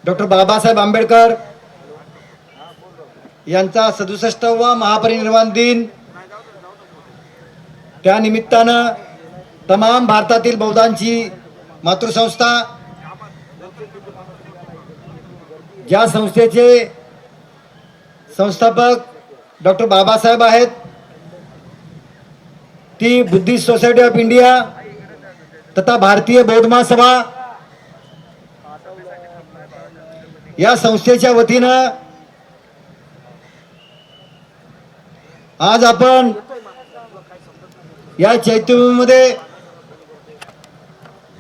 Doctor Babasaheb Ambedkar यांचा 67वा महापरिनिर्वाण दिन, त्या निमित्तानं तमाम भारतातील बौद्धांची मातृसंस्था, ज्या संस्थेचे संस्थापक डॉक्टर बाबासाहेब आहेत, ती बुद्धिस्ट सोसायटी ऑफ इंडिया तथा भारतीय बौद्ध महासभा या संस्थेच्या वतीनं आज आपण या चैत्यभूमीमध्ये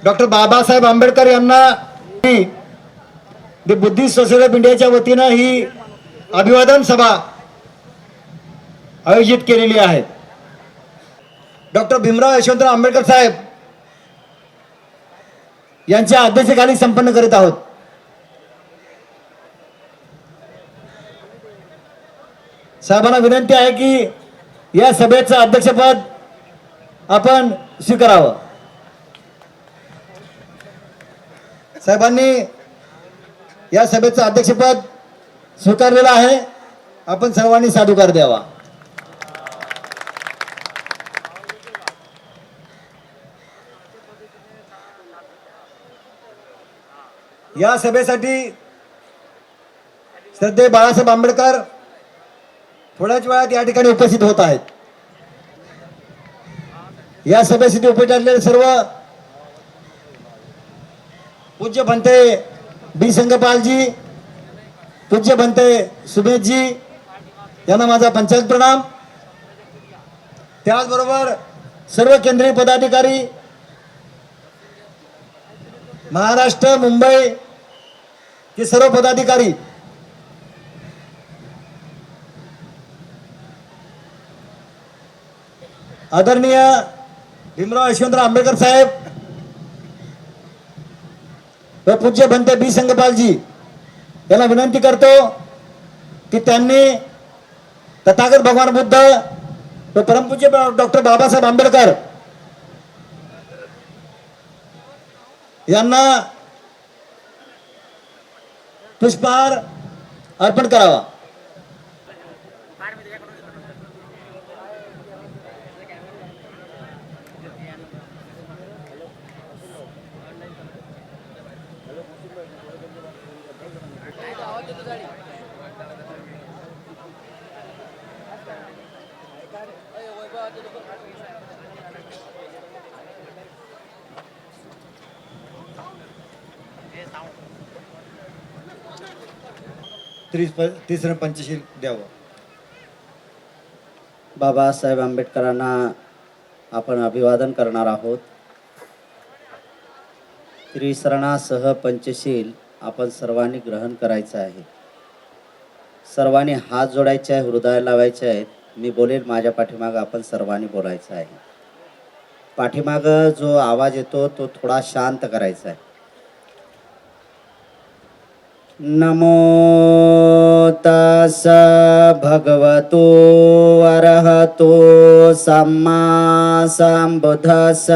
डॉक्टर बाबासाहेब आंबेडकर यांना द बुद्धिस्ट सोसायटी ऑफ इंडियाच्या वतीनं ही अभिवादन सभा आयोजित केलेली आहे. डॉक्टर भीमराव यशवंतराव आंबेडकर साहेब यांच्या अध्यक्षतेखाली संपन्न करीत आहोत. साहेबांना विनंती आहे की या सभेचं अध्यक्षपद आपण स्वीकारावं. साहेबांनी या सभेचं अध्यक्षपद स्वीकारलेलं आहे. आपण सर्वांनी साधुकार द्यावा. या सभेसाठी श्रद्धेय बाळासाहेब आंबेडकर थोड्याच वेळात या ठिकाणी उपस्थित होत आहेत. या सभेसाठी उपस्थित असलेले सर्व पूज्य भंते बी संघपालजी, पूज्य भंते सुमेशजी यांना माझा पंचायत प्रणाम. त्याचबरोबर सर्व केंद्रीय पदाधिकारी, महाराष्ट्र मुंबई के सर्व पदाधिकारी, आदरणीय भीमराव यशवंतराव आंबेडकर साहेब व पूज्य भंते बी संघपालजी यांना विनंती करतो की त्यांनी तथागत भगवान बुद्ध व परमपूज्य डॉक्टर बाबासाहेब आंबेडकर यांना पुष्पहार अर्पण करावा. तिसरं पंचशील द्यावं. बाबासाहेब आंबेडकरांना आपण अभिवादन करणार आहोत. त्रिसरणासह पंचशील आपण सर्वांनी ग्रहण करायचं आहे. सर्वांनी हात जोडायचे आहे, हृदय लावायचे आहेत. मी बोलेल माझ्या पाठीमागं आपण सर्वांनी बोलायचं आहे. पाठीमागं जो आवाज येतो तो थोडा शांत करायचा आहे. नमो तस् भगवतो अरहतो सम्मा संबुद्धस्स.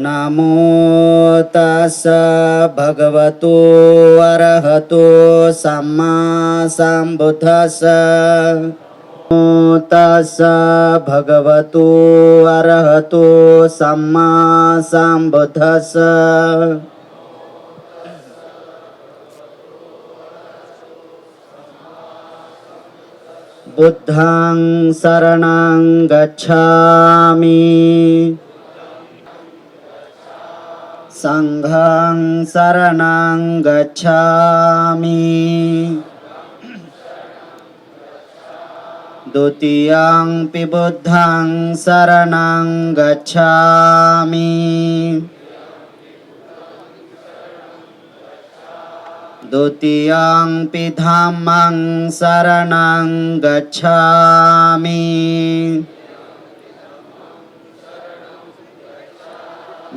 नमो तस् भगवतो अरहतो सम्मा संबुद्धस्स. नमो तस् भगवतो अरहतो सम्मा संबुद्धस्स. बुद्धं शरणं गच्छामि, संघं शरणं गच्छामि, द्वितीयंपि बुद्धं शरणं गच्छामि, द्वितीयंपि धम्मं शरणं गच्छामि,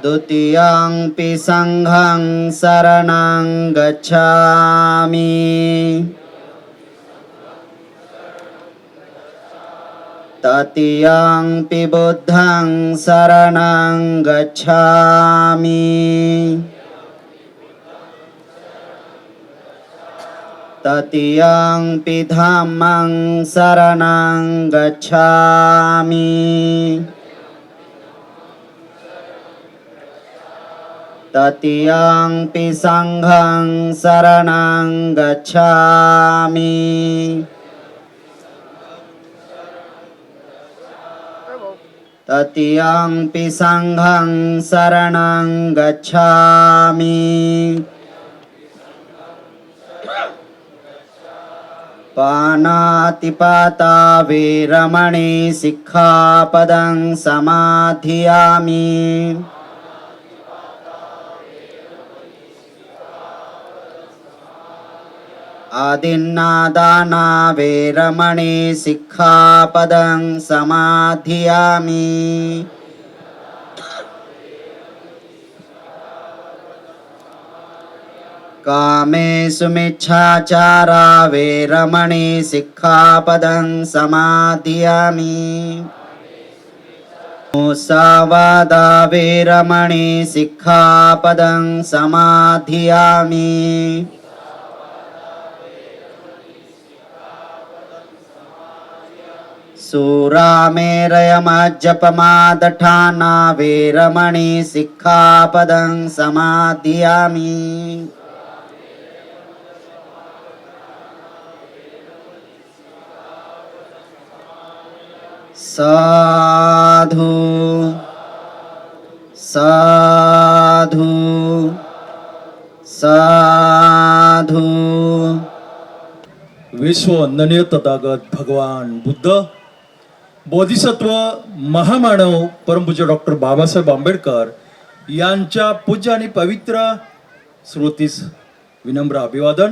द्वितीयंपि संघं शरणं गच्छामि, ततियंपि बुद्धं शरणं गच्छामि ततियंपि धम्मं शरणं गच्छामि ततियंपि संघं शरणं गच्छामि ततियंपि संघं शरणं गच्छामि पानातिपाता वीरमणि सिक्खापदं समाधियामि आदिन्नादाना वीरमणि सिक्खापदं समाधियामि कामेषु मिच्छाचारा वीरमणि सिक्खापदं समाधियामि मुसावादा वीरमणि सिक्खापदं समाधियामि सूरामेरयमज्जपमादठाना वीरमणि सिक्खापदं समाधियामि साधु साधु साधु। विश्ववंदनीय तथागत भगवान बुद्ध, बोधिसत्व, महामानव परमपूज्य डॉक्टर बाबासाहेब आंबेडकर यांच्या पूज्य आणि पवित्र स्मृतीस विनम्र अभिवादन।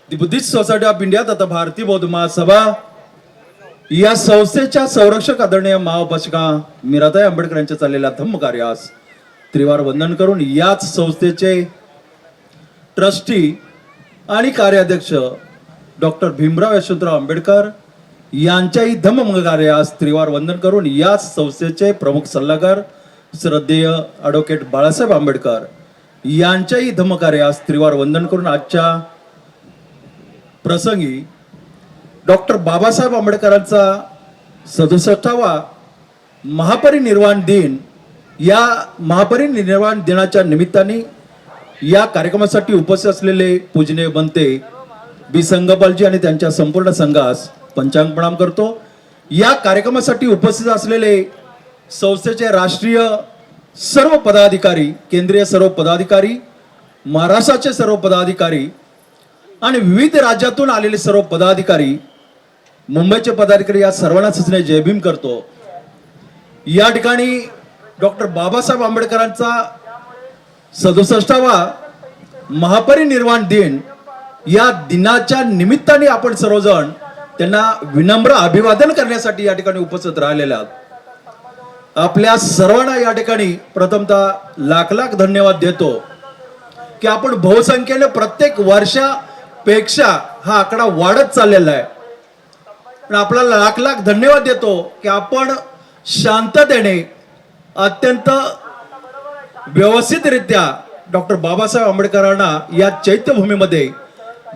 दी बुद्धिस्ट सोसायटी ऑफ इंडिया तथा भारतीय बौद्ध महासभा या संस्थेच्या संरक्षक आदरणीय महाउपासिका मीराताई आंबेडकर यांच्या चाललेल्या धम्म कार्यास त्रिवार वंदन करून याच संस्थेचे ट्रस्टी आणि कार्याध्यक्ष डॉक्टर भीमराव यशवंतराव आंबेडकर यांच्याही धम्म कार्यास त्रिवार वंदन करून याच संस्थेचे प्रमुख सल्लागार श्रद्धेय ॲडव्होकेट बाळासाहेब आंबेडकर यांच्याही धम्म कार्यास त्रिवार वंदन करून आजच्या प्रसंगी डॉक्टर बाबासाहेब आंबेडकरांचा 67वा महापरिनिर्वाण दिन, या महापरिनिर्वाण दिनाच्या निमित्ताने या कार्यक्रमासाठी उपस्थित असलेले पूजनीय बनते बी संगपालजी आणि त्यांच्या संपूर्ण संघास पंचांग प्रणाम करतो। या कार्यक्रमासाठी उपस्थित असलेले संस्थेचे राष्ट्रीय सर्व पदाधिकारी, केंद्रीय सर्व पदाधिकारी, महाराष्ट्राचे सर्व पदाधिकारी आणि विविध राज्यातून आलेले सर्व पदाधिकारी, मुंबईचे पदाधिकारी या सर्वांना सचने जय भीम करतो। या ठिकाणी डॉक्टर बाबासाहेब आंबेडकरांचा 67वा महापरिनिर्वाण दिन, या दिनाच्या निमित्ताने आपण सर्वजण त्यांना विनम्र अभिवादन करण्यासाठी या ठिकाणी उपस्थित राहिलेले आहात। आपल्या सर्वांना या ठिकाणी प्रथमतः लाख लाख धन्यवाद देतो की आपण बहुसंख्येने प्रत्येक वर्षापेक्षा हा आकडा वाढत चाललेला आहे। पण आपल्याला लाख लाख धन्यवाद देतो की आपण शांततेने अत्यंत व्यवस्थितरित्या डॉक्टर बाबासाहेब आंबेडकरांना या चैत्यभूमीमध्ये,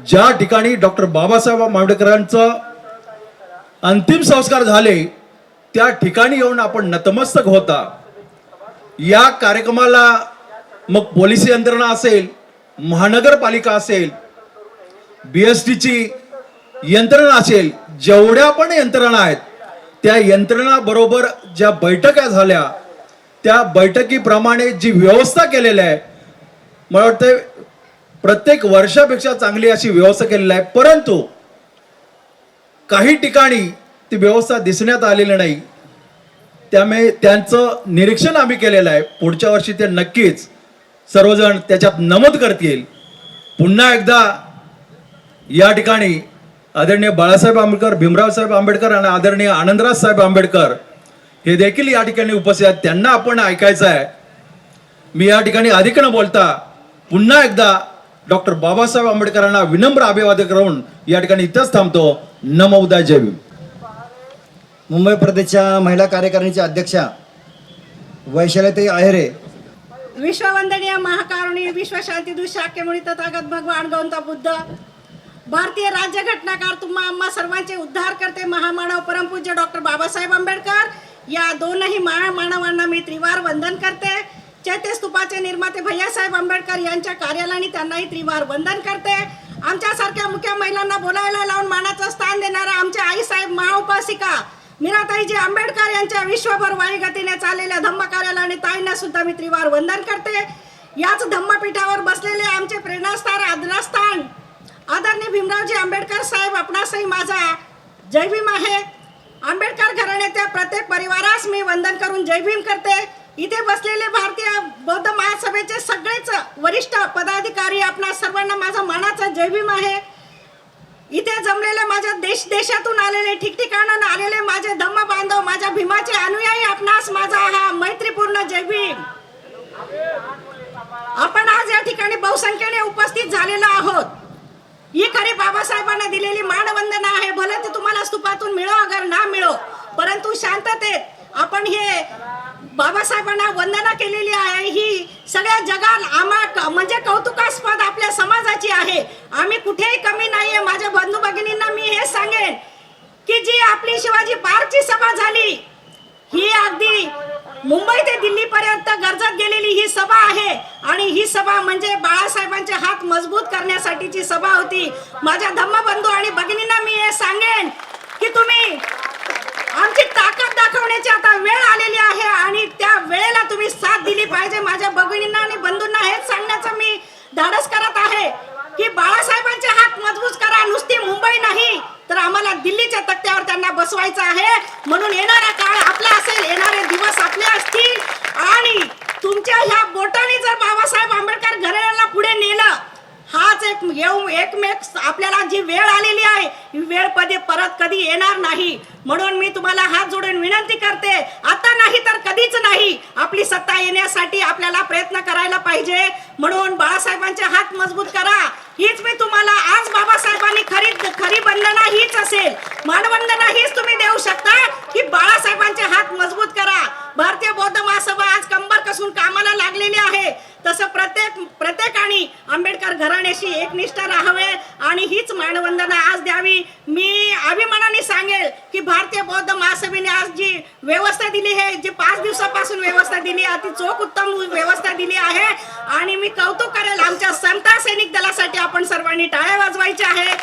ज्या ठिकाणी डॉक्टर बाबासाहेब आंबेडकरांचं अंतिम संस्कार झाले त्या ठिकाणी येऊन आपण नतमस्तक होता। या कार्यक्रमाला मग पोलीस यंत्रणा असेल, महानगरपालिका असेल, BSTची यंत्रणा असेल, जेवढ्या पण यंत्रणा आहेत त्या यंत्रणा बरोबर ज्या बैठका झाल्या त्या बैठकीप्रमाणे जी व्यवस्था केलेली आहे, मला वाटतं प्रत्येक वर्षापेक्षा चांगली अशी व्यवस्था केलेली आहे। परंतु काही ठिकाणी ती व्यवस्था दिसण्यात आलेली नाही, त्यामुळे त्यांचं निरीक्षण आम्ही केलेलं आहे। पुढच्या वर्षी ते नक्कीच सर्वजण त्याच्यात नमूद करतील। पुन्हा एकदा या ठिकाणी आदरणीय बाळासाहेब आंबेडकर, भीमराव साहेब आंबेडकर आणि आदरणीय आनंदराज साहेब आंबेडकर हे देखील या ठिकाणी उपस्थित आहेत, त्यांना आपण ऐकायचं आहे। मी या ठिकाणी अधिक न बोलता पुन्हा एकदा डॉक्टर बाबासाहेब आंबेडकरांना विनम्र अभिवादन करून या ठिकाणी इथंच थांबतो। नमो बुद्धाय, जय भीम। मुंबई प्रदेशच्या महिला कार्यकारिणीच्या अध्यक्षा वैशालीताई आहेरे, विश्ववंदनीय महाकारुणी विश्वशांती शाक्यमुनी तथागत भगवान गौतम बुद्ध, भारतीय राज्यघटनाकार तुम्हा आम्हा सर्वांचे उद्धार करते महामानव परमपूज्य डॉक्टर बाबासाहेब आंबेडकर या दोनही महामानवांना मी त्रिवार वंदन करते. चैत्यस्तूपाचे निर्माते भैयासाहेब आंबेडकर यांच्या कार्यालयाने त्यांनाही त्रिवार वंदन करते. आमच्यासारख्या मुख्य महिलांना बोलायला लावून मानाचं स्थान देणाऱ्या आमच्या आईसाहेब महाउपासिका मीराताईजी आंबेडकर यांच्या विश्वभर वायुगतीने चाललेल्या धम्म कार्यालयाने ताईंना सुद्धा मी त्रिवार वंदन करते. याच धम्मपीठावर बसलेले आमचे प्रेरणास्थान आदरास्थान आदरणीय भीमरावजी आंबेडकर साहेब आपणासही माझा जय भीम आहे. आंबेडकर घराण्याच्या प्रत्येक परिवारास मी वंदन करून जय भीम करते. इथे बसलेले भारतीय बौद्ध महासभेचे सगळेच वरिष्ठ पदाधिकारी आपणा सर्वांना माझा मानाचा जय भीम आहे. इथे जमलेले माझ्या देशातून आलेले ठिकठिकाणाहून आलेले माझे धम्म बांधव माझ्या भीमाचे अनुयायी आपणास माझा हा मैत्रीपूर्ण जय भीम. आपण आज या ठिकाणी बहुसंख्येने उपस्थित झालेलो आहोत. ही खरी बाबासाहेबांना दिलेली मानवंदना आहे. भले ते तुम्हाला स्तूपातून मिळो अगर ना मिळो, परंतु शांततेत आपण हे बाबासाहेबांना वंदना केलेली आहे. ही सगळ्या जगात आम्हा म्हणजे कौतुकास्पद आपल्या समाजाची आहे. आम्ही कुठेही कमी नाहीये. माझ्या बंधू भगिनींना मी हे सांगेन की जी आपली शिवाजी पार्कची सभा झाली ही अगदी मुंबई ते दिल्ली पर्यंत गरजत गेलेली ही सभा आहे. आणि ही सभा म्हणजे बाळासाहेबांचे हात मजबूत करण्यासाठीची सभा होती. माझ्या धम्मबंधू आणि भगिनींना मी हे सांगेन की तुम्ही आमची ताकद दाखवण्याची आता वेळ आलेली आहे आणि त्या वेळेला तुम्ही साथ दिली पाहिजे. माझ्या भगिनींना आणि बंधूंना हेच सांगण्याचं मी धाडस करत आहे की बाळासाहेबांचे हात मजबूत करा. नुसती मुंबई नाही तर आम्हाला दिल्लीच्या तख्त्यावर त्यांना बसवायचं आहे. म्हणून येणारा काळ आपला असेल, येणारे दिवस आपले असतील आणि तुमच्या ह्या बोटाने जर बाबासाहेब आंबेडकर घराण्याला पुढे नेलं, हाच एकमेक आपल्याला जी वेळ आलेली आहे ही वेळ परत कधी येणार नाही. म्हणून मी तुम्हाला हात जोडून विनंती करते, आता नाही तर कधीच नाही, आपली सत्ता येण्यासाठी आपल्याला प्रयत्न करायला पाहिजे. म्हणून बाळासाहेबांचे हात मजबूत करा. हीच मी तुम्हाला आज बाबासाहेबांनी खरी वंदना हीच असेल, मानवंदना हीच तुम्ही देऊ शकता की बाळासाहेबांचे हात मजबूत करा. भारतीय बौद्ध महासभा आज कंबर कसून कामाला लागलेली आहे. तसं प्रत्येकाने आंबेडकर घराण्याशी एकनिष्ठ राहावे आणि हीच मानवंदना आज द्यावी. मी अभिमानाने सांगेल की भारतीय बौद्ध महासभेने आज जी व्यवस्था दिली आहे, जी 5 दिवसापासून व्यवस्था दिली, अति चोख उत्तम व्यवस्था दिली आहे. आणि मी कौतुक करेल आमच्या समता सैनिक दलासाठी आपण सर्वांनी टाळ्या वाजवायच्या आहे.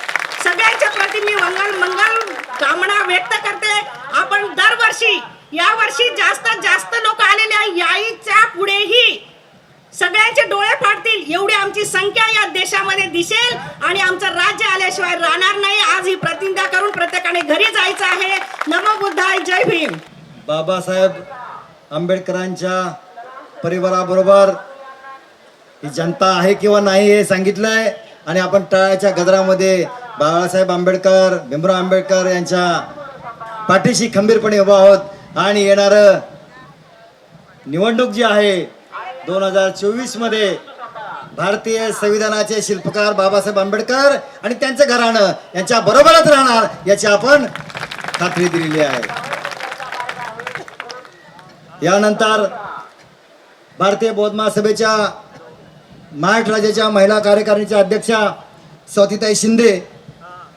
सगळ्यांच्या प्रति मी मंगल कामना व्यक्त करते. आपण दरवर्षी यावर्षी जास्त लोक आलेले आहे. याईच्या पुढेही सगळ्यांचे डोळे फाटतील एवढी आमची संख्या या देशामध्ये दिसेल आणि आमचं राज्य आल्याशिवाय राहणार नाही. आज ही प्रतिज्ञा करून प्रत्येकाने घरी जायचं आहे. नमो बुद्धाय, जय भीम. बाबासाहेब आंबेडकरांच्या परिवाराबरोबर ही जनता आहे किंवा नाही हे सांगितलंय आणि आपण टाळ्याच्या गजरामध्ये बाबासाहेब आंबेडकर, भीमराव आंबेडकर यांच्या पाठीशी खंबीरपणे उभा आहोत. आणि येणारं निवडणूक जी आहे 2024 मध्ये भारतीय संविधानाचे शिल्पकार बाबासाहेब आंबेडकर आणि त्यांचं घराणं यांच्या बरोबरच राहणार याची आपण खात्री दिलेली आहे. यानंतर भारतीय बौद्ध महासभेच्या महाराष्ट्र राज्याच्या महिला कार्यकारिणीच्या अध्यक्षा स्वातीताई शिंदे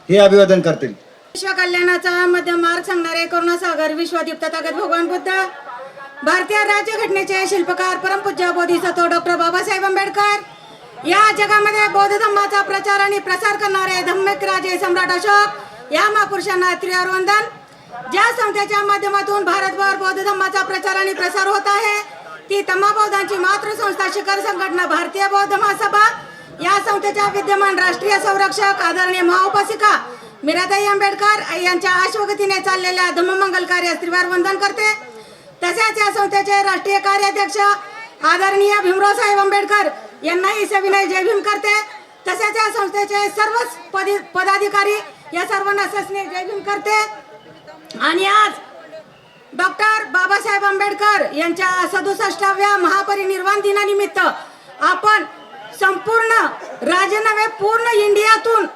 हे अभिवादन करतील. विश्व कल्याणाचा मध्य मार्ग सांगणारे करुणासागर विश्वदीप तथागत भगवान बुद्ध, भारतीय राज्यघटनेचे शिल्पकार परमपूज्य बोधिसत्व डॉक्टर बाबासाहेब आंबेडकर, या जगामध्ये बौद्ध धम्माचा प्रचार आणि प्रसार करणारे धम्मिक राजे सम्राट अशोक या महापुरुषांना त्रिवार वंदन. ज्या संस्थेच्या माध्यमातून भारतभर बौद्ध धम्माचा प्रचार आणि प्रसार होत आहे ती तम्मा बौद्धांची मातृसंस्था शिखर संघटना भारतीय बौद्ध महासभा. या संस्थेच्या विद्यमान राष्ट्रीय संरक्षक आदरणीय महाउपासिका मीराताई आंबेडकर यांच्या आश्वगतीने चाललेल्या धम्ममंगल कार्य त्रिवार वंदन करते. तसेच या संस्थेचे राष्ट्रीय कार्याध्यक्ष आदरणीय भीमराव साहेब आंबेडकर यांनाही सविनय जय भीम करते. तसेच या संस्थेचे सर्वच पदाधिकारी या सर्वांना सस्ने जय भीम करते. आणि आज डॉक्टर बाबासाहेब आंबेडकर यांच्या 67व्या महापरिनिर्वाण दिनानिमित्त आपण संपूर्ण राज्य नव्हे पूर्ण इंडियातून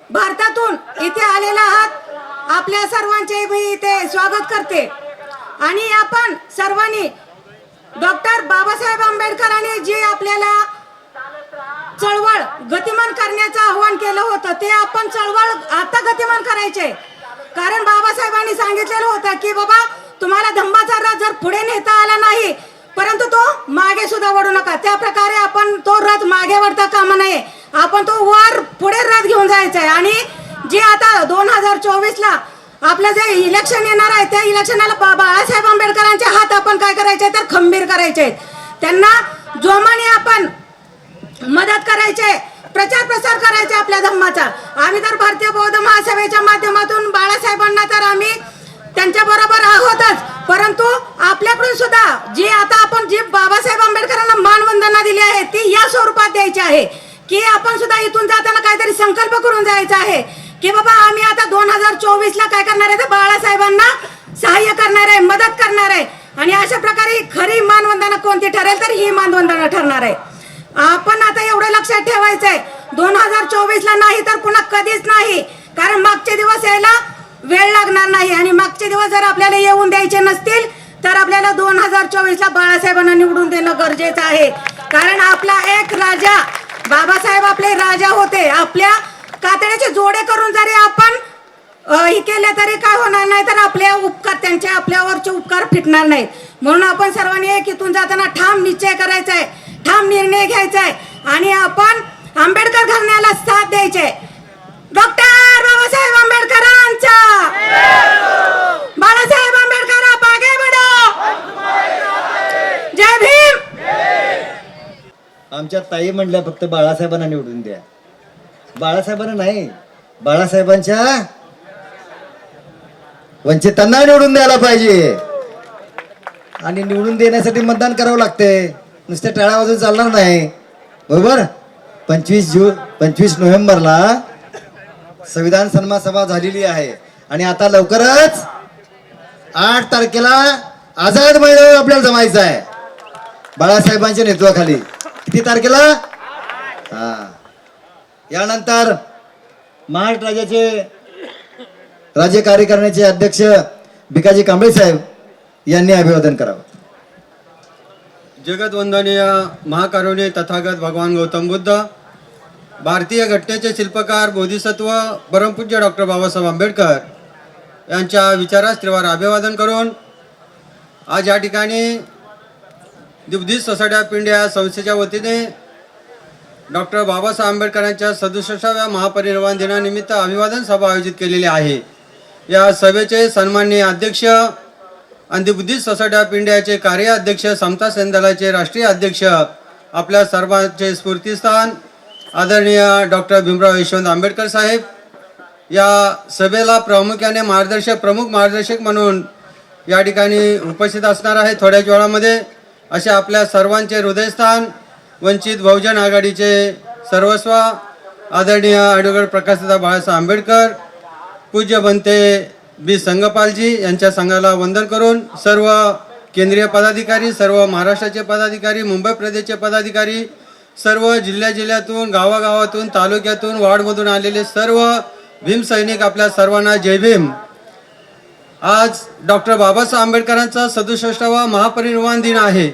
भारतातून इथे आलेला आहात आपल्या सर्वांचे मी ते स्वागत करते आणि आपण सर्वांनी डॉक्टर बाबासाहेब आंबेडकरांनी जे आपल्याला चळवळ गतिमान करण्याचं आव्हान केलं होतं ते आपण चळवळ आता गतिमान करायचे. कारण बाबासाहेबांनी सांगितलेलं होतं की बाबा तुम्हाला धम्माचा रथ जर पुढे नेता आला नाही परंतु तो मागे सुद्धा वळू नका. त्या प्रकारे आपण तो रथ मागे वळता कामा नये, आपण तो वर पुढे रथ घेऊन जायचा आहे. आणि जे आता 2024ला आपलं जे इलेक्शन येणार आहे त्या इलेक्शनाला बाळासाहेब आंबेडकरांचे हात आपण काय करायचे तर खंबीर करायचे, त्यांना जोमाने आपण मदत करायचे, प्रचार प्रसार करायचे आपल्या धम्माचा. आम्ही तर भारतीय बौद्ध महासभेच्या माध्यमातून बाळासाहेबांना तर आम्ही त्यांच्या बरोबर आहोतच, परंतु आपल्याकडून सुद्धा जी आता आपण जी बाबासाहेब आंबेडकरांना मानवंदना दिली आहे ती या स्वरूपात द्यायची आहे की आपण सुद्धा इथून जाताना काहीतरी संकल्प करून जायचा आहे की बाबा आम्ही आता 2024ला काय करणार आहे तर बाळासाहेबांना सहाय्य करणार आहे, मदत करणार आहे. आणि अशा प्रकारे खरी मानवंदना कोणती ठरेल तर ही मानवंदना ठरणार आहे. आपण आता एवढं लक्षात ठेवायचंय 2024ला नाही तर पुन्हा कधीच नाही, कारण मागचे दिवस यायला वेळ लागणार नाही आणि मागचे दिवस जर आपल्याला येऊन द्यायचे नसतील तर आपल्याला 2024ला बाळासाहेबांना निवडून देणं गरजेचं आहे. कारण आपला एक राजा बाबासाहेब आपले राजा होते, आपल्या कातड्याचे जोडे करून जरी आपण हे केले तरी काय होणार नाही तर आपले उपकार त्यांचे आपल्यावरचे उपकार फिटणार नाहीत. म्हणून आपण सर्वांनी एक इथून जाताना ठाम निश्चय करायचा आहे, ठाम निर्णय घ्यायचा आहे आणि आपण आंबेडकर घराण्याला साथ द्यायचे. डॉक्टर बाबासाहेब आंबेडकरांचा बाळासाहेब आंबेडकर आप आगे बढ़ो. जय भीम. आमच्या ताई म्हणल्या फक्त बाळासाहेबांना निवडून द्या. बाळासाहेबांना नाही, बाळासाहेबांच्या वंचितांना निवडून द्यायला पाहिजे. आणि निवडून देण्यासाठी मतदान करावं लागते, नुसते टाळ्या वाजून चालणार नाही. बरोबर. 25 नोव्हेंबरला संविधान सन्मान सभा झालेली आहे आणि आता लवकरच 8 तारखेला आझाद मैदानावर आपल्याला जमायचं आहे बाळासाहेबांच्या नेतृत्वाखाली. किती तारखेला? हा. यानंतर महाराष्ट्र राज्याचे राज्य कार्यकारिणीचे अध्यक्ष भिकाजी कांबळे साहेब यांनी अभिवादन करावं. जगतवंदनीय महाकारुणी तथागत भगवान गौतम बुद्ध, भारतीय घटनेचे शिल्पकार बोधिसत्व परमपूज्य डॉक्टर बाबासाहेब आंबेडकर यांच्या विचारास तीव्र अभिवादन करून आज या ठिकाणी बुद्धिस्ट सोसायटी ऑफ इंडिया संस्थेच्या वतीने डॉक्टर बाबासाहेब आंबेडकरांच्या 67व्या महापरिनिर्वाण दिनानिमित्त अभिवादन सभा आयोजित केलेली आहे. या सभेचे सन्माननीय अध्यक्ष आणि दी बुद्धिस्ट सोसायटी ऑफ इंडियाचे कार्याध्यक्ष, समता सेनदलाचे राष्ट्रीय अध्यक्ष, आपल्या सर्वांचे स्फूर्तिस्थान आदरणीय डॉक्टर भीमराव यशवंत आंबेडकर साहेब या सभेला प्रामुख्याने प्रमुख मार्गदर्शक म्हणून या ठिकाणी उपस्थित असणार आहे. थोड्याच वेळामध्ये असे आपल्या सर्वांचे हृदयस्थान वंचित बहुजन आघाडीचे सर्वस्व आदरणीय ॲडव्होकेट प्रकाशदादा बाळासाहेब आंबेडकर, पूज्य बनते बी संगपालजी यांच्या संघाला वंदन करून सर्व केंद्रीय पदाधिकारी, सर्व महाराष्ट्राचे पदाधिकारी, मुंबई प्रदेशचे पदाधिकारी, सर्व जिल्ह्यातून, गावागावातून, तालुक्यातून, वार्डमधून आलेले सर्व भीम सैनिक, आपल्या सर्वांना जय भीम. आज डॉक्टर बाबासाहेब आंबेडकरांचा 67वा महापरिनिर्वाण दिन आहे.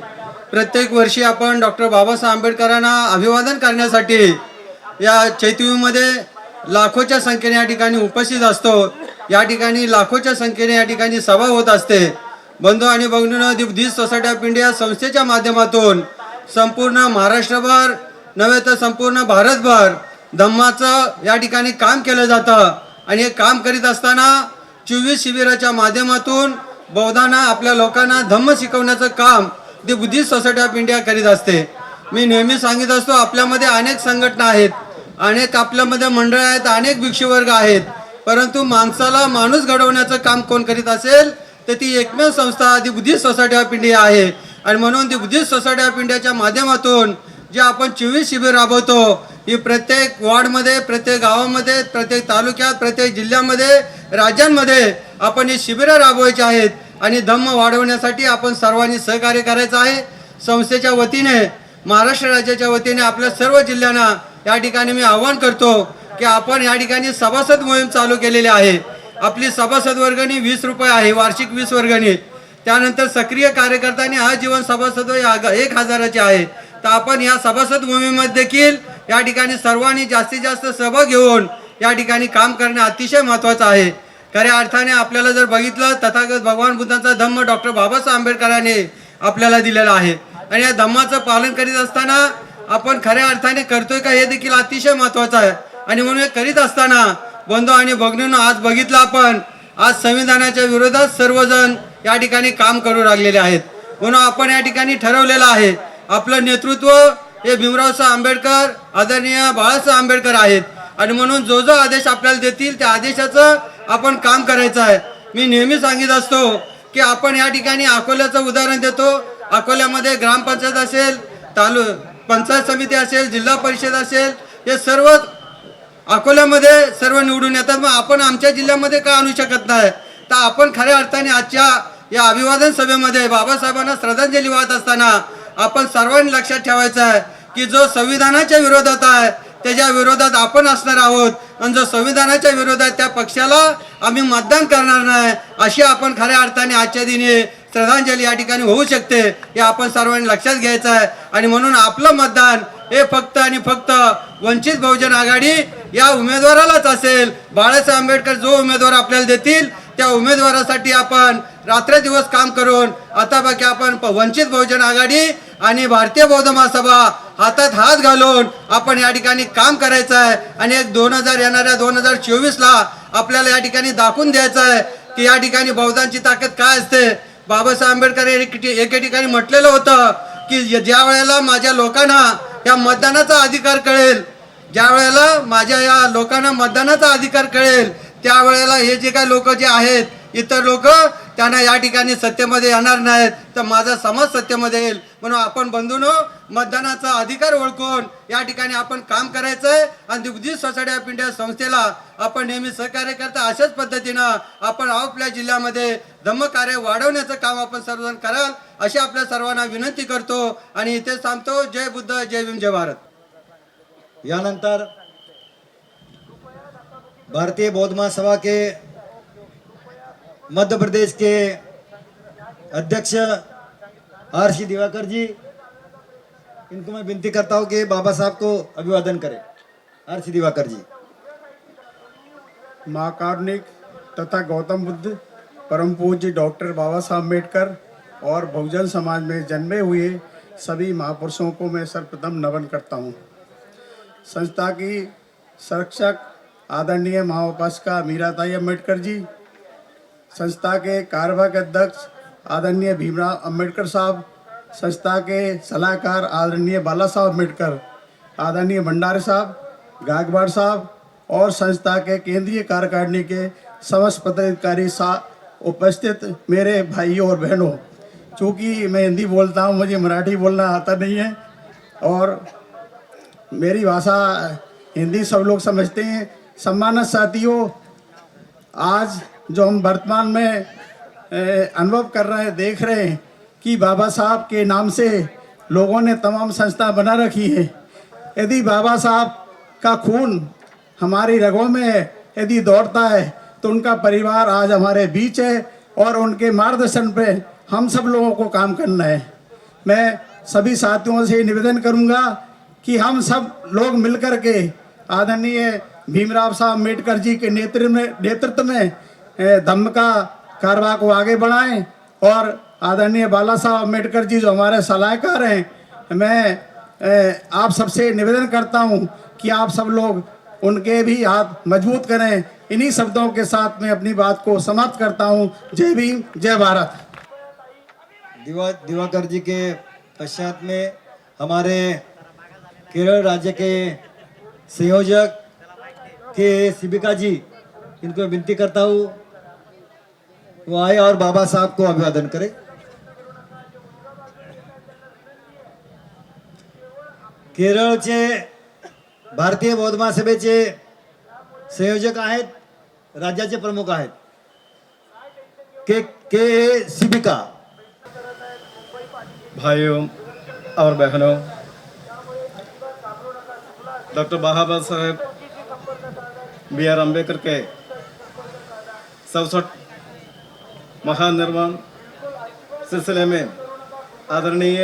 प्रत्येक वर्षी आपण डॉक्टर बाबासाहेब आंबेडकरांना अभिवादन करण्यासाठी या चैत्यभूमीमध्ये लाखोच्या संख्येने या ठिकाणी उपस्थित असतो. या ठिकाणी लाखोच्या संख्येने या ठिकाणी सभा होत असते. बंधू आणि भगिनींनो, the Buddhist society of India संस्थेच्या माध्यमातून संपूर्ण महाराष्ट्रभर नव्हे तर संपूर्ण भारतभर धम्माचं या ठिकाणी काम केलं जातं. आणि हे काम करीत असताना 24 शिबिराच्या माध्यमातून बौद्धांना, आपल्या लोकांना धम्म शिकवण्याचं काम दी बुद्धिस्ट सोसायटी ऑफ इंडिया करीत असते. मी नेहमी सांगित असतो, आपल्यामध्ये अनेक संघटना आहेत, अनेक आपल्यामध्ये मंडळ आहेत, अनेक भिक्षुवर्ग आहेत, परंतु माणसाला माणूस घडवण्याचं काम कोण करीत असेल तर ती एकमेव संस्था दी बुद्धिस्ट सोसायटी ऑफ इंडिया आहे. आणि म्हणून दी बुद्धिस्ट सोसायटी ऑफ इंडियाच्या माध्यमातून जे आपण 24 शिबिर राबवतो, ही प्रत्येक वॉर्डमध्ये, प्रत्येक गावामध्ये, प्रत्येक तालुक्यात, प्रत्येक जिल्ह्यामध्ये, राज्यांमध्ये आपण ही शिबिरं राबवायची आहेत आणि धम्म वाढवण्यासाठी आपण सर्वांनी सहकार्य करायचं आहे. संस्थेच्या वतीने, महाराष्ट्र राज्याच्या वतीने आपल्या सर्व जिल्ह्यांना या ठिकाणी मी आवाहन करतो की आपण या ठिकाणी सभासद मोहीम चालू केलेली आहे आपली सभासद वर्गणी 20 रुपये आहे, वार्षिक 20 वर्गणी. त्यानंतर सक्रिय कार्यकर्त्यांनी आजीवन सभासद 1000ची आहे. तर आपण या सभासद भूमीमध्ये देखील या ठिकाणी सर्वांनी जास्तीत जास्त सहभाग घेऊन या ठिकाणी काम करणे अतिशय महत्त्वाचं आहे. खऱ्या अर्थाने आपल्याला जर बघितलं, तथागत भगवान बुद्धांचा धम्म डॉक्टर बाबासाहेब आंबेडकरांनी आपल्याला दिलेला आहे. आणि या धम्माचं पालन करीत असताना आपण खऱ्या अर्थाने करतोय का हे देखील अतिशय महत्त्वाचं आहे. आणि म्हणून हे करीत असताना बंधू आणि भगिनींनो, आज बघितलं आपण, आज संविधानाच्या विरोधात सर्वजण या ठिकाणी काम करू लागलेले आहेत. म्हणून आपण या ठिकाणी ठरवलेलं आहे, आपलं नेतृत्व हे भीमरावसाहेब आंबेडकर, आदरणीय बाळासाहेब आंबेडकर आहेत. आणि म्हणून जो जो आदेश आपल्याला देतील त्या आदेशाचं आपण काम करायचं आहे. मी नेहमी सांगित असतो की आपण या ठिकाणी अकोल्याचं उदाहरण देतो. अकोल्यामध्ये ग्रामपंचायत असेल, पंचायत समिती असेल, जिल्हा परिषद असेल, हे सर्व अकोल्यामध्ये सर्व निवडून येतात. मग आपण आमच्या जिल्ह्यामध्ये का आणू शकत नाही? तर आपण खऱ्या अर्थाने आजच्या या अभिवादन सभेमध्ये बाबासाहेबांना श्रद्धांजली वाहत असताना आपण सर्वांनी लक्षात ठेवायचं आहे की जो संविधानाच्या विरोधात आहे त्याच्या विरोधात आपण असणार आहोत. आणि जो संविधानाच्या विरोधात त्या पक्षाला आम्ही मतदान करणार नाही, अशी आपण खऱ्या अर्थाने आजच्या दिनी श्रद्धांजली या ठिकाणी होऊ शकते, हे आपण सर्वांनी लक्षात घ्यायचं आहे. आणि म्हणून आपलं मतदान हे फक्त आणि फक्त वंचित बहुजन आघाडी या उमेदवारालाच असेल. बाळासाहेब आंबेडकर जो उमेदवार आपल्याला देतील त्या उमेदवारासाठी आपण रात्रदिवस काम करून आता बाकी आपण वंचित बहुजन आघाडी आणि भारतीय बौद्ध महासभा हातात हात घालून आपण या ठिकाणी काम करायचं आहे. आणि एक 2024ला आपल्याला या ठिकाणी दाखवून द्यायचं आहे की या ठिकाणी बौद्धांची ताकद काय असते. बाबासाहेब आंबेडकर एके ठिकाणी म्हटलेलं होतं की ज्या वेळेला माझ्या लोकांना या मतदानाचा अधिकार कळेल, ज्या वेळेला माझ्या या लोकांना मतदानाचा अधिकार कळेल, त्यावेळेला हे जे काही लोक जे आहेत, इतर लोक, त्यांना या ठिकाणी सत्तेमध्ये येणार नाहीत, तर माझा समाज सत्तेमध्ये येईल. म्हणून आपण बंधूंनो, मतदानाचा अधिकार ओळखून या ठिकाणी आपण काम करायचं आहे. आणि बुद्धिस्ट सोसायटी ऑफ इंडिया संस्थेला आपण नेहमी सहकार्य करता. अशाच पद्धतीनं आपण आपल्या जिल्ह्यामध्ये धम्मकार्य वाढवण्याचं काम आपण सर्वजण कराल अशी आपल्या सर्वांना विनंती करतो. आणि इथे सांगतो, जय बुद्ध, जय भीम, जय भारत. यानंतर भारतीय बौद्ध महासभा के मध्य प्रदेश के अध्यक्ष आर.सी. दिवाकर जी, इनको मैं विनती करता हूं कि बाबा साहब को अभिवादन करें. आर.सी. दिवाकर जी. महाकारुणिक तथा गौतम बुद्ध परम पूज्य डॉक्टर बाबा साहब अम्बेडकर और बहुजन समाज में जन्मे हुए सभी महापुरुषों को मैं सर्वप्रथम नमन करता हूँ. संस्था की संरक्षक आदरणीय महाउपासिका मीराताई अम्बेडकर जी, संस्था के कार्यवाहक अध्यक्ष आदरणीय भीमराव अम्बेडकर साहब, संस्था के सलाहकार आदरणीय बाला साहब अम्बेडकर, आदरणीय भंडारे साहब, गायकवाड़ साहब और संस्था के केंद्रीय कार्यकारिणी के समस्त पदाधिकारी उपस्थित मेरे भाइयों और बहनों, चूँकि मैं हिंदी बोलता हूँ, मुझे मराठी बोलना आता नहीं है और मेरी भाषा हिंदी सब लोग समझते हैं. सम्मानित साथियों, आज जो हम वर्तमान में अनुभव कर रहे हैं, देख रहे हैं कि बाबा साहब के नाम से लोगों ने तमाम संस्था बना रखी है. यदि बाबा साहब का खून हमारी रगों में यदि दौड़ता है तो उनका परिवार आज हमारे बीच है और उनके मार्गदर्शन पे हम सब लोगों को काम करना है. मैं सभी साथियों से निवेदन करूंगा कि हम सब लोग मिलकर के आदरणीय भीमराव साहब अम्बेडकर जी के नेतृत्व में धम्म का कारवा को आगे बढ़ाएं. और आदरणीय बाला साहब अम्बेडकर जी जो हमारे सलाहकार हैं, मैं आप सबसे निवेदन करता हूं कि आप सब लोग उनके भी हाथ मजबूत करें. इन्हीं शब्दों के साथ मैं अपनी बात को समाप्त करता हूं. जय भीम, जय भारत. दिवाकर जी के पश्चात में हमारे केरल राज्य के संयोजक के शिबिका जी, इनको विनती करता हूँ वो आए और बाबा साहब को अभिवादन करें. केरळचे भारतीय बौद्ध महासभेचे संयोजक आहेत, राज्याचे प्रमुख आहेत के शिबिका. भाइयों और बहनों, डॉक्टर बाबा साहेब बी आर अम्बेडकर के 67 महानिर्वाण सिलसिले में आदरणीय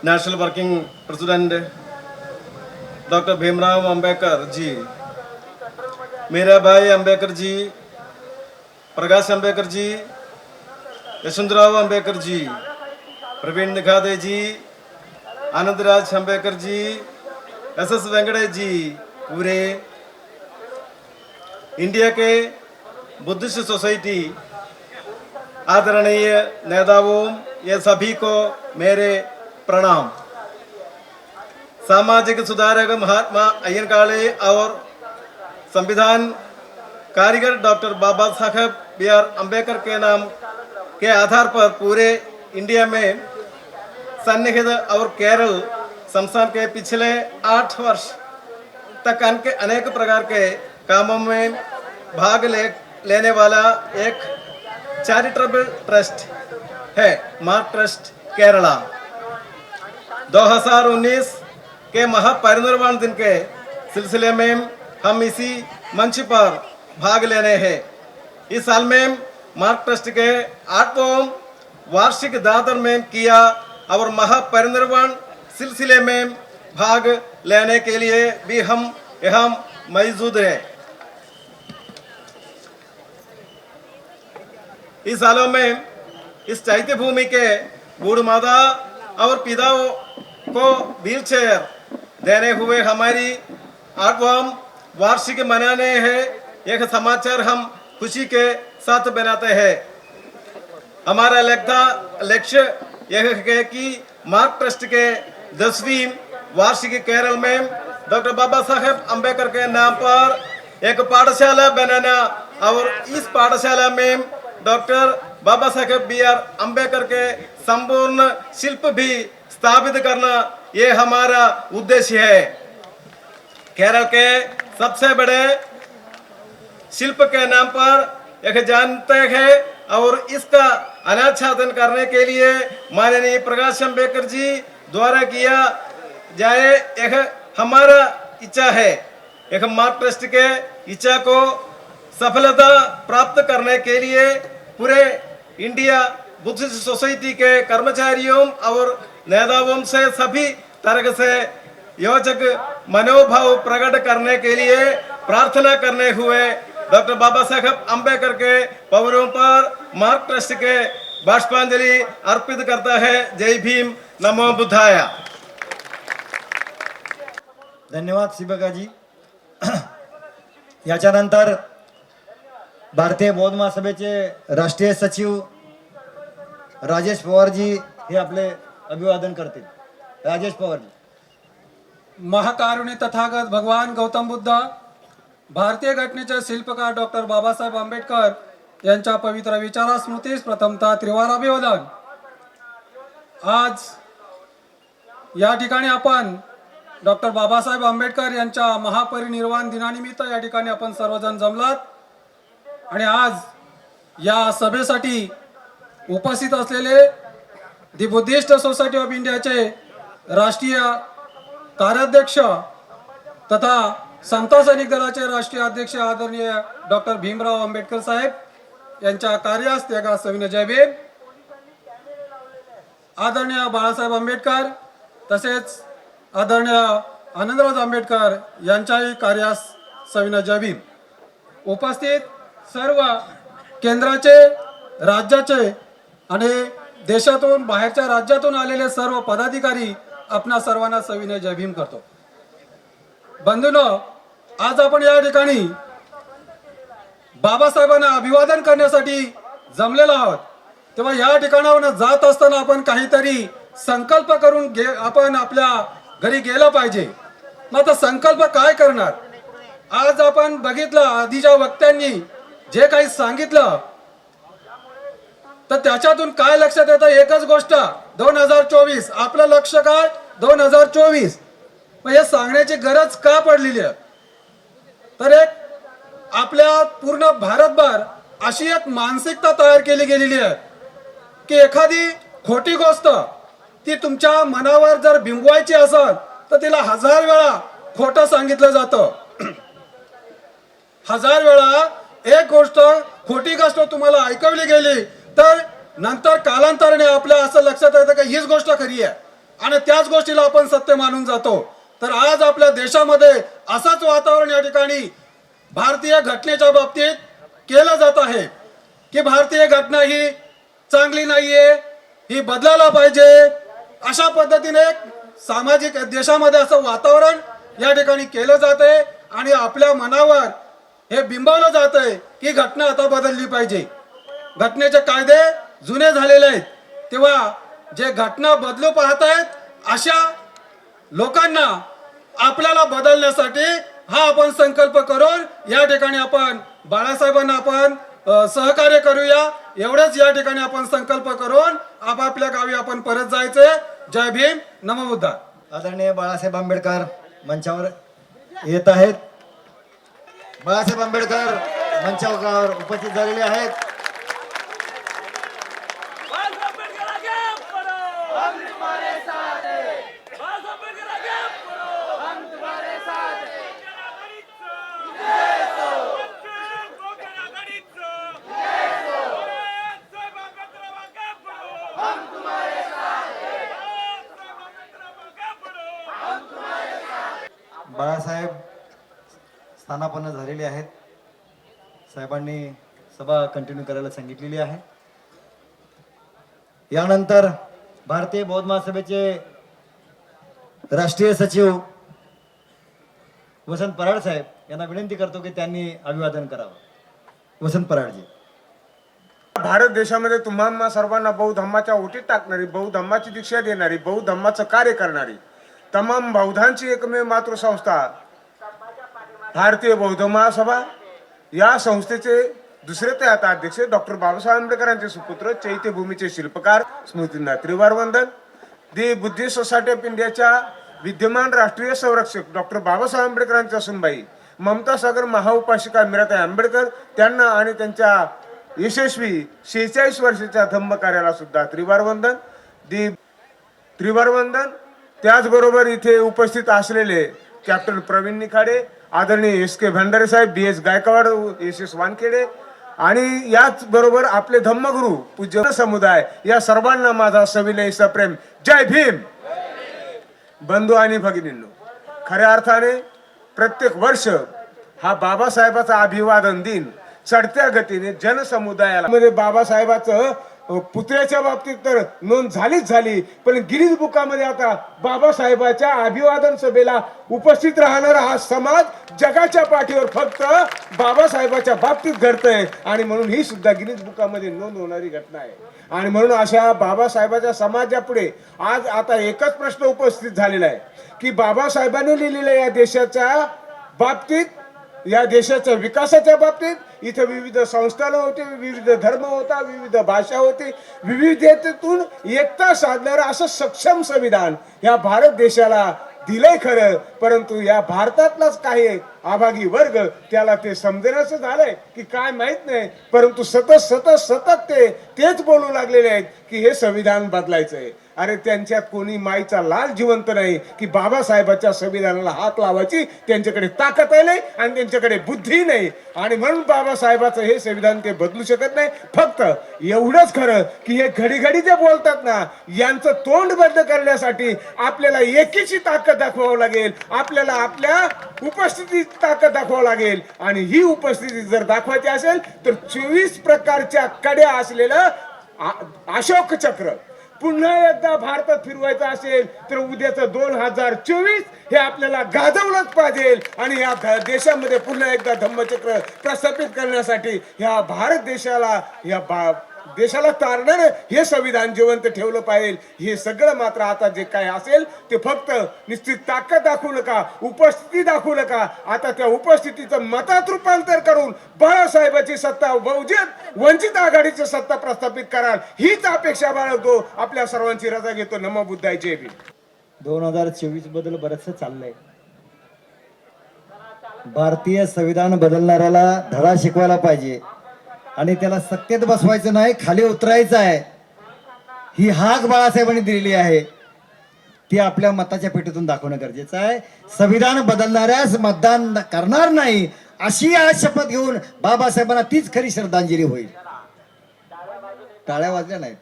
national working president doctor Bhimrao Ambedkar ji, मेरा भाई अंबेडकर जी, प्रकाश अंबेडकर जी, यशवंतराव अंबेडकर जी, प्रवीण निखादे जी, आनंदराज अंबेडकर जी, SS वेंकटेश जी, पूरे इंडिया के बुद्धिस्ट सोसाइटी आदरणीय नेताओं, ये सभी को मेरे प्रणाम। सामाजिक सुधारक महात्मा अय्यंकाले और संविधान कारीगर डॉक्टर बाबा साहेब B.R. अम्बेडकर के नाम के आधार पर पूरे इंडिया में सन्निहित और केरल संस्थान के पिछले 8 वर्ष तक अनेक प्रकार के कामों में भाग लेने वाला एक चैरिटेबल ट्रस्ट है, मार्क ट्रस्ट केरला। 2019 के महापरिनिर्वाण दिन के सिलसिले में हम इसी मंच पर भाग लेने हैं। इस साल में मार्क ट्रस्ट के 8वें वार्षिक दादर में किया और महापरिनिर्वाण सिलसिले में भाग लेने के लिए भी हम यहाँ मौजूद हैं। इस सालों में इस चैत्य भूमि के बूढ़ माता और पिताओं को व्हील चेयर देने हुए हमारी 8वां वार्षिक मनाने हैं। एक समाचार हम खुशी के साथ बनाते हैं। हमारा लक्ष्य यह है कि मार्क ट्रस्ट के 10वीं वार्षिक केरल में डॉक्टर बाबा साहेब अम्बेडकर के नाम पर एक पाठशाला बनाना और इस पाठशाला में डॉक्टर बाबा साहेब B.R. अम्बेडकर के संपूर्ण शिल्प भी स्थापित करना, ये हमारा उद्देश्य है। केरल के सबसे बड़े शिल्प के नाम पर एक जानते हैं और इसका अनाच्छादन करने के लिए माननीय प्रकाश अंबेडकर जी द्वारा किया जाए, एक हमारा इच्छा है। एक मार्क ट्रस्ट के इच्छा को सफलता प्राप्त करने के लिए पूरे इंडिया बुद्धिस्ट सोसाइटी के कर्मचारियों और नेताओं से सभी तरह से योजक मनोभाव प्रकट करने के लिए प्रार्थना करने हुए डॉक्टर बाबा साहेब अम्बेडकर के पौरों पर मार्क ट्रस्ट के बाष्पांजलि अर्पित करता है। जय भीम, नमो बुद्धाय। धन्यवाद शिबकाजी। याच्यानंतर भारतीय बौद्ध महासभेचे राष्ट्रीय सचिव राजेश पवार जी हे आपले अभिवादन करतील। राजेश पवार जी। महाकारुण्य तथागत भगवान गौतम बुद्ध, भारतीय घटनेचे शिल्पकार डॉक्टर बाबासाहेब आंबेडकर यांच्या पवित्र विचारा स्मृतीस प्रथमतः त्रिवार अभिवादन। आज या ठिकाणी आपण डॉक्टर बाबासाहेब आंबेडकर यांच्या महापरिनिर्वाण दिनानिमित्त या ठिकाणी आपण सर्वजण जमलात आणि आज या सभेसाठी उपस्थित असलेले दी बुद्धिस्ट सोसायटी ऑफ इंडियाचे राष्ट्रीय कार्याध्यक्ष तथा समता सैनिक दलाचे राष्ट्रीय अध्यक्ष आदरणीय डॉक्टर भीमराव आंबेडकर साहेब यांच्या कार्यास त्यागा सविनय जय भीम। आदरणीय बाळासाहेब आंबेडकर तसेच आदरणीय आनंदराज आंबेडकर यांच्याही कार्यास सविनय जय भीम। उपस्थित सर्व केंद्राचे, राज्याचे आणि देशातून बाहेरच्या राज्यातून आलेले सर्व पदाधिकारी आपणा सर्वांना सविनय जय भीम करतो। बंधूंनो, आज आपण या ठिकाणी बाबासाहेबांना अभिवादन करण्यासाठी जमलेलो आहोत। तेव्हा या ठिकाणावर जात असताना आपण काहीतरी संकल्प करून आपण आपल्या घरी गेलं पाहिजे। मग आता संकल्प काय करणार? आज आपण बघितलं आधीच्या वक्त्यांनी जे काही सांगितलं तर त्याच्यातून काय लक्षात येतं? एकच गोष्ट, 2024 आपलं लक्ष काय? 2024। मग हे सांगण्याची गरज का पडलेली आहे? तर एक आपल्या पूर्ण भारतभर अशी एक मानसिकता तयार केली गेलेली आहे की एखादी खोटी गोष्ट ती तुमच्या मनावर जर बिंबवायची असेल तर तिला 1000 वेळा खोटं सांगितलं जातं. हजार वेळा एक गोष्ट खोटी गोष्ट तुम्हाला ऐकवली गेली तर नंतर कालांतराने आपल्या असं लक्षात येतं की हीच गोष्ट खरी आहे आणि त्याच गोष्टीला आपण सत्य मानून जातो. तर आज आपल्या देशामध्ये असंच वातावरण या ठिकाणी भारतीय घटनेच्या बाबतीत केलं जात आहे की भारतीय घटना ही चांगली नाहीये, ही बदलायला पाहिजे. अशा पद्धतीने सामाजिक देशामध्ये असं वातावरण या ठिकाणी केलं जात आहे आणि आपल्या मनावर हे बिंबवलं जात आहे की घटना आता बदलली पाहिजे. घटनेचे कायदे जुने झालेले आहेत, तेव्हा जे घटना बदलू पाहत आहेत अशा लोकांना आपल्याला बदलण्यासाठी हा आपण संकल्प करून या ठिकाणी आपण बाळासाहेबांना आपण सहकार्य करूया. एवढेच या ठिकाणी आपण संकल्प करून आपापल्या गावी आपण परत जायचे. जय भीम, नमो बुद्धाय. आदरणीय बाळासाहेब आंबेडकर मंचावर येत आहेत. बाळासाहेब आंबेडकर मंचावर उपस्थित झालेले आहेत. बाळासाहेब स्थानापन्न झालेले आहेत. साहेबांनी सभा कंटिन्यू करायला सांगितलेली आहे. यानंतर भारतीय बौद्ध महासभेचे राष्ट्रीय सचिव वसंत पराड साहेब यांना विनंती करतो की त्यांनी अभिवादन करावं. वसंत पराडजी. भारत देशामध्ये तुम्हा सर्वांना बौद्ध धम्माच्या ओटीत टाकणारी, बौद्ध धम्माची दीक्षा देणारी, बौद्ध धम्माचं कार्य करणारी तमाम बौद्धांची एकमेव मातृसंस्था भारतीय बौद्ध महासभा, या संस्थेचे दुसरे ते आता अध्यक्ष डॉक्टर बाबासाहेब आंबेडकरांचे सुपुत्र, चैत्यभूमीचे शिल्पकार स्मृतींना त्रिवार वंदन. दी बुद्धिस्ट सोसायटी ऑफ इंडियाच्या विद्यमान राष्ट्रीय संरक्षक डॉक्टर बाबासाहेब आंबेडकरांच्या सुनबाई ममता सागर महाउपासिका मीराताई आंबेडकर त्यांना आणि त्यांच्या यशस्वी 46 वर्षाच्या धम्म कार्याला सुद्धा त्रिवार वंदन. दी त्रिवार वंदन. त्याचबरोबर इथे उपस्थित असलेले कॅप्टन प्रवीण निखाडे, आदरणीय SK भंडारे साहेब, BS गायकवाड, SS वानखेडे आणि याच बरोबर आपले धम्मगुरू पूज्य समुदाय, या सर्वांना माझा सविनय सप्रेम जय भीम. बंधू आणि भगिनींनो, खऱ्या अर्थाने प्रत्येक वर्ष हा बाबासाहेबाचा अभिवादन दिन चढत्या गतीने जनसमुदायाला मध्ये बाबासाहेबाचं पुतळ्याच्या बाबतीत तर नोंद झालीच झाली, पण गिनीज बुकामध्ये आता बाबासाहेबाच्या अभिवादन सभेला उपस्थित राहणारा हा समाज जगाच्या पाठीवर फक्त बाबासाहेबाच्या बाबतीत घडतंय आणि म्हणून ही सुद्धा गिनीज बुकामध्ये नोंद होणारी घटना आहे. आणि म्हणून अशा बाबासाहेबाच्या समाजापुढे आज आता एकच प्रश्न उपस्थित झालेला आहे की बाबासाहेबांनी लिहिलेल्या या देशाच्या बाबतीत, या देशाच्या विकासाच्या बाबतीत इथे विविध संस्थानं होते, विविध धर्म होता, विविध भाषा होती, विविधतेतून एकता साधणारं असं सक्षम संविधान या भारत देशाला दिलंय खरं, परंतु या भारतातलाच काही अभागी वर्ग त्याला ते समजण्याचं झालंय की काय माहित नाही, परंतु सतत तेच बोलू लागलेले आहेत की हे संविधान बदलायचंय. अरे त्यांच्यात कोणी माईचा लाल जिवंत नाही की बाबासाहेबाच्या संविधानाला हात लावायची त्यांच्याकडे ताकद नाही आणि त्यांच्याकडे बुद्धी नाही, आणि म्हणून बाबासाहेबाचं हे संविधान ते बदलू शकत नाही. फक्त एवढंच खरं की हे घडी घडी जे बोलतात ना, यांचं तोंड बंद करण्यासाठी आपल्याला एकीची ताकद दाखवावं लागेल, आपल्याला आपल्या उपस्थितीत ताकद दाखवावं लागेल. आणि ही उपस्थिती जर दाखवायची असेल तर 24 प्रकारच्या कड्या असलेलं अशोक चक्र पुन्हा एकदा भारतात फिरवायचं असेल तर उद्याचं 2024 हे आपल्याला गाजवलंच पाहिजे. आणि या देशामध्ये पुन्हा एकदा धम्मचक्र प्रस्थापित करण्यासाठी ह्या भारत देशाला, देशाला तारणारं हे संविधान जिवंत ठेवलं पाहिजे. हे सगळं मात्र आता जे काय असेल ते फक्त निश्चित ताकद दाखवू नका, उपस्थिती दाखवू नका, आता त्या उपस्थितीचं मतात रूपांतर करून बाळासाहेबाची सत्ता, बहुजन वंचित आघाडीची सत्ता प्रस्थापित कराल हीच अपेक्षा बाळगतो. आपल्या सर्वांची रजा घेतो. नमो बुद्धाय. जय भीम. 2024 बद्दल बरंचसं चाललंय. भारतीय संविधान बदलणाऱ्याला धडा शिकवायला पाहिजे आणि त्याला सत्तेत बसवायचं नाही, खाली उतरायचं आहे. ही हाक बाळासाहेबांनी दिलेली आहे. ते आपल्या मताच्या पेटीतून दाखवणं गरजेचं आहे. संविधान बदलणाऱ्यास मतदान करणार नाही अशी आज शपथ घेऊन बाबासाहेबांना तीच खरी श्रद्धांजली होईल. टाळ्या वाजल्या नाहीत.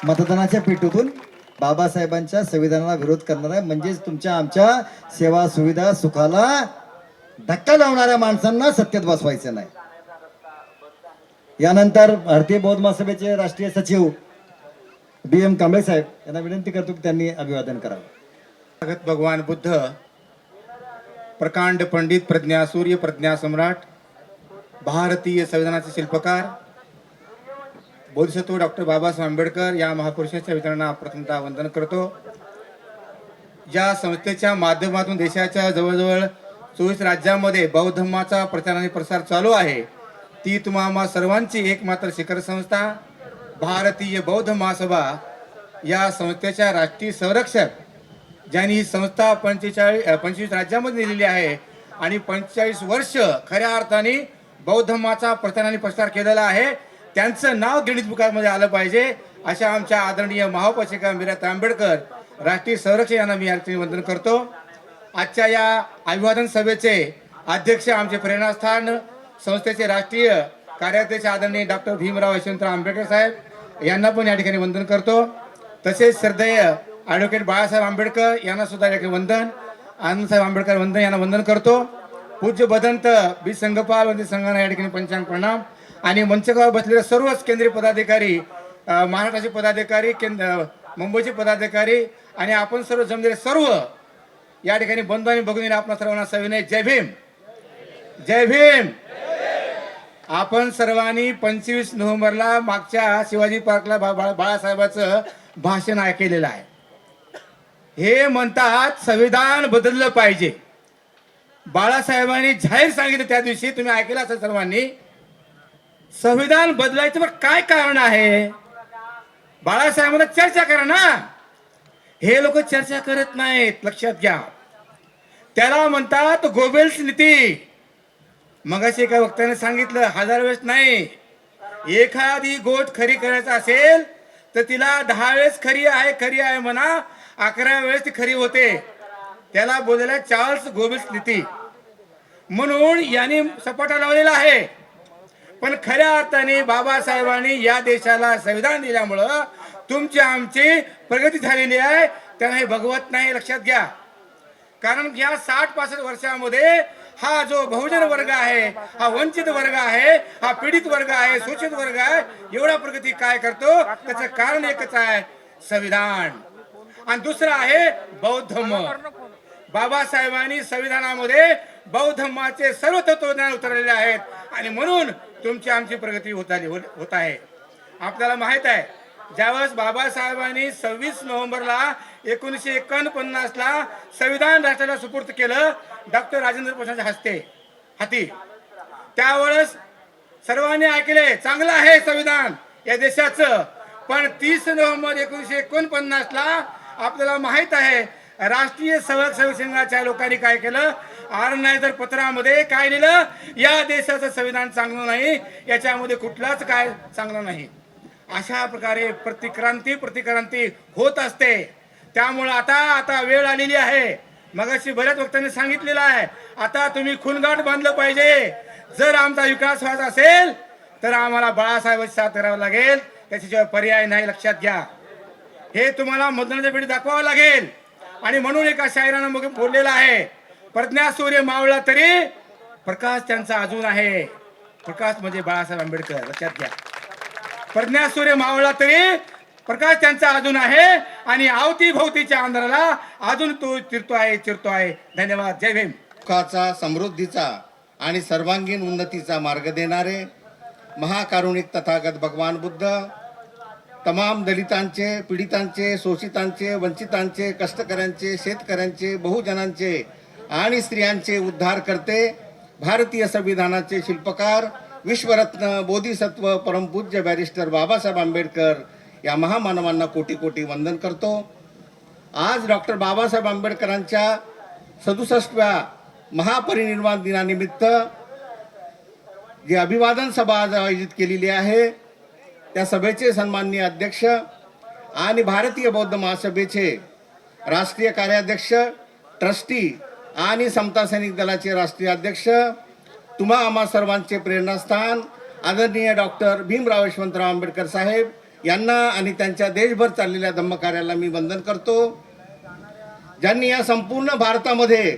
मतदानाच्या पेटीतून बाबासाहेबांच्या संविधानाला विरोध करणारा म्हणजेच तुमच्या आमच्या सेवा सुविधा सुखाला धक्का लावणाऱ्या माणसांना सत्तेत बसवायचं नाही. यानंतर भारतीय बौद्ध महासभेचे राष्ट्रीय सचिव BM कांबळे साहेब यांना विनंती करतो की त्यांनी अभिवादन करावं. तथागत भगवान बुद्ध, प्रकांड पंडित, प्रज्ञा सूर्य, प्रज्ञा सम्राट, भारतीय संविधानाचे शिल्पकार बोधिसत्व डॉक्टर बाबासाहेब आंबेडकर या महापुरुषाच्या विचारांना प्रथमतः वंदन करतो. या संस्थेच्या माध्यमातून देशाच्या जवळजवळ 24 राज्यांमध्ये बौद्ध धर्माचा प्रचार आणि प्रसार चालू आहे. ती तुम्हा सर्वांची एकमात्र शिखर संस्था भारतीय बौद्ध महासभा या संस्थेच्या राष्ट्रीय संरक्षक, ज्यांनी ही संस्था 25 राज्यामध्ये दिलेली आहे आणि 45 वर्ष खऱ्या अर्थाने बौद्ध धर्माचा प्रचार आणि प्रसार केलेला आहे, त्यांचं नाव गिनीज बुकामध्ये आलं पाहिजे. अशा आमच्या आदरणीय महाउपासिका मीराताई आंबेडकर राष्ट्रीय संरक्षक यांना मी या ठिकाणी वंदन करतो. आजच्या या अभिवादन सभेचे अध्यक्ष आमचे प्रेरणास्थान संस्थेचे राष्ट्रीय कार्याध्यक्ष आदरणीय डॉक्टर भीमराव यशवंतराव आंबेडकर साहेब यांना पण या ठिकाणी वंदन करतो. तसेच श्रद्धेय ॲडव्होकेट बाळासाहेब आंबेडकर यांना सुद्धा या ठिकाणी वंदन, आनंदसाहेब आंबेडकर वंदन यांना वंदन करतो. पूज्य बदंत बी संघपाल वंदित संघांना या ठिकाणी पंचांग प्रणाम आणि मंचकावर बसलेले सर्वच केंद्रीय पदाधिकारी, महाराष्ट्राचे पदाधिकारी, मुंबईचे पदाधिकारी आणि आपण सर्व जमलेले सर्व या ठिकाणी बंधू आणि भगिनी आपण सर्वांना सविनय जय भीम. जय भीम. आपण सर्वांनी 25 नोव्हेंबरला मागच्या शिवाजी पार्कला बाळासाहेबांचं भाषण ऐकलेलं आहे. हे म्हणतात संविधान बदललं पाहिजे. बाळासाहेबांनी जाहीर सांगितलं त्या दिवशी, तुम्ही ऐकलं असेल सर्वांनी, संविधान बदलायचं पण काय कारण आहे? बाळासाहेबांना चर्चा करा ना. हे लोक चर्चा करत नाहीत, लक्षात घ्या. त्याला म्हणतात गोबेल्स नीती. मगाशी एका वक्त्याने सांगितलं, 1000 वेळेस नाही, एखादी गोष्ट खरी करायचं असेल तर तिला 10 वेळेस खरी आहे म्हणा, 11व्या वेळेस ती खरी होते. त्याला बोलायला चार्ल्स गोबेल्स नीती म्हणून यांनी सपाटा लावलेला आहे. पण खऱ्या अर्थाने बाबासाहेबांनी या देशाला संविधान दिल्यामुळं तुमची आमची प्रगती झालेली आहे. त्यांना हे भगवत नाही, लक्षात घ्या. कारण या 60-65 वर्षामध्ये हा जो बहुजन वर्ग आहे, हा वंचित वर्ग आहे, हा पीडित वर्ग आहे, शोषित वर्ग आहे, एवढा प्रगती काय करतो? त्याचं कारण एकच आहे, संविधान. आणि दुसरं आहे बौद्ध धर्म. बाबासाहेबांनी संविधानामध्ये बौद्ध धर्माचे सर्व तत्वज्ञान उतरलेले आहेत आणि म्हणून तुमची आमची प्रगती होत आहे. आपल्याला माहित आहे, ज्यावेळेस बाबासाहेबांनी 26 नोव्हेंबरला 1949ला संविधान राष्ट्राला सुपूर्द केलं डॉक्टर राजेंद्र प्रसादच्या हाती, त्यावेळेस सर्वांनी ऐकले, चांगलं आहे संविधान या देशाचं. पण 30 नोव्हेंबर 1949ला आपल्याला माहित आहे, राष्ट्रीय सेवक संघाच्या लोकांनी काय केलं? ऑर्गनायझर पत्रामध्ये काय लिहिलं? या देशाचं संविधान चांगलं नाही, याच्यामध्ये कुठलाच काय चांगलं नाही. अशा प्रकारे प्रतिक्रांती होत असते. त्यामुळे आता वेळ आलेली आहे. मगाशी बऱ्याच वक्त्यांनी सांगितलेलं आहे, आता तुम्ही खूनगाठ बांधलं पाहिजे. जर आमचा विकास व्हायचा असेल तर आम्हाला बाळासाहेबांची साथ करावं लागेल, त्याच्याशिवाय पर्याय नाही, लक्षात घ्या. हे तुम्हाला मतदानाच्या वेळी दाखवावं लागेल. आणि म्हणून एका शायरानं मग बोललेलं आहे, प्रज्ञा सूर्य मावळला तरी प्रकाश त्यांचा अजून आहे. प्रकाश म्हणजे बाळासाहेब आंबेडकर, लक्षात घ्या. प्रज्ञा सूर्य मावळला तरी प्रकाश त्यांचा अजून आहे आणि अवतीभोवतीच्या अंधाराला अजून तो चिरतो आहे. धन्यवाद. जय भीम. सुखाचा, समृद्धीचा आणि सर्वांगीण उन्नतीचा मार्ग देणारे महाकारुणिक तथागत भगवान बुद्ध तमाम दलितांचे, पीडितांचे, शोषितांचे, वंचितांचे, कष्टकऱ्यांचे, शेतकऱ्यांचे, बहुजनांचे आणि स्त्रियांचे उद्धार करते, भारतीय संविधानाचे शिल्पकार, विश्वरत्न बोधिसत्व परमपूज्य बॅरिस्टर बाबासाहेब आंबेडकर या महामानवांना कोटी कोटी वंदन करतो. आज डॉक्टर बाबासाहेब आंबेडकरांच्या 67व्या महापरिनिर्वाण दिनानिमित्त जी अभिवादन सभा आज आयोजित केलेली आहे, त्या सभेचे सन्माननीय अध्यक्ष आणि भारतीय बौद्ध महासभेचे राष्ट्रीय कार्याध्यक्ष, ट्रस्टी आणि समता सैनिक दलाचे राष्ट्रीय अध्यक्ष, तुम्हा आम्हा सर्वांचे प्रेरणास्थान आदरणीय डॉक्टर भीमराव यशवंतराव आंबेडकर साहेब यांना आणि त्यांच्या देशभर चाललेल्या धम्मकार्याला मी वंदन करतो, ज्यांनी या संपूर्ण भारतामध्ये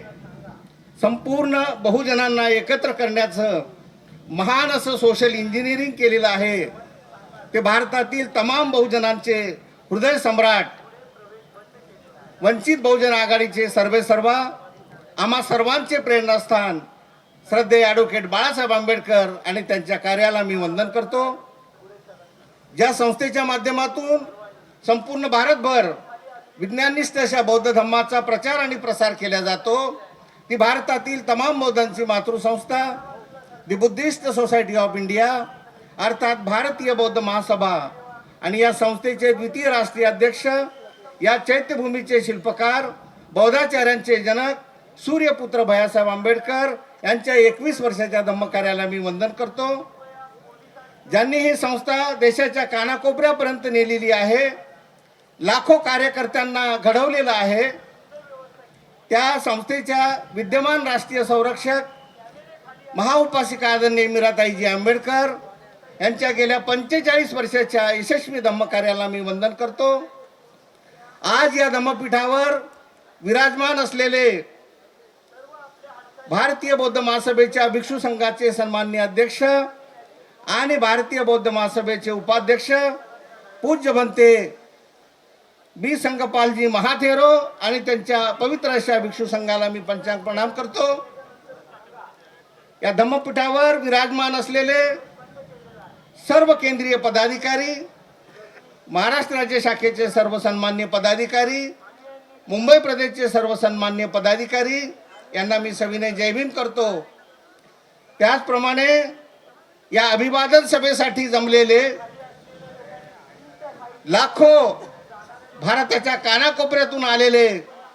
संपूर्ण बहुजनांना एकत्र करण्याचं महान असं सोशल इंजिनिअरिंग केलेलं आहे. ते भारतातील तमाम बहुजनांचे हृदय सम्राट, वंचित बहुजन आघाडीचे सर्वेसर्वा, आम्हा सर्वांचे प्रेरणास्थान श्रद्धेय ॲडव्होकेट बाळासाहेब आंबेडकर आणि त्यांच्या कार्याला मी वंदन करतो. ज्या संस्थेच्या माध्यमातून संपूर्ण भारतभर विज्ञाननिष्ठ अशा बौद्ध धम्माचा प्रचार आणि प्रसार केला जातो, ती भारतातील तमाम बौद्धांची मातृसंस्था the Buddhist society of India अर्थात भारतीय बौद्ध महासभा, आणि या संस्थेचे द्वितीय राष्ट्रीय अध्यक्ष, या चैत्यभूमीचे शिल्पकार, बौद्धाचार्यांचे जनक सूर्यपुत्र भैयासाहेब आंबेडकर यांच्या 21 वर्षाच्या धम्मकार्याला मी वंदन करतो, ज्यांनी ही संस्था देशाच्या कानाकोपऱ्यापर्यंत नेलेली आहे, लाखो कार्यकर्त्यांना घडवलेलं आहे. त्या संस्थेच्या विद्यमान राष्ट्रीय संरक्षक महाउपासिका आदरणीय मीराताईजी आंबेडकर यांच्या गेल्या 45 वर्षाच्या यशस्वी धम्मकार्याला मी वंदन करतो. आज या धम्मपीठावर विराजमान असलेले भारतीय बौद्ध महासभेच्या भिक्षू संघाचे सन्माननीय अध्यक्ष आणि भारतीय बौद्ध महासभेचे उपाध्यक्ष पूज्य भंते बी संगपालजी महाथेरो आणि त्यांच्या पवित्र अशा भिक्षू संघाला मी पंचांग प्रणाम करतो. या धम्मपीठावर विराजमान असलेले सर्व केंद्रीय पदाधिकारी, महाराष्ट्र राज्य शाखेचे सर्व सन्मान्य पदाधिकारी, मुंबई प्रदेशचे सर्व सन्मान्य पदाधिकारी यांना मी सविनय जय भीम करतो. त्याचप्रमाणे या अभिवादन सभेसाठी जमलेले लाखो भारताच्या कानाकोपऱ्यातून आलेले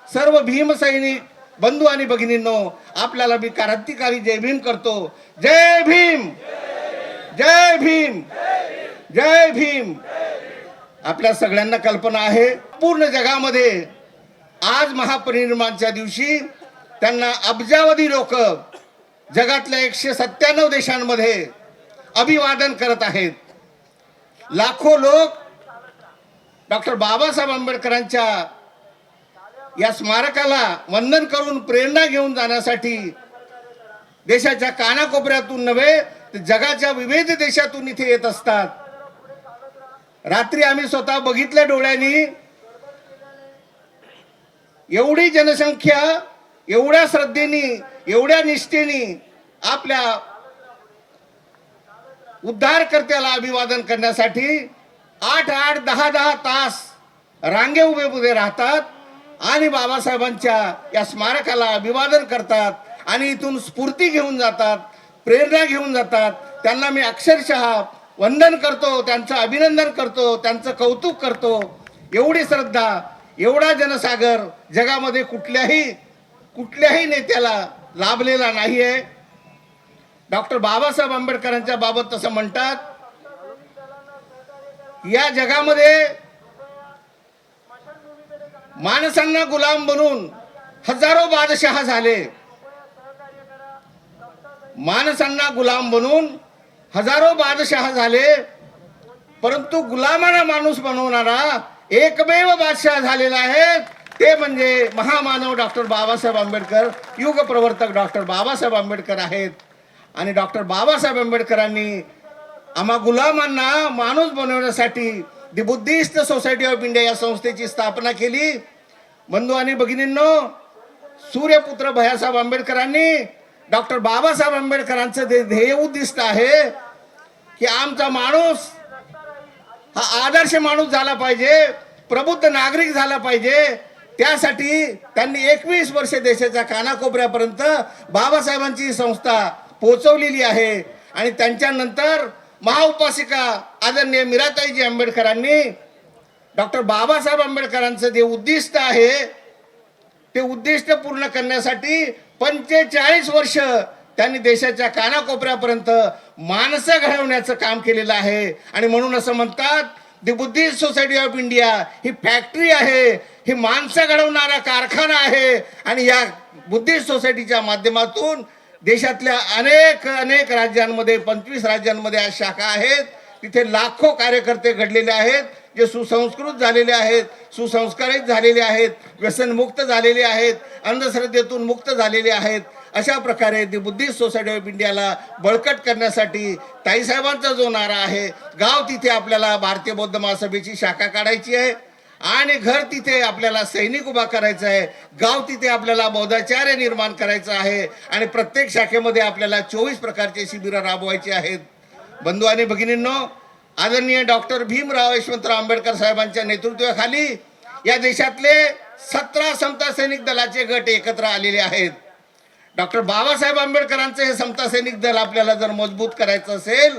सर्व भीमसैनिक बंधू आणि भगिनींनो, आपल्याला मी क्रांतिकारी जय भीम करतो. जय भीम, जय भीम, जय भीम. आपल्या सगळ्यांना कल्पना आहे, पूर्ण जगामध्ये आज महापरिनिर्वाणाच्या दिवशी त्यांना अब्जावधी लोक जगातल्या 197 देशांमध्ये अभिवादन करत आहेत. लाखो लोक डॉक्टर बाबासाहेब आंबेडकरांच्या या स्मारकाला वंदन करून प्रेरणा घेऊन जाण्यासाठी देशाच्या कानाकोपऱ्यातून नव्हे तर जगाच्या विविध देशातून इथे येत असतात. रात्री आम्ही स्वतः बघितल्या डोळ्यांनी, एवढी जनसंख्या एवढ्या श्रद्धेने, एवढ्या निष्ठेने आपल्या उद्धारकर्त्याला अभिवादन करण्यासाठी 8-8, 10-10 तास रांगे उभे राहतात आणि बाबासाहेबांच्या या स्मारकाला अभिवादन करतात आणि इथून स्फूर्ती घेऊन जातात, प्रेरणा घेऊन जातात. त्यांना मी अक्षरशः वंदन करतो, त्यांचं अभिनंदन करतो, त्यांचं कौतुक करतो. एवढी श्रद्धा, एवढा जनसागर जगामध्ये कुठल्याही नेत्याला लाभलेला नाही आहे. डॉक्टर बाबासाहेब आंबेडकरांच्या बाबत तसं म्हणतात, या जगामध्ये माणसांना गुलाम बनून हजारो बादशहा झाले, माणसांना गुलाम बनून हजारो बादशहा झाले, परंतु गुलामांना माणूस बनवणारा एकमेव बादशाह झालेला आहे, ते म्हणजे महामानव डॉक्टर बाबासाहेब आंबेडकर, युग प्रवर्तक डॉक्टर बाबासाहेब आंबेडकर आहेत. आणि डॉक्टर बाबासाहेब आंबेडकरांनी आम्हा गुलामांना माणूस बनवण्यासाठी दी बुद्धिस्ट सोसायटी ऑफ इंडिया या संस्थेची स्थापना केली. बंधू आणि भगिनींनो, सूर्यपुत्र भैयासाहेब आंबेडकरांनी डॉक्टर बाबासाहेब आंबेडकरांचं ध्येय उद्दिष्ट आहे की आमचा माणूस हा आदर्श माणूस झाला पाहिजे, प्रबुद्ध नागरिक झाला पाहिजे. त्यासाठी त्यांनी 21 वर्ष देशाच्या कानाकोपऱ्यापर्यंत बाबासाहेबांची संस्था पोहोचवलेली आहे. आणि त्यांच्यानंतर महाउपासिका आदरणीय मीराताईजी आंबेडकरांनी डॉक्टर बाबासाहेब आंबेडकरांचं जे उद्दिष्ट आहे ते उद्दिष्ट पूर्ण करण्यासाठी 45 वर्ष त्यांनी देशाच्या कानाकोपऱ्यापर्यंत माणसं घडवण्याचं काम केलेलं आहे. आणि म्हणून असं म्हणतात, दी Buddhist society of India he factory आहे, ही माणसं घडवणारा कारखाना आहे. आणि या बुद्धिस्ट सोसायटीच्या माध्यमातून देशातल्या अनेक अनेक राज्यांमध्ये 25 राज्यांमध्ये आज शाखा आहेत. तिथे लाखो कार्यकर्ते घडलेले आहेत, जे सुसंस्कृत झालेले आहेत, सुसंस्कारित झालेले आहेत, व्यसनमुक्त झालेले आहेत, अंधश्रद्धेतून मुक्त झालेले आहेत. अशा प्रकारे दी बुद्धिस्ट सोसायटी ऑफ इंडियाला बळकट करण्यासाठी ताईसाहेबांचा जो नारा आहे, गाव तिथे आपल्याला भारतीय बौद्ध महासभेची शाखा काढायची आहे आणि घर तिथे आपल्याला सैनिक उभा करायचा आहे, गाव तिथे आपल्याला बौद्धाचार्य निर्माण करायचं आहे आणि प्रत्येक शाखेमध्ये आपल्याला 24 प्रकारचे शिबिरं राबवायचे आहेत. बंधू आणि भगिनींनो, आदरणीय डॉक्टर भीमराव यशवंतराव आंबेडकर साहेबांच्या नेतृत्वाखाली या देशातले 17 समता सैनिक दलाचे गट एकत्र आलेले आहेत. डॉक्टर बाबासाहेब आंबेडकरांचं हे समता सैनिक दल आपल्याला जर मजबूत करायचं असेल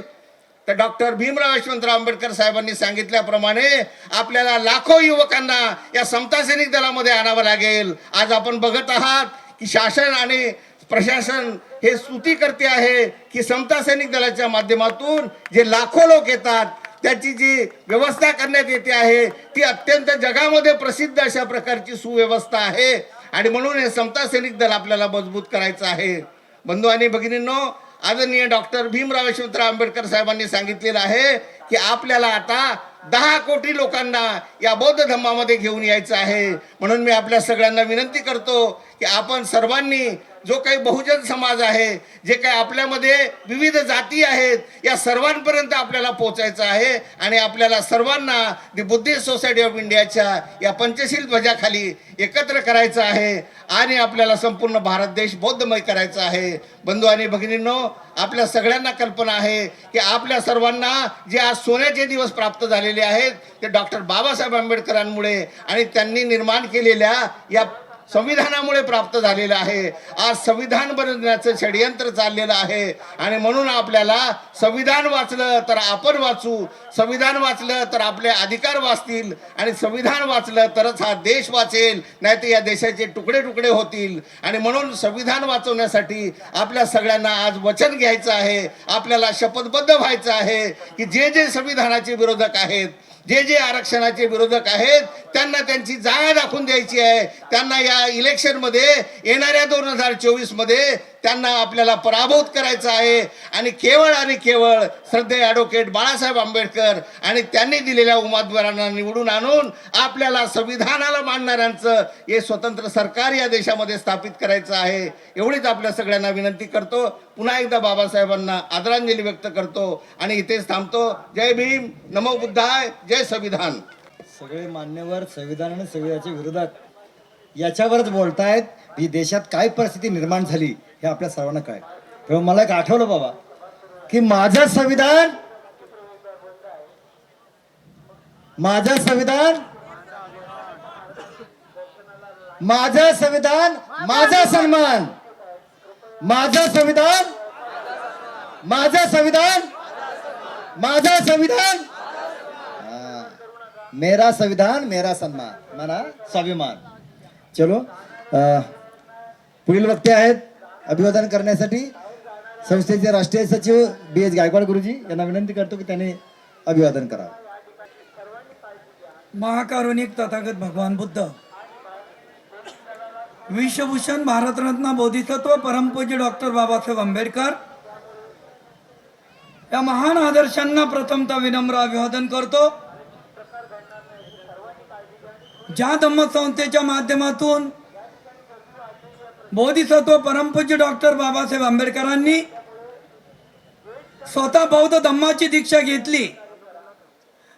तर डॉक्टर भीमराव यशवंतराव आंबेडकर साहेबांनी सांगितल्याप्रमाणे आपल्याला लाखो युवकांना या समता सैनिक दलामध्ये आणावं लागेल. आज आपण बघत आहात की शासन आणि प्रशासन हे स्तुती करते आहे की समता सैनिक दलाच्या माध्यमातून जे लाखो लोक येतात त्याची जी व्यवस्था करण्यात येते आहे ती अत्यंत जगामध्ये प्रसिद्ध अशा प्रकारची सुव्यवस्था आहे. आणि म्हणून हे समता सैनिक दल आपल्याला मजबूत करायचं आहे. बंधू आणि भगिनींनो, आदरणीय डॉक्टर भीमराव यशवंतराव आंबेडकर साहेबांनी सांगितलेलं आहे की आपल्याला आता 10 कोटी लोकांना या बौद्ध धम्मामध्ये घेऊन यायचं आहे. म्हणून मी आपल्या सगळ्यांना विनंती करतो की आपण सर्वांनी जो काही बहुजन समाज आहे, जे काही आपल्यामध्ये विविध जाती आहेत, या सर्वांपर्यंत आपल्याला पोहोचायचं आहे आणि आपल्याला सर्वांना दी बुद्धिस्ट सोसायटी ऑफ इंडियाच्या या पंचशील ध्वजाखाली एकत्र करायचं आहे आणि आपल्याला संपूर्ण भारत देश बौद्धमय करायचा आहे. बंधू आणि भगिनींनो, आपल्या सगळ्यांना कल्पना आहे की आपल्या सर्वांना जे आज सोन्याचे दिवस प्राप्त झालेले आहेत ते डॉक्टर बाबासाहेब आंबेडकरांमुळे आणि त्यांनी निर्माण केलेल्या या संविधानामुळे प्राप्त झालेलं आहे. आज संविधान बनवण्याचं षडयंत्र चाललेलं आहे आणि म्हणून आपल्याला संविधान वाचलं तर आपण वाचू, संविधान वाचलं तर आपले अधिकार वाचतील आणि संविधान वाचलं तरच हा देश वाचेल, नाही तर या देशाचे तुकडे तुकडे होतील. आणि म्हणून संविधान वाचवण्यासाठी आपल्या सगळ्यांना आज वचन घ्यायचं आहे, आपल्याला शपथबद्ध व्हायचं आहे की जे जे संविधानाचे विरोधक आहेत, जे जे आरक्षणाचे विरोधक आहेत, त्यांना त्यांची जागा दाखवून द्यायची आहे. त्यांना या इलेक्शनमध्ये येणाऱ्या 2024 मध्ये त्यांना आपल्याला पराभूत करायचं आहे आणि केवळ श्रद्धेय ॲडव्होकेट बाळासाहेब आंबेडकर आणि त्यांनी दिलेल्या उमेदवारांना निवडून आणून आपल्याला संविधानाला मानणाऱ्यांचं हे स्वतंत्र सरकार या देशामध्ये स्थापित करायचं आहे. एवढीच आपल्या सगळ्यांना विनंती करतो. पुन्हा एकदा बाबासाहेबांना आदरांजली व्यक्त करतो आणि इथेच थांबतो. जय भीम, नमो बुद्धाय, जय संविधान. सगळे मान्यवर संविधान आणि संविधानाच्या विरोधात याच्यावरच बोलतायत. ही देशात काय परिस्थिती निर्माण झाली हे आपल्या सर्वांना काय. तेव्हा मला एक आठवलं बाबा की माझं संविधान माझं संविधान माझं सन्मान, माझं संविधान मेरा संविधान मेरा सन्मान, म्हणा स्वाभिमान. चलो पुढील वक्ते आहेत अभिवादन करण्यासाठी संस्थेचे राष्ट्रीय सचिव BH गायकवाड गुरुजी यांना विनंती करतो की त्यांनी अभिवादन करावं. महाकारुणिक तथागत भगवान बुद्ध, विश्वभूषण भारतरत्न बोधिसत्व परमपूज्य डॉक्टर बाबासाहेब आंबेडकर या महान आदर्शांना प्रथमतः विनम्र अभिवादन करतो. ज्या धम्मसंस्थेच्या माध्यमातून बोधिसत्व परमपूज्य डॉक्टर बाबासाहेब आंबेडकरांनी स्वतः बौद्ध धम्माची दीक्षा घेतली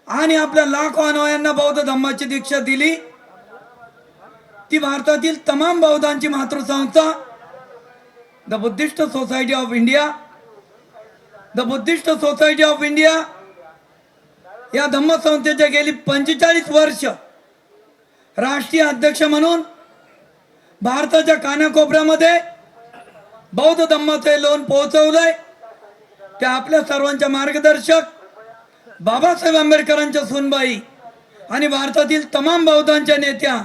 आणि आपल्या लाखो अनुयायांना बौद्ध धम्माची दीक्षा दिली, ती भारतातील तमाम बौद्धांची मातृसंस्था the Buddhist society of India. The Buddhist society of India या धम्मसंस्थेच्या गेली 45 वर्ष राष्ट्रीय अध्यक्ष म्हणून भारताच्या कानाकोपऱ्यामध्ये बौद्ध धम्माचे लोन पोहोचवलंय. त्या आपल्या सर्वांच्या मार्गदर्शक बाबासाहेब आंबेडकरांच्या सुनबाई आणि भारतातील तमाम बौद्धांच्या नेत्या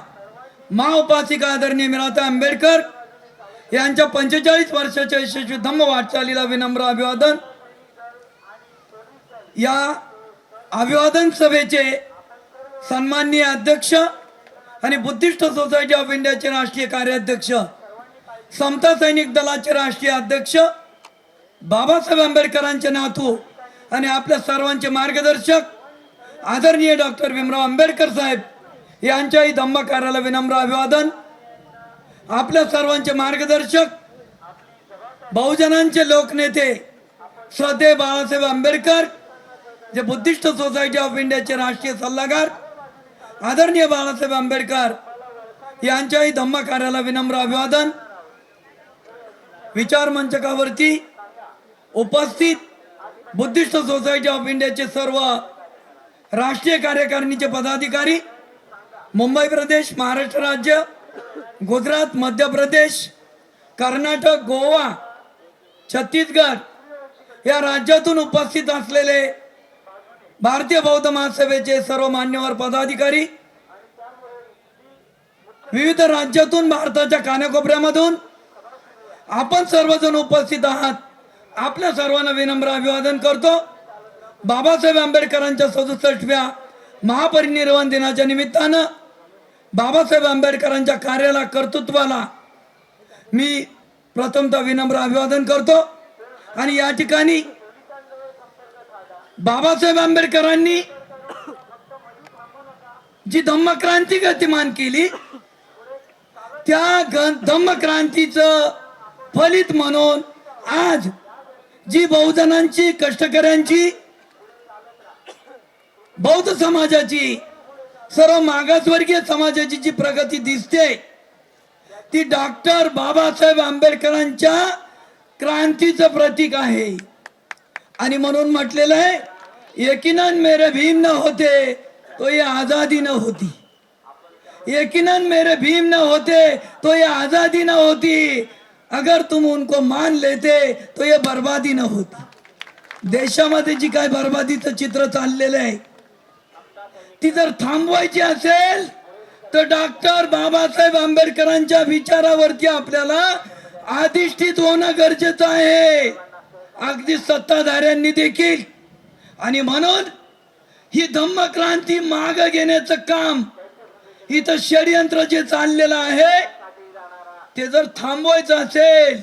उपासिका आदरणीय मीराताई आंबेडकर यांच्या 45 वर्षाच्या यशस्वी धम्म वाटचालीला विनम्र अभिवादन. या अभिवादन सभेचे सन्माननीय अध्यक्ष आणि बुद्धिस्ट सोसायटी ऑफ इंडियाचे राष्ट्रीय कार्याध्यक्ष, समता सैनिक दलाचे राष्ट्रीय अध्यक्ष, बाबासाहेब आंबेडकरांचे नातू आणि आपल्या सर्वांचे मार्गदर्शक आदरणीय डॉक्टर भीमराव आंबेडकर साहेब यांच्याही धम्म कार्याला विनम्र अभिवादन. आपल्या सर्वांचे मार्गदर्शक, बहुजनांचे लोकनेते श्रद्धेय बाळासाहेब आंबेडकर, जे बुद्धिस्ट सोसायटी ऑफ इंडियाचे राष्ट्रीय सल्लागार आदरणीय बाळासाहेब आंबेडकर यांच्याही धम्म कार्याला विनम्र अभिवादन. विचार मंचकावरती उपस्थित बुद्धिस्ट सोसायटी ऑफ इंडियाचे सर्व राष्ट्रीय कार्यकारिणीचे पदाधिकारी, मुंबई प्रदेश, महाराष्ट्र राज्य, गुजरात, मध्य प्रदेश, कर्नाटक, गोवा, छत्तीसगड या राज्यातून उपस्थित असलेले भारतीय बौद्ध महासभेचे सर्व मान्यवर पदाधिकारी, विविध राज्यातून भारताच्या कानाकोपऱ्यामधून आपण सर्वजण उपस्थित आहात. आपल्या सर्वांना विनम्र अभिवादन करतो. बाबासाहेब आंबेडकरांच्या 67व्या महापरिनिर्वाण दिनाच्या निमित्तानं बाबासाहेब आंबेडकरांच्या कार्याला, कर्तृत्वाला मी प्रथमतः विनम्र अभिवादन करतो. आणि या ठिकाणी बाबासाहेब आंबेडकरांनी जी धम्मक्रांती गतिमान केली, त्या धम्मक्रांतीचं फलित म्हणून आज जी बहुजनांची, कष्टकऱ्यांची, बौद्ध समाजाची, सर्व मागासवर्गीय समाजाची जी प्रगती दिसते, ती डॉक्टर बाबासाहेब आंबेडकरांच्या क्रांतीचं प्रतीक आहे. आणि म्हणून म्हटलेलं आहे, यकीनन मेरे भीम न होते तो ये आजादी न होती. यकीनन मेरे भीम न होते तो ये आजादी न होती. अगर तुम उनको मान लेते तो ये बर्बादी न होती. देशामध्ये जी काय बर्बादीचं चित्र चाललेलं आहे, ती जर थांबवायची असेल तर डॉक्टर बाबासाहेब आंबेडकरांच्या विचारावरती आपल्याला अधिष्ठित होणं गरजेचं आहे, अगदी सत्ताधाऱ्यांनी देखील. आणि म्हणून ही धम्मक्रांती मागे घेण्याचं काम, इथं षडयंत्र जे चाललेलं आहे, ते जर थांबवायचं असेल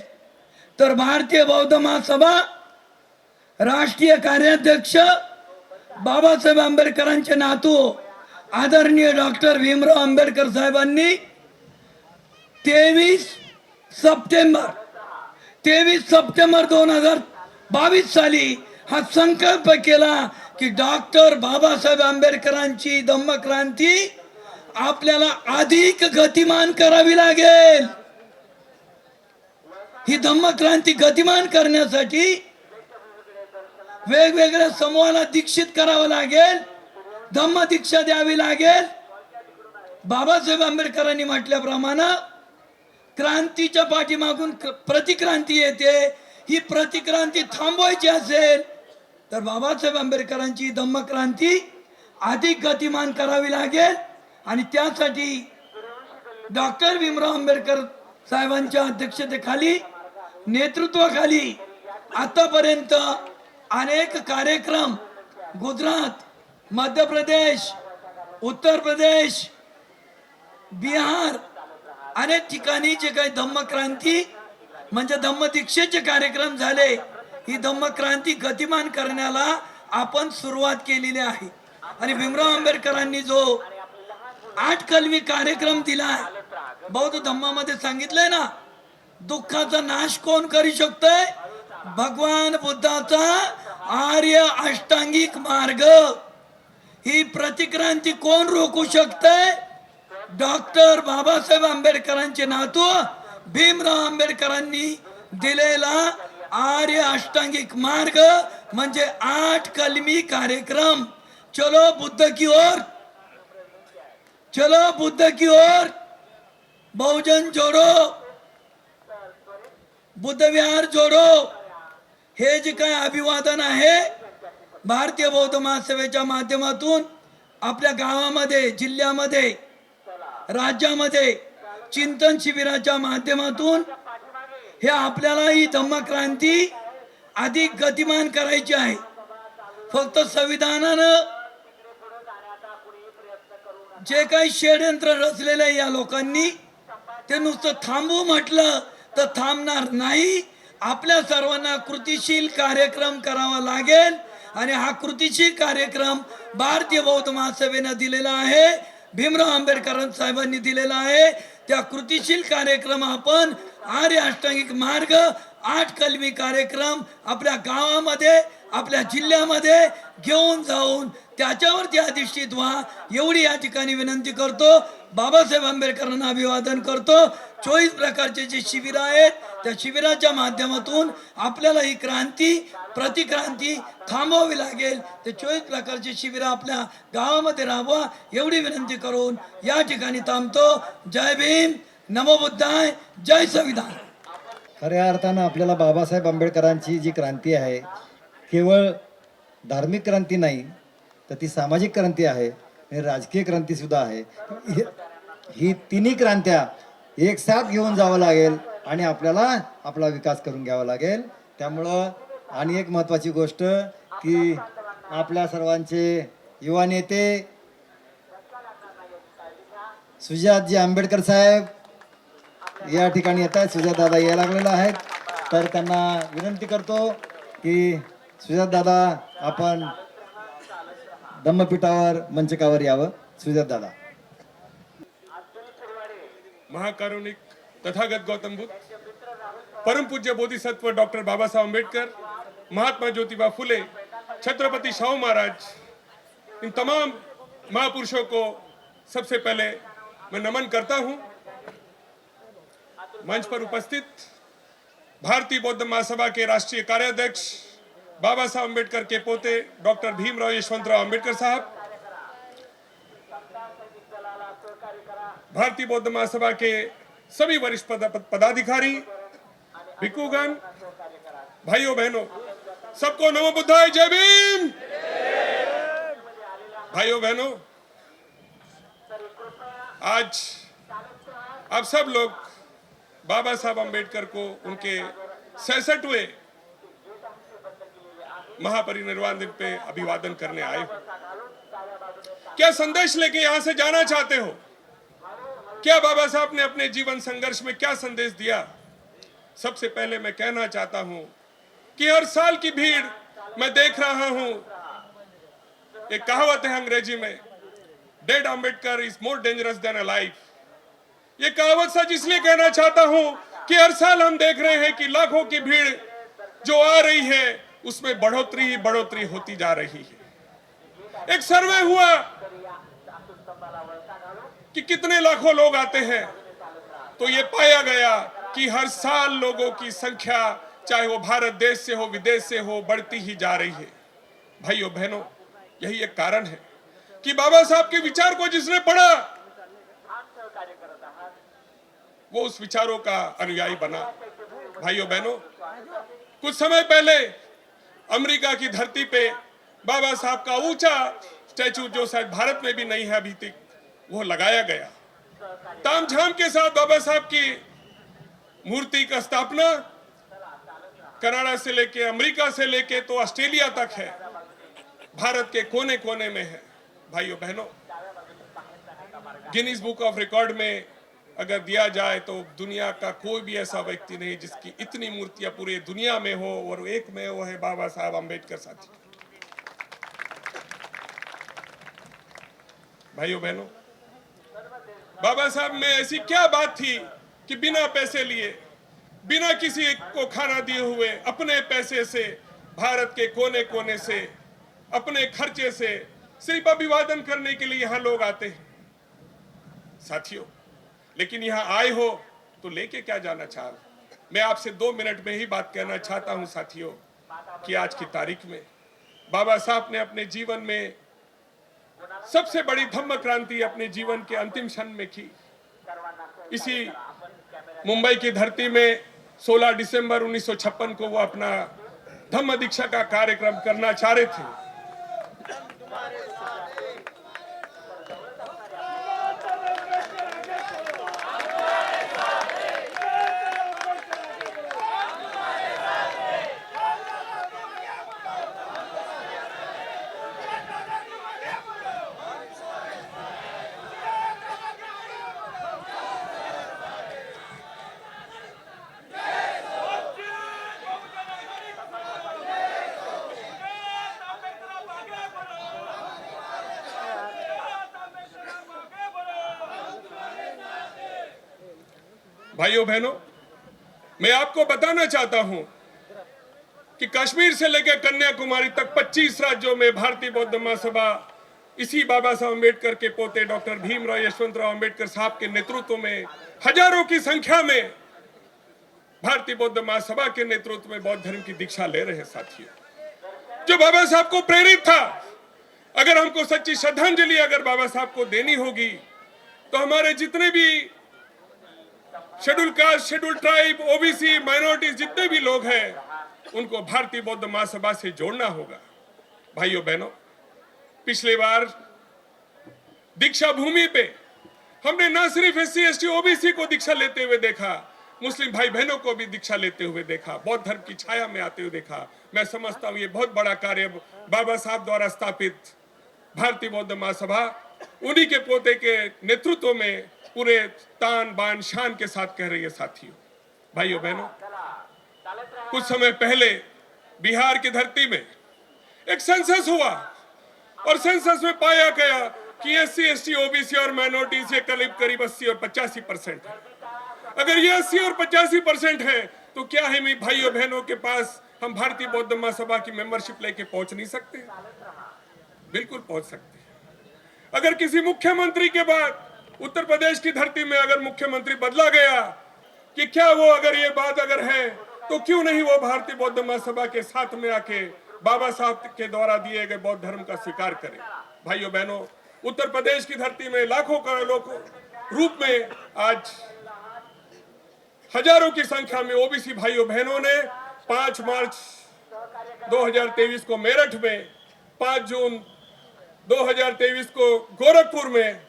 तर भारतीय बौद्ध महासभा राष्ट्रीय कार्याध्यक्ष बाबासाहेब आंबेडकरांचे नातू आदरणीय डॉक्टर भीमराव आंबेडकर साहेबांनी 23 सप्टेंबर 2022 साली हा संकल्प केला की डॉक्टर बाबासाहेब आंबेडकरांची धम्मक्रांती आपल्याला अधिक गतिमान करावी लागेल. ही धम्मक्रांती गतिमान करण्यासाठी वेगवेगळ्या समूहाला दीक्षित करावं लागेल, धम्म दीक्षा द्यावी लागेल. बाबासाहेब आंबेडकरांनी म्हटल्याप्रमाणे क्रांतीच्या पाठीमागून प्रतिक्रांती येते. ही प्रतिक्रांती थांबवायची असेल तर बाबासाहेब आंबेडकरांची धम्मक्रांती अधिक गतिमान करावी लागेल. आणि त्यासाठी डॉक्टर भीमराव आंबेडकर साहेबांच्या अध्यक्षतेखाली, नेतृत्वाखाली आतापर्यंत अनेक कार्यक्रम गुजरात, मध्य प्रदेश, उत्तर प्रदेश, बिहार अनेक ठिकाणी जे काही धम्मक्रांती म्हणजे धम्मदीक्षेचे कार्यक्रम झाले, ही धम्मक्रांती गतिमान करण्याला आपण सुरुवात केलेली आहे. आणि भीमराव आंबेडकरांनी जो 8 कलमी कार्यक्रम दिला, बौद्ध धम्मामध्ये सांगितलंय ना, दुःखाचा नाश कोण करू शकतोय? भगवान बुद्धाचा आर्य अष्टांगिक मार्ग. ही प्रतिक्रांती कोण रोखू शकतंय? डॉक्टर बाबासाहेब आंबेडकरांचे नातू भीमराव आंबेडकरांनी दिलेला आर्य अष्टांगिक मार्ग म्हणजे 8 कलमी कार्यक्रम. चलो बुद्ध की ओर, चलो बुद्ध की ओर, बहुजन जोडो, बुद्ध विहार जोडो. हे जे काय अभिवादन आहे, भारतीय बौद्ध महासभेच्या माध्यमातून आपल्या गावामध्ये, जिल्ह्यामध्ये, राज्यामध्ये चिंतन शिबिराच्या माध्यमातून हे आपल्याला ही धम्मक्रांती अधिक गतिमान करायची आहे. फक्त संविधानानं जे काही षडयंत्र रचलेलं आहे या लोकांनी, ते नुसतं थांबू म्हटलं तर थांबणार नाही. आपल्या सर्वांना कृतिशील कार्यक्रम करावा लागेल आणि हा कृतिशील कार्यक्रम भारतीय बौद्ध महासभेनं दिलेला आहे, भीमराव आंबेडकर साहेबांनी दिलेला आहे. त्या कृतिशील कार्यक्रम आपण आर्य अष्टांगिक मार्ग 8 कलमी कार्यक्रम आपल्या गावामध्ये, आपल्या जिल्ह्यामध्ये घेऊन जाऊन त्याच्यावरती अधिष्ठित व्हा, एवढी या ठिकाणी विनंती करतो. बाबासाहेब आंबेडकरांना अभिवादन करतो. 24 प्रकारचे जे शिबिर आहेत, त्या शिबिराच्या माध्यमातून आपल्याला ही क्रांती, प्रतिक्रांती थांबवावी लागेल. ते 24 प्रकारचे शिबिर आपल्या गावामध्ये राबवा, एवढी विनंती करून या ठिकाणी थांबतो. जय भीम, नमो बुद्धाय, जय संविधान. खऱ्या अर्थानं आपल्याला बाबासाहेब आंबेडकरांची जी क्रांती आहे, केवळ धार्मिक क्रांती नाही, तर ती सामाजिक क्रांती आहे आणि राजकीय क्रांती सुद्धा आहे. ही तिन्ही क्रांत्या एक साथ घेऊन जावं लागेल आणि आपल्याला आपला विकास करून घ्यावा लागेल. त्यामुळं आणि एक महत्त्वाची गोष्ट की आपल्या सर्वांचे युवा नेते सुजातजी आंबेडकर साहेब या ठिकाणी येत आहेत. सुजात दादा यायला लागलेला आहेत, तर त्यांना विनंती करतो की सुजात दादा आपण धम्मपीठावर मंचकावर यावं. सुजात दादा. महाकारुणिक तथागत गौतम बुद्ध, परम पूज्य बोधिसत्व डॉक्टर बाबा साहब अम्बेडकर, महात्मा ज्योतिबा फुले, छत्रपति शाहू महाराज, इन तमाम महापुरुषों को सबसे पहले मैं नमन करता हूं. मंच पर उपस्थित भारतीय बौद्ध महासभा के राष्ट्रीय कार्याध्यक्ष बाबा साहब अम्बेडकर के पोते डॉक्टर भीमराव यशवंतराव अम्बेडकर साहब, भारतीय बौद्ध महासभा के सभी वरिष्ठ पदाधिकारी, भिक्षुगण, भाइयों बहनों, सबको नमो बुद्धाय, जय भीम. भाइयों बहनों, आज आप सब लोग बाबा साहब अम्बेडकर को उनके 66वें महापरिनिर्वाण दिन पे अभिवादन करने आए हो. क्या संदेश लेके यहां से जाना चाहते हो? क्या बाबा साहब ने अपने जीवन संघर्ष में क्या संदेश दिया? सबसे पहले मैं कहना चाहता हूं कि हर साल की भीड़ मैं देख रहा हूं. एक कहावत है अंग्रेजी में, dead Ambedkar is more dangerous than alive. ये कहावत सच इसलिए कहना चाहता हूं कि हर साल हम देख रहे हैं कि लाखों की भीड़ जो आ रही है उसमें बढ़ोतरी ही बढ़ोतरी होती जा रही है. एक सर्वे हुआ कि कितने लाखों लोग आते हैं, तो ये पाया गया कि हर साल लोगों की संख्या, चाहे वो भारत देश से हो, विदेश से हो, बढ़ती ही जा रही है. भाइयों बहनों, यही एक कारण है कि बाबा साहब के विचार को जिसने पढ़ा वो उस विचारों का अनुयायी बना. भाइयों बहनों, कुछ समय पहले अमेरिका की धरती पे बाबा साहब का ऊंचा स्टैचू, जो शायद भारत में भी नहीं है अभी तक, वो लगाया गया. तामझाम के साथ बाबा साहब की मूर्ति का स्थापना कनाडा से लेके, अमेरिका से लेके तो ऑस्ट्रेलिया तक है, भारत के कोने कोने में है. भाइयों बहनों, गिनीज बुक ऑफ रिकॉर्ड में अगर दिया जाए तो दुनिया का कोई भी ऐसा व्यक्ति नहीं जिसकी इतनी मूर्तियां पूरे दुनिया में हो, और एक में वो है बाबा साहब अम्बेडकर साथी. भाइयों बहनों, बाबा साहब में ऐसी क्या बात थी कि बिना पैसे लिए, बिना किसी को खाना दिए हुए, अपने पैसे से, भारत के कोने कोने से, अपने खर्चे से सिर्फ अभिवादन करने के लिए यहाँ लोग आते हैं. साथियों, लेकिन यहाँ आए हो तो लेके क्या जाना चाह रहे? मैं आपसे 2 मिनट में ही बात कहना चाहता हूँ साथियों, कि आज की तारीख में बाबा साहब ने अपने जीवन में सबसे बड़ी धम्म क्रांति अपने जीवन के अंतिम क्षण में की. इसी मुंबई की धरती में 16 दिसंबर 1956 को वो अपना धम्म दीक्षा का कार्यक्रम करना चाह रहे थे. भाइयों बहनों, मैं आपको बताना चाहता हूं कि कश्मीर से लेकर कन्याकुमारी तक 25 राज्यों में भारतीय बौद्ध महासभा इसी बाबा साहब अम्बेडकर के पोते डॉक्टर भीमराव यशवंतराव अम्बेडकर साहब के नेतृत्व में हजारों की संख्या में भारतीय बौद्ध महासभा के नेतृत्व में बौद्ध धर्म की दीक्षा ले रहे साथियों। जो बाबा साहब को प्रेरित था, अगर हमको सच्ची श्रद्धांजलि अगर बाबा साहब को देनी होगी तो हमारे जितने भी schedule caste, schedule tribe, OBC, minorities जितने भी लोग हैं उनको भारतीय बौद्ध महासभा से जोड़ना होगा। भाइयों बहनों, पिछली बार दीक्षा भूमि पे हमने न सिर्फ एससी, एसटी, ओबीसी को दीक्षा लेते हुए देखा, मुस्लिम भाई बहनों को भी दीक्षा लेते हुए देखा, बौद्ध धर्म की छाया में आते हुए देखा। मैं समझता हूं ये बहुत बड़ा कार्य बाबा साहब द्वारा स्थापित भारतीय बौद्ध महासभा उन्हीं के पोते के नेतृत्व में पूरे तान बान शान के साथ कह रही है साथियों। भाइयों बहनों, कुछ समय पहले बिहार की धरती में एक सेंसस हुआ और सेंसस में पाया गया कि एससी, एसटी, ओबीसी और माइनॉरिटीज ये करीब 80 और 85% है। अगर ये 80 और 85% है तो क्या है मेरे भाइयों बहनों के पास हम भारतीय बौद्ध महासभा की मेंबरशिप लेके पहुंच नहीं सकते? बिल्कुल पहुंच सकते हैं। अगर किसी मुख्यमंत्री के बाद उत्तर प्रदेश की धरती में अगर मुख्यमंत्री बदला गया कि क्या वो अगर ये बात अगर है तो क्यों नहीं वो भारतीय बौद्ध महासभा के साथ में आके बाबा साहब के द्वारा दिए गए बौद्ध धर्म का स्वीकार करें। भाइयों बहनों, उत्तर प्रदेश की धरती में लाखों करोड़ों रूप में आज हजारों की संख्या में ओबीसी भाइयों बहनों ने 5 मार्च 2023 को मेरठ में, 5 जून 2023 को गोरखपुर में,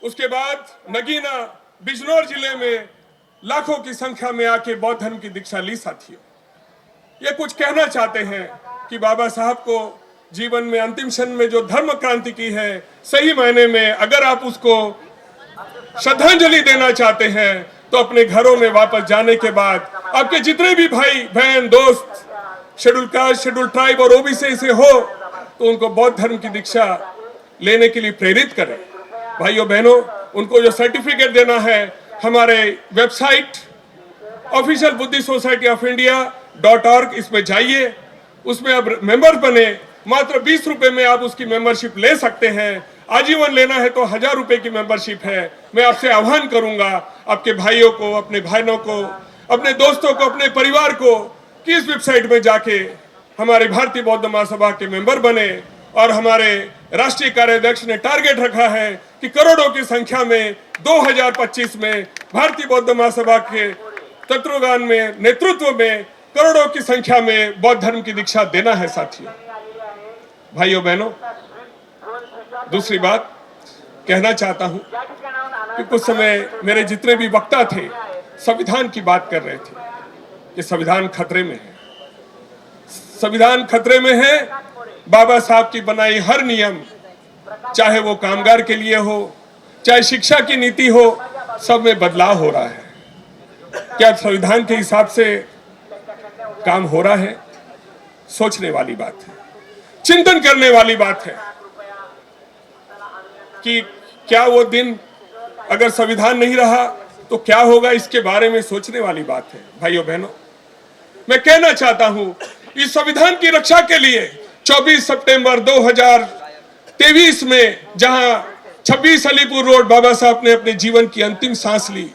उसके बाद नगीना बिजनौर जिले में लाखों की संख्या में आके बौद्ध धर्म की दीक्षा ली साथियों। ये कुछ कहना चाहते हैं कि बाबा साहब को जीवन में अंतिम क्षण में जो धर्म क्रांति की है, सही मायने में अगर आप उसको श्रद्धांजलि देना चाहते हैं तो अपने घरों में वापस जाने के बाद आपके जितने भी भाई बहन दोस्त शेड्यूल कास्ट, शेड्यूल ट्राइब और ओबीसी से हो तो उनको बौद्ध धर्म की दीक्षा लेने के लिए प्रेरित करें। भाइयों बहनों, उनको जो सर्टिफिकेट देना है हमारे website official Buddhist society of India dot org, इसमें जाइए, उसमें अब मेंबर बने। मात्र 20 रुपए में आप उसकी मेंबरशिप ले सकते हैं। आजीवन लेना है तो 1000 रुपए की मेंबरशिप है। मैं आपसे आह्वान करूंगा आपके भाइयों को, अपने बहनों को, अपने दोस्तों को, अपने परिवार को कि इस वेबसाइट में जाके हमारे भारतीय बौद्ध महासभा के मेंबर बने। और हमारे राष्ट्रीय कार्याध्यक्ष ने टारगेट रखा है कि करोड़ों की संख्या में 2025 में भारतीय बौद्ध महासभा के तत्वगान में, नेतृत्व में करोड़ों की संख्या में बौद्ध धर्म की दीक्षा देना है साथियों। भाइयों बहनों, दूसरी बात कहना चाहता हूं कि कुछ समय मेरे जितने भी वक्ता थे संविधान की बात कर रहे थे कि संविधान खतरे में है, संविधान खतरे में है। बाबा साहब की बनाई हर नियम, चाहे वो कामगार के लिए हो, चाहे शिक्षा की नीति हो, सब में बदलाव हो रहा है। क्या संविधान के हिसाब से काम हो रहा है? सोचने वाली बात है, चिंतन करने वाली बात है कि क्या वो दिन अगर संविधान नहीं रहा तो क्या होगा, इसके बारे में सोचने वाली बात है। भाइयों बहनों, मैं कहना चाहता हूं इस संविधान की रक्षा के लिए 24 सितंबर 2023 में जहां 26 अलीपुर रोड बाबा साहब ने अपने जीवन की अंतिम सांस ली,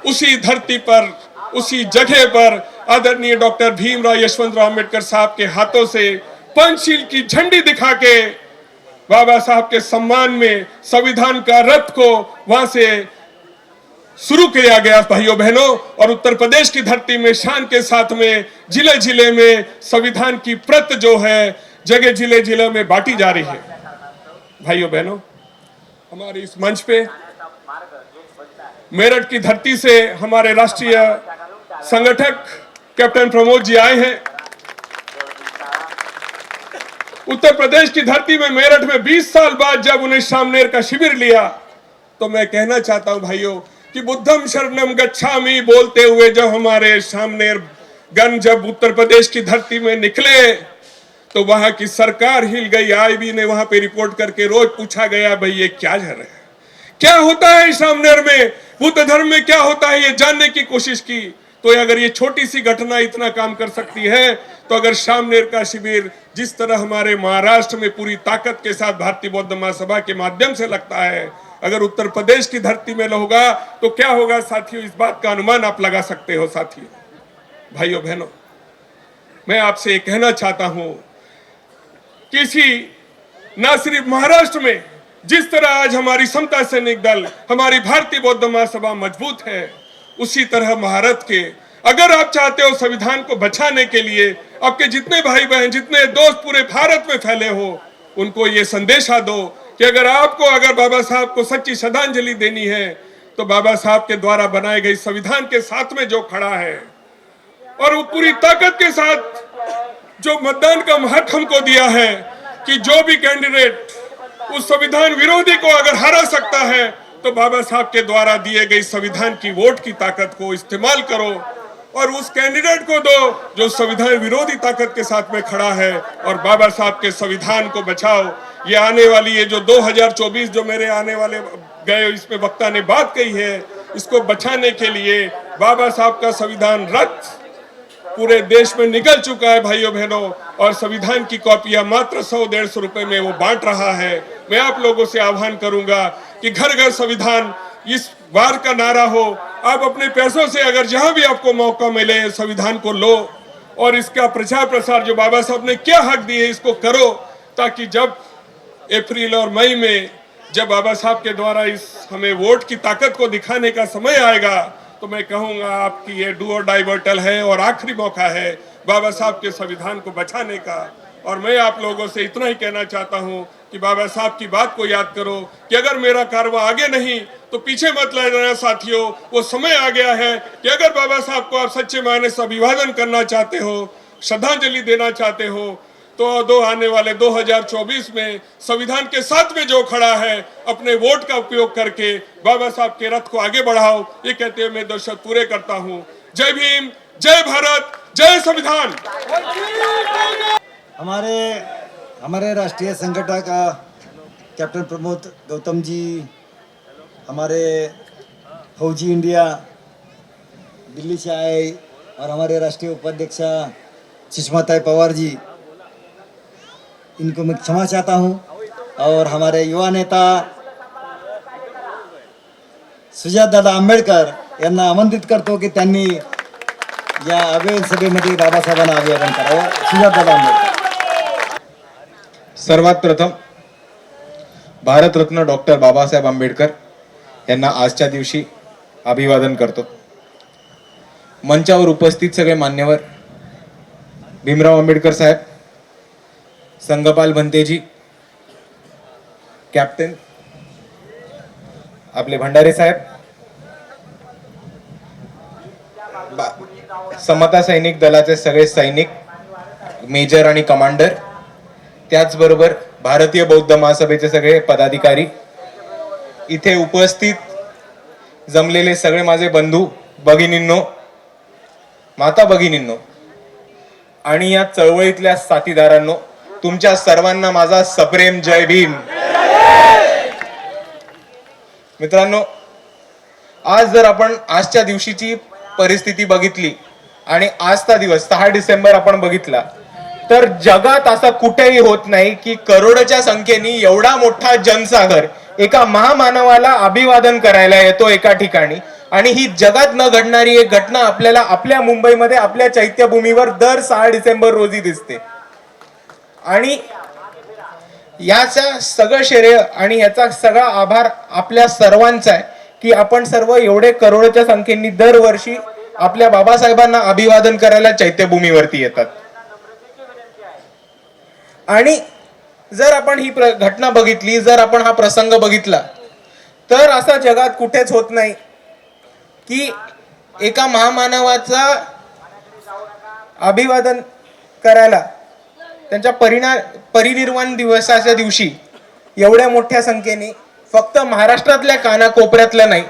उसी धरती पर, उसी जगह पर आदरणीय डॉक्टर भीमराव यशवंतराव अम्बेडकर साहब के हाथों से पंचशील की झंडी दिखा के बाबा साहब के सम्मान में संविधान का रथ को वहां से शुरू किया गया। भाइयों बहनों, और उत्तर प्रदेश की धरती में शान के साथ में जिले जिले में संविधान की प्रत जो है जगह जिले जिले में बांटी जा रही है। भाइयों बहनों, हमारे इस मंच पे मेरठ की धरती से हमारे राष्ट्रीय संगठक कैप्टन प्रमोद जी आए हैं। उत्तर प्रदेश की धरती में मेरठ में 20 साल बाद जब उन्हें सामनेर का शिविर लिया तो मैं कहना चाहता हूं भाइयों कि बुद्धम शरणम गच्छामि बोलते हुए जब हमारे सामनेर गण जब उत्तर प्रदेश की धरती में निकले तो वहां की सरकार हिल गई। आईबी ने वहां पे रिपोर्ट करके रोज पूछा गया, भाई ये क्या जा रहा है, क्या होता है शामनेर में, बुद्ध धर्म में क्या होता है, ये जानने की कोशिश की। तो अगर ये छोटी सी घटना इतना काम कर सकती है, तो अगर शामनेर का शिविर जिस तरह हमारे महाराष्ट्र में पूरी ताकत के साथ भारतीय बौद्ध महासभा के माध्यम से लगता है, अगर उत्तर प्रदेश की धरती में होगा तो क्या होगा साथियों, इस बात का अनुमान आप लगा सकते हो। साथियों, भाइयों बहनों, मैं आपसे ये कहना चाहता हूं, किसी ना सिर्फ महाराष्ट्र में जिस तरह आज हमारी समता सैनिक दल, हमारी भारतीय बौद्ध महासभा मजबूत है, उसी तरह भारत के, अगर आप चाहते हो संविधान को बचाने के लिए, आपके जितने भाई बहन, जितने दोस्त पूरे भारत में फैले हो, उनको ये संदेशा दो कि अगर बाबा साहब को सच्ची श्रद्धांजलि देनी है, तो बाबा साहब के द्वारा बनाए गए संविधान के साथ में जो खड़ा है और वो पूरी ताकत के साथ जो मतदान का हक हमको दिया है कि जो भी कैंडिडेट उस संविधान विरोधी को अगर हरा सकता है, तो बाबा साहब के द्वारा दिए गए संविधान की वोट की ताकत को इस्तेमाल करो और उस कैंडिडेट को दो जो संविधान विरोधी ताकत के साथ में खड़ा है, और बाबा साहब के संविधान को बचाओ। ये आने वाली है जो 2024 जो मेरे आने वाले गए इसमें वक्ता ने बात कही है, इसको बचाने के लिए बाबा साहब का संविधान रथ पूरे देश में निकल चुका है भाइयों बहनों, और संविधान की कॉपियां मात्र 100-150 रुपए में वो बांट रहा है। मैं आप लोगों से आह्वान करूंगा कि घर घर संविधान इस बार का नारा हो। आप अपने पैसों से अगर जहां भी आपको मौका मिले संविधान को लो और इसका प्रचार प्रसार जो बाबा साहब ने क्या हक दिए इसको करो, ताकि जब अप्रैल और मई में जब बाबा साहब के द्वारा इस हमें वोट की ताकत को दिखाने का समय आएगा, तो मैं कहूंगा आपकी ये डू और डाई बैटल है और आखिरी मौका है बाबा साहब के संविधान को बचाने का। और मैं आप लोगों से इतना ही कहना चाहता हूं कि बाबा साहब की बात को याद करो कि अगर मेरा कारवा आगे नहीं तो पीछे मत ले जाना साथियों। वो समय आ गया है कि अगर बाबा साहब को आप सच्चे मायने से अभिवादन करना चाहते हो, श्रद्धांजलि देना चाहते हो, तो आने वाले 2024 में संविधान के साथ में जो खड़ा है, अपने वोट का उपयोग करके बाबा साहब के रथ को आगे बढ़ाओ। ये कहते हुए मैं 2 शब्द पूरे करता हूं। जय भीम, जय भारत, जय संविधान। हमारे राष्ट्रीय संगठन का कैप्टन प्रमोद गौतम जी, हमारे फौजी इंडिया दिल्ली से आए, और हमारे राष्ट्रीय उपाध्यक्षा सुषमाताई पवार जी, इनको मैं क्षमा चाहता हूं। और हमारे युवा नेता सुजातदादा आंबेडकर यांना आमंत्रित करतो की त्यांनी या अभिवादन सभेमध्ये बाबासाहेबांना अभिवादन करावं। सुजातदादा आंबेडकर। सर्वात प्रथम भारतरत्न डॉक्टर बाबासाहेब आंबेडकर यांना आजच्या दिवशी अभिवादन करतो। मंचावर उपस्थित सगळे मान्यवर, भीमराव आंबेडकर साहेब, संगपाल भंतेजी, कॅप्टन आपले भंडारे साहेब, समता सैनिक दलाचे सगळे सैनिक, मेजर आणि कमांडर, त्याचबरोबर भारतीय बौद्ध महासभेचे सगळे पदाधिकारी, इथे उपस्थित जमलेले सगळे माझे बंधू भगिनींनो, माता भगिनींनो आणि या चळवळीतल्या साथीदारांनो, तुमच्या सर्वांना माझा सप्रेम जय भीम। मित्रांनो, आज जर आपण आजच्या दिवशीची परिस्थिती बघितली आणि आजचा दिवस 6 डिसेंबर आपण बघितला, तर जगात असं कुठेही होत नाही की करोडच्या संख्येने एवढा मोठा जनसागर एका महामानवाला अभिवादन करायला येतो एका ठिकाणी, आणि ही जगात न घडणारी एक घटना आपल्याला आपल्या मुंबईमध्ये आपल्या चैत्यभूमीवर दर 6 डिसेंबर रोजी दिसते। आणि याचा सगळं श्रेय आणि याचा सगळा आभार आपल्या सर्वांचा आहे की आपण सर्व एवढे करोडच्या संख्येने दरवर्षी आपल्या बाबासाहेबांना अभिवादन करायला चैत्यभूमीवरती येतात। आणि जर आपण ही घटना बघितली, जर आपण हा प्रसंग बघितला, तर असा जगात कुठेच होत नाही की एका महामानवाचा अभिवादन करायला त्यांच्या परिनिर्वाण दिवसाच्या दिवशी एवढ्या मोठ्या संख्येने फक्त महाराष्ट्रातल्या कानाकोपऱ्यातल्या नाही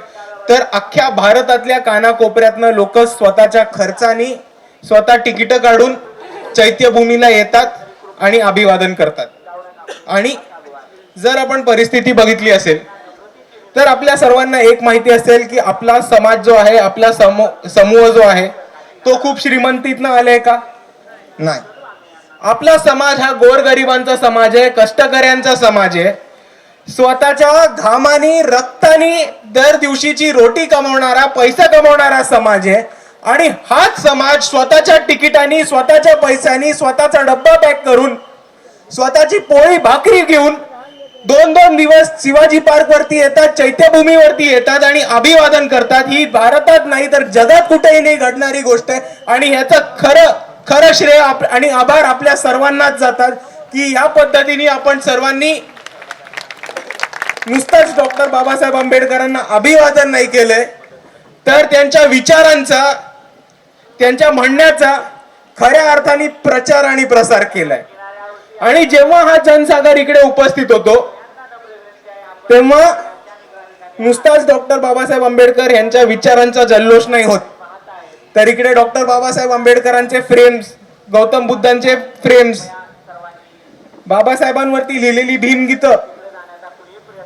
तर अख्ख्या भारतातल्या कानाकोपऱ्यातनं लोक स्वतःच्या खर्चाने स्वतः तिकीट काढून चैत्यभूमीला येतात आणि अभिवादन करतात। आणि जर आपण परिस्थिती बघितली असेल तर आपल्या सर्वांना एक माहिती असेल की आपला समाज जो आहे, आपला समूह जो आहे तो खूप श्रीमंतीतनं आलाय का? नाही. आपला समाज हा गोरगरिबांचा समाज आहे, कष्टकऱ्यांचा समाज आहे, स्वतःच्या घामानी रक्तानी दर दिवशीची रोटी कमवणारा, पैसा कमवणारा समाज आहे. आणि हाच समाज स्वतःच्या तिकिटांनी, स्वतःच्या पैशानी, स्वतःचा डब्बा पॅक करून, स्वतःची पोळी भाकरी घेऊन 2-2 दिवस शिवाजी पार्क वरती येतात, चैत्यभूमीवरती येतात आणि अभिवादन करतात. ही भारतात नाही तर जगात कुठेही नाही घडणारी गोष्ट आहे. आणि ह्याचं खरं श्रेय आणि आभार आपल्या सर्वांनाच जातात की या पद्धतीने आपण सर्वांनी नुसतंच डॉक्टर बाबासाहेब आंबेडकरांना अभिवादन नाही केलंय, तर त्यांच्या विचारांचा, त्यांच्या म्हणण्याचा खऱ्या अर्थाने प्रचार आणि प्रसार केलाय. आणि जेव्हा हा जनसागर इकडे उपस्थित होतो तेव्हा नुसताच डॉक्टर बाबासाहेब आंबेडकर यांच्या विचारांचा जल्लोष नाही होत, तर इकडे डॉक्टर बाबासाहेब आंबेडकरांचे फ्रेम्स, गौतम बुद्धांचे फ्रेम्स, बाबासाहेबांवरती लिहिलेली भीमगीतं,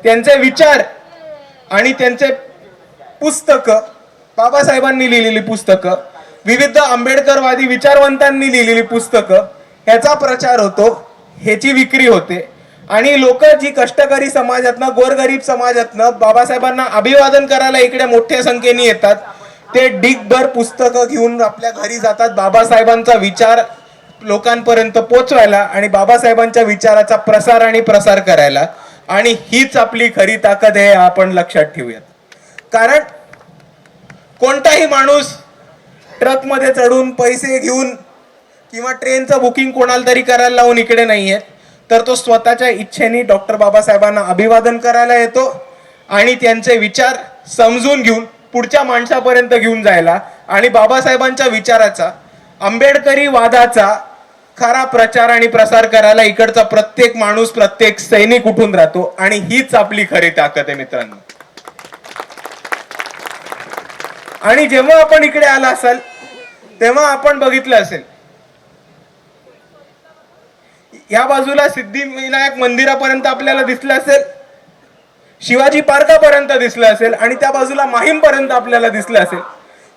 त्यांचे विचार आणि त्यांचे पुस्तकं, बाबासाहेबांनी लिहिलेली पुस्तकं, विविध आंबेडकरवादी विचारवंतांनी लिहिलेली पुस्तकं, ह्याचा प्रचार होतो, ह्याची विक्री होते. आणि लोक जी कष्टकरी समाजातनं, गोरगरीब समाजातनं बाबासाहेबांना अभिवादन करायला इकडे मोठ्या संख्येने येतात, ते डिगभर पुस्तकं घेऊन आपल्या घरी जातात बाबासाहेबांचा विचार लोकांपर्यंत पोचवायला आणि बाबासाहेबांच्या विचाराचा प्रसार आणि प्रसार करायला. आणि हीच आपली खरी ताकद आहे, आपण लक्षात ठेवूयात. कारण कोणताही माणूस ट्रकमध्ये चढून पैसे घेऊन किंवा ट्रेनचं बुकिंग कोणाला तरी करायला लावून इकडे नाहीये, तर तो स्वतःच्या इच्छेने डॉक्टर बाबासाहेबांना अभिवादन करायला येतो आणि त्यांचे विचार समजून घेऊन पुढच्या माणसापर्यंत घेऊन जायला आणि बाबासाहेबांच्या विचाराचा, आंबेडकरी वादाचा खरा प्रचार आणि प्रसार करायला इकडचा प्रत्येक माणूस, प्रत्येक सैनिक उठून राहतो. आणि हीच आपली खरी ताकद आहे मित्रांनो. आणि जेव्हा आपण इकडे आला असाल तेव्हा आपण बघितलं असेल, या बाजूला सिद्धिविनायक मंदिरापर्यंत आपल्याला दिसलं असेल, शिवाजी पार्कापर्यंत दिसलं असेल आणि त्या बाजूला माहीम पर्यंत आपल्याला दिसलं असेल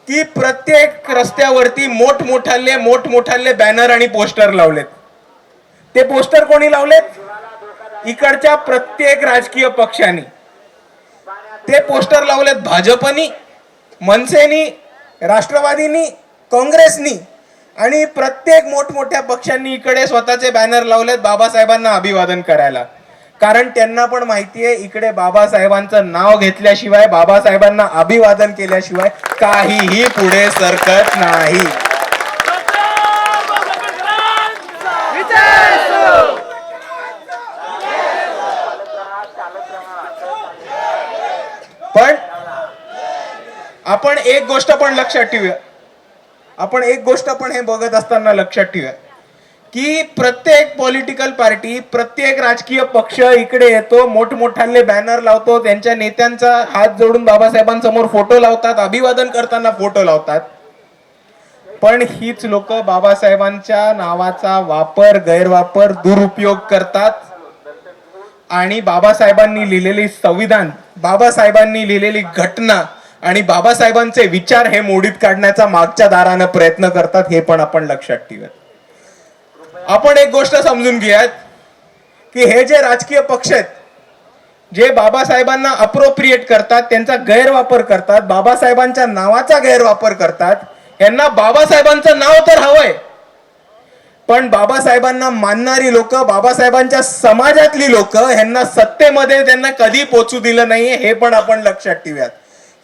की प्रत्येक रस्त्यावरती मोठमोठाले बॅनर आणि पोस्टर लावलेत. ते पोस्टर कोणी लावलेत? इकडच्या प्रत्येक राजकीय पक्षांनी. ते पोस्टर लावलेत भाजपनी, मनसेनी, राष्ट्रवादीनी, काँग्रेसनी आणि प्रत्येक मोठमोठ्या पक्षांनी इकडे स्वतःचे बॅनर लावलेत बाबासाहेबांना अभिवादन करायला. कारण त्यांना पण माहितीये इकडे बाबासाहेबांचं नाव घेतल्याशिवाय, बाबासाहेबांना अभिवादन केल्याशिवाय काहीही पुढे सरकत नाही. पण आपण एक गोष्ट पण लक्षात ठेवूया, आपण एक गोष्ट पण हे बघत असताना लक्षात ठेवूया की प्रत्येक पॉलिटिकल पार्टी, प्रत्येक राजकीय पक्ष इकडे येतो, मोठमोठाले बॅनर लावतो, त्यांच्या नेत्यांचा हात जोडून बाबासाहेबांसमोर फोटो लावतात, अभिवादन करताना फोटो लावतात. पण हीच लोक बाबासाहेबांच्या नावाचा वापर, गैरवापर, दुरुपयोग करतात आणि बाबासाहेबांनी लिहिलेली संविधान, बाबासाहेबांनी लिहिलेली घटना आणि बाबासाहेबांचे विचार हे मोडीत काढण्याचा मागच्या दारानं प्रयत्न करतात. हे पण आपण लक्षात ठेवूयात. आपण एक गोष्ट समजून घ्यात की हे जे राजकीय पक्ष आहेत, जे बाबासाहेबांना अप्रोप्रिएट करतात, त्यांचा गैरवापर करतात, बाबासाहेबांच्या नावाचा गैरवापर करतात, यांना बाबासाहेबांचं नाव तर हवंय, पण बाबासाहेबांना मानणारी लोक, बाबासाहेबांच्या समाजातली लोक यांना सत्तेमध्ये त्यांना कधी पोचू दिलं नाहीये. हे पण आपण लक्षात ठेवूयात.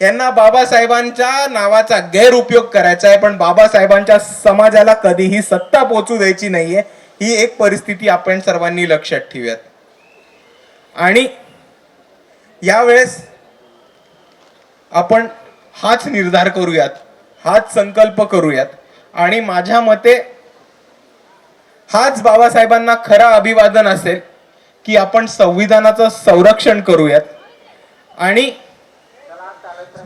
यांना बाबासाहेबांच्या नावाचा गैरउपयोग करायचा आहे, पण बाबासाहेबांच्या समाजाला कधीही सत्ता पोचू द्यायची नाहीये. ही एक परिस्थिती आपण सर्वांनी लक्षात ठेवूयात. आणि यावेळेस आपण हाच निर्धार करूयात, हाच संकल्प करूयात आणि माझ्या मते हाच बाबासाहेबांना खरा अभिवादन असेल की आपण संविधानाचं संरक्षण करूयात आणि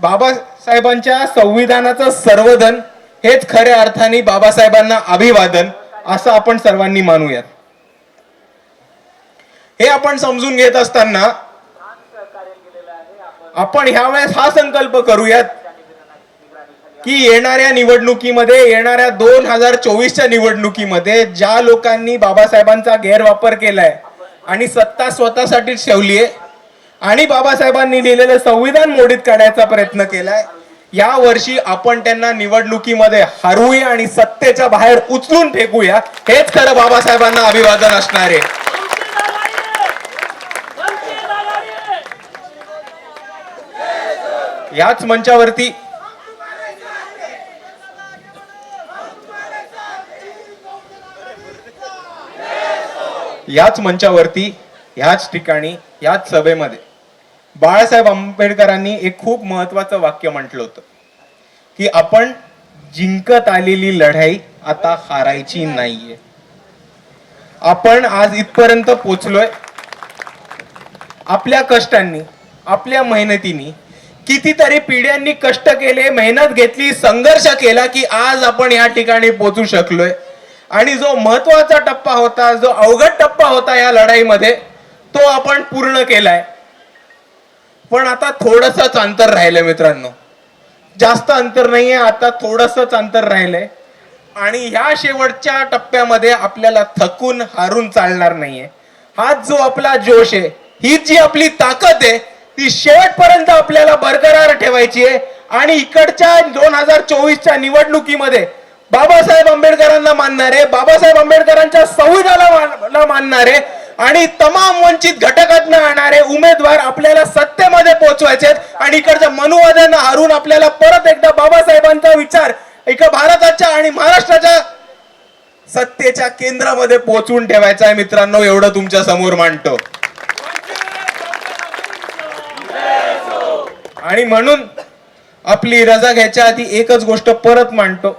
बाबासाहेबांच्या संविधानाचं सर्वधन हेच खऱ्या अर्थाने बाबासाहेबांना अभिवादन असं आपण सर्वांनी मानूयात. हे आपण समजून घेत असताना आपण ह्यावेळेस हा संकल्प करूयात की येणाऱ्या निवडणुकीमध्ये, येणाऱ्या 2024च्या निवडणुकीमध्ये ज्या लोकांनी बाबासाहेबांचा गैरवापर केलाय आणि सत्ता स्वतःसाठीच ठेवलीये आणि बाबासाहेबांनी लिहिलेलं संविधान मोडीत काढायचा प्रयत्न केलाय, या वर्षी आपण त्यांना निवडणुकीमध्ये हरवूया आणि सत्तेच्या बाहेर उचलून फेकूया. हेच खरं बाबासाहेबांना अभिवादन असणार आहे. याच मंचावरती ह्याच ठिकाणी याच सभेमध्ये बाळासाहेब आंबेडकरांनी एक खूप महत्वाचं वाक्य म्हटलं होतं की आपण जिंकत आलेली लढाई आता हारायची नाहीये. आपण आज इथपर्यंत पोचलोय आपल्या कष्टांनी, आपल्या मेहनतीने. कितीतरी पिढ्यांनी कष्ट केले, मेहनत घेतली, संघर्ष केला की आज आपण या ठिकाणी पोहोचू शकलोय. आणि जो महत्वाचा टप्पा होता, जो अवघड टप्पा होता या लढाईमध्ये, तो आपण पूर्ण केलाय. पण आता थोडंसंच अंतर राहिलंय मित्रांनो, जास्त अंतर नाहीये, आता थोडंसंच अंतर राहिलंय. आणि ह्या शेवटच्या टप्प्यामध्ये आपल्याला थकून हारून चालणार नाहीये. हाच जो आपला जोश आहे, ही जी आपली ताकद आहे, ती शेवटपर्यंत आपल्याला बरकरार ठेवायची आहे. आणि इकडच्या 2024च्या निवडणुकीमध्ये बाबासाहेब आंबेडकरांना मानणारे, बाबासाहेब आंबेडकरांच्या संविधानाला मानणारे आणि तमाम वंचित घटकातनं आणणारे उमेदवार आपल्याला सत्तेमध्ये पोहोचवायचे आणि इकडच्या मनुवाद्यांना हरून आपल्याला परत एकदा बाबासाहेबांचा विचार एका भारताच्या आणि महाराष्ट्राच्या सत्तेच्या केंद्रामध्ये पोहोचवून ठेवायचा आहे. मित्रांनो, एवढं तुमच्या समोर मांडतो. आणि म्हणून आपली रजा घ्यायच्या आधी एकच गोष्ट परत मांडतो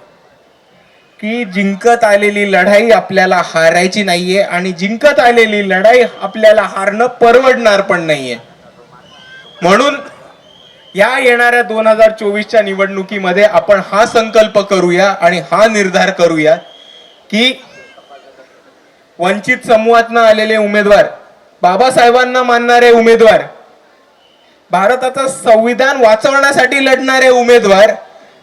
की जिंकत आलेली लढाई आपल्याला हारायची नाहीये आणि जिंकत आलेली लढाई आपल्याला हारणं परवडणार पण नाहीये. म्हणून या येणाऱ्या 2024च्या निवडणुकीमध्ये आपण हा संकल्प करूया आणि हा निर्धार करूया की वंचित समूहातनं आलेले उमेदवार, बाबासाहेबांना मानणारे उमेदवार, भारताचं संविधान वाचवण्यासाठी लढणारे उमेदवार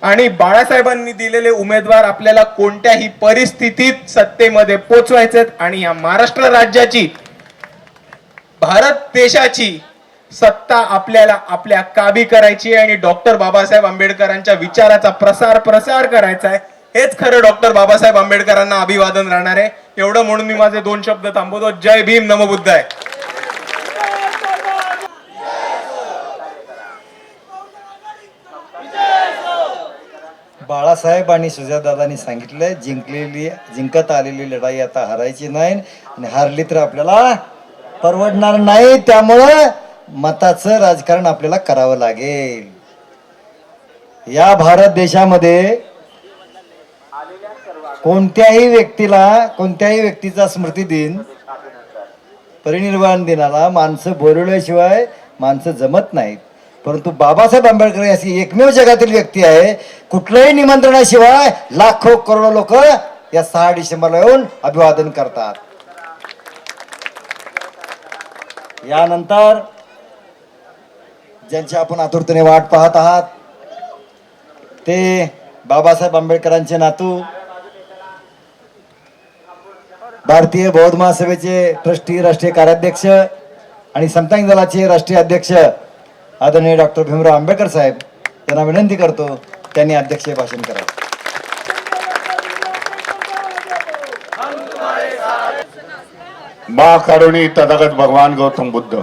आणि बाळासाहेबांनी दिलेले उमेदवार आपल्याला कोणत्याही परिस्थितीत सत्तेमध्ये पोचवायचे आणि या महाराष्ट्र राज्याची, भारत देशाची सत्ता आपल्याला आपल्या काबी करायची आणि डॉक्टर बाबासाहेब आंबेडकरांच्या विचाराचा प्रसार करायचा आहे. हेच खरं डॉक्टर बाबासाहेब आंबेडकरांना अभिवादन राहणार आहे. एवढं म्हणून मी माझे 2 शब्द थांबवतो. जय भीम, नमो बुद्धाय. बाळासाहेब आणि सुजादादांनी सांगितलंय, जिंकत आलेली लढाई आता हारायची नाही आणि हारली तर आपल्याला परवडणार नाही. त्यामुळं मताचं राजकारण आपल्याला करावं लागेल. या भारत देशामध्ये कोणत्याही व्यक्तीचा स्मृती दिन, परिनिर्वाण दिनाला माणसं बोलवल्याशिवाय माणसं जमत नाहीत. परंतु बाबासाहेब आंबेडकर अशी एकमेव जगातील व्यक्ती आहे, कुठल्याही निमंत्रणाशिवाय लाखो करोडो लोक या 6 डिसेंबरला येऊन अभिवादन करतात. यानंतर ज्यांची आपण आतुरतेने वाट पाहत आहात ते बाबासाहेब आंबेडकरांचे नातू, भारतीय बौद्ध महासभेचे ट्रस्टी, राष्ट्रीय कार्याध्यक्ष आणि समतांग दलाचे राष्ट्रीय अध्यक्ष आदरणीय डॉक्टर भीमराव आंबेडकर साहेब यांना विनंती करतो त्यांनी अध्यक्षीय भाषण करावं. महाकरुणी तथागत भगवान गौतम बुद्ध,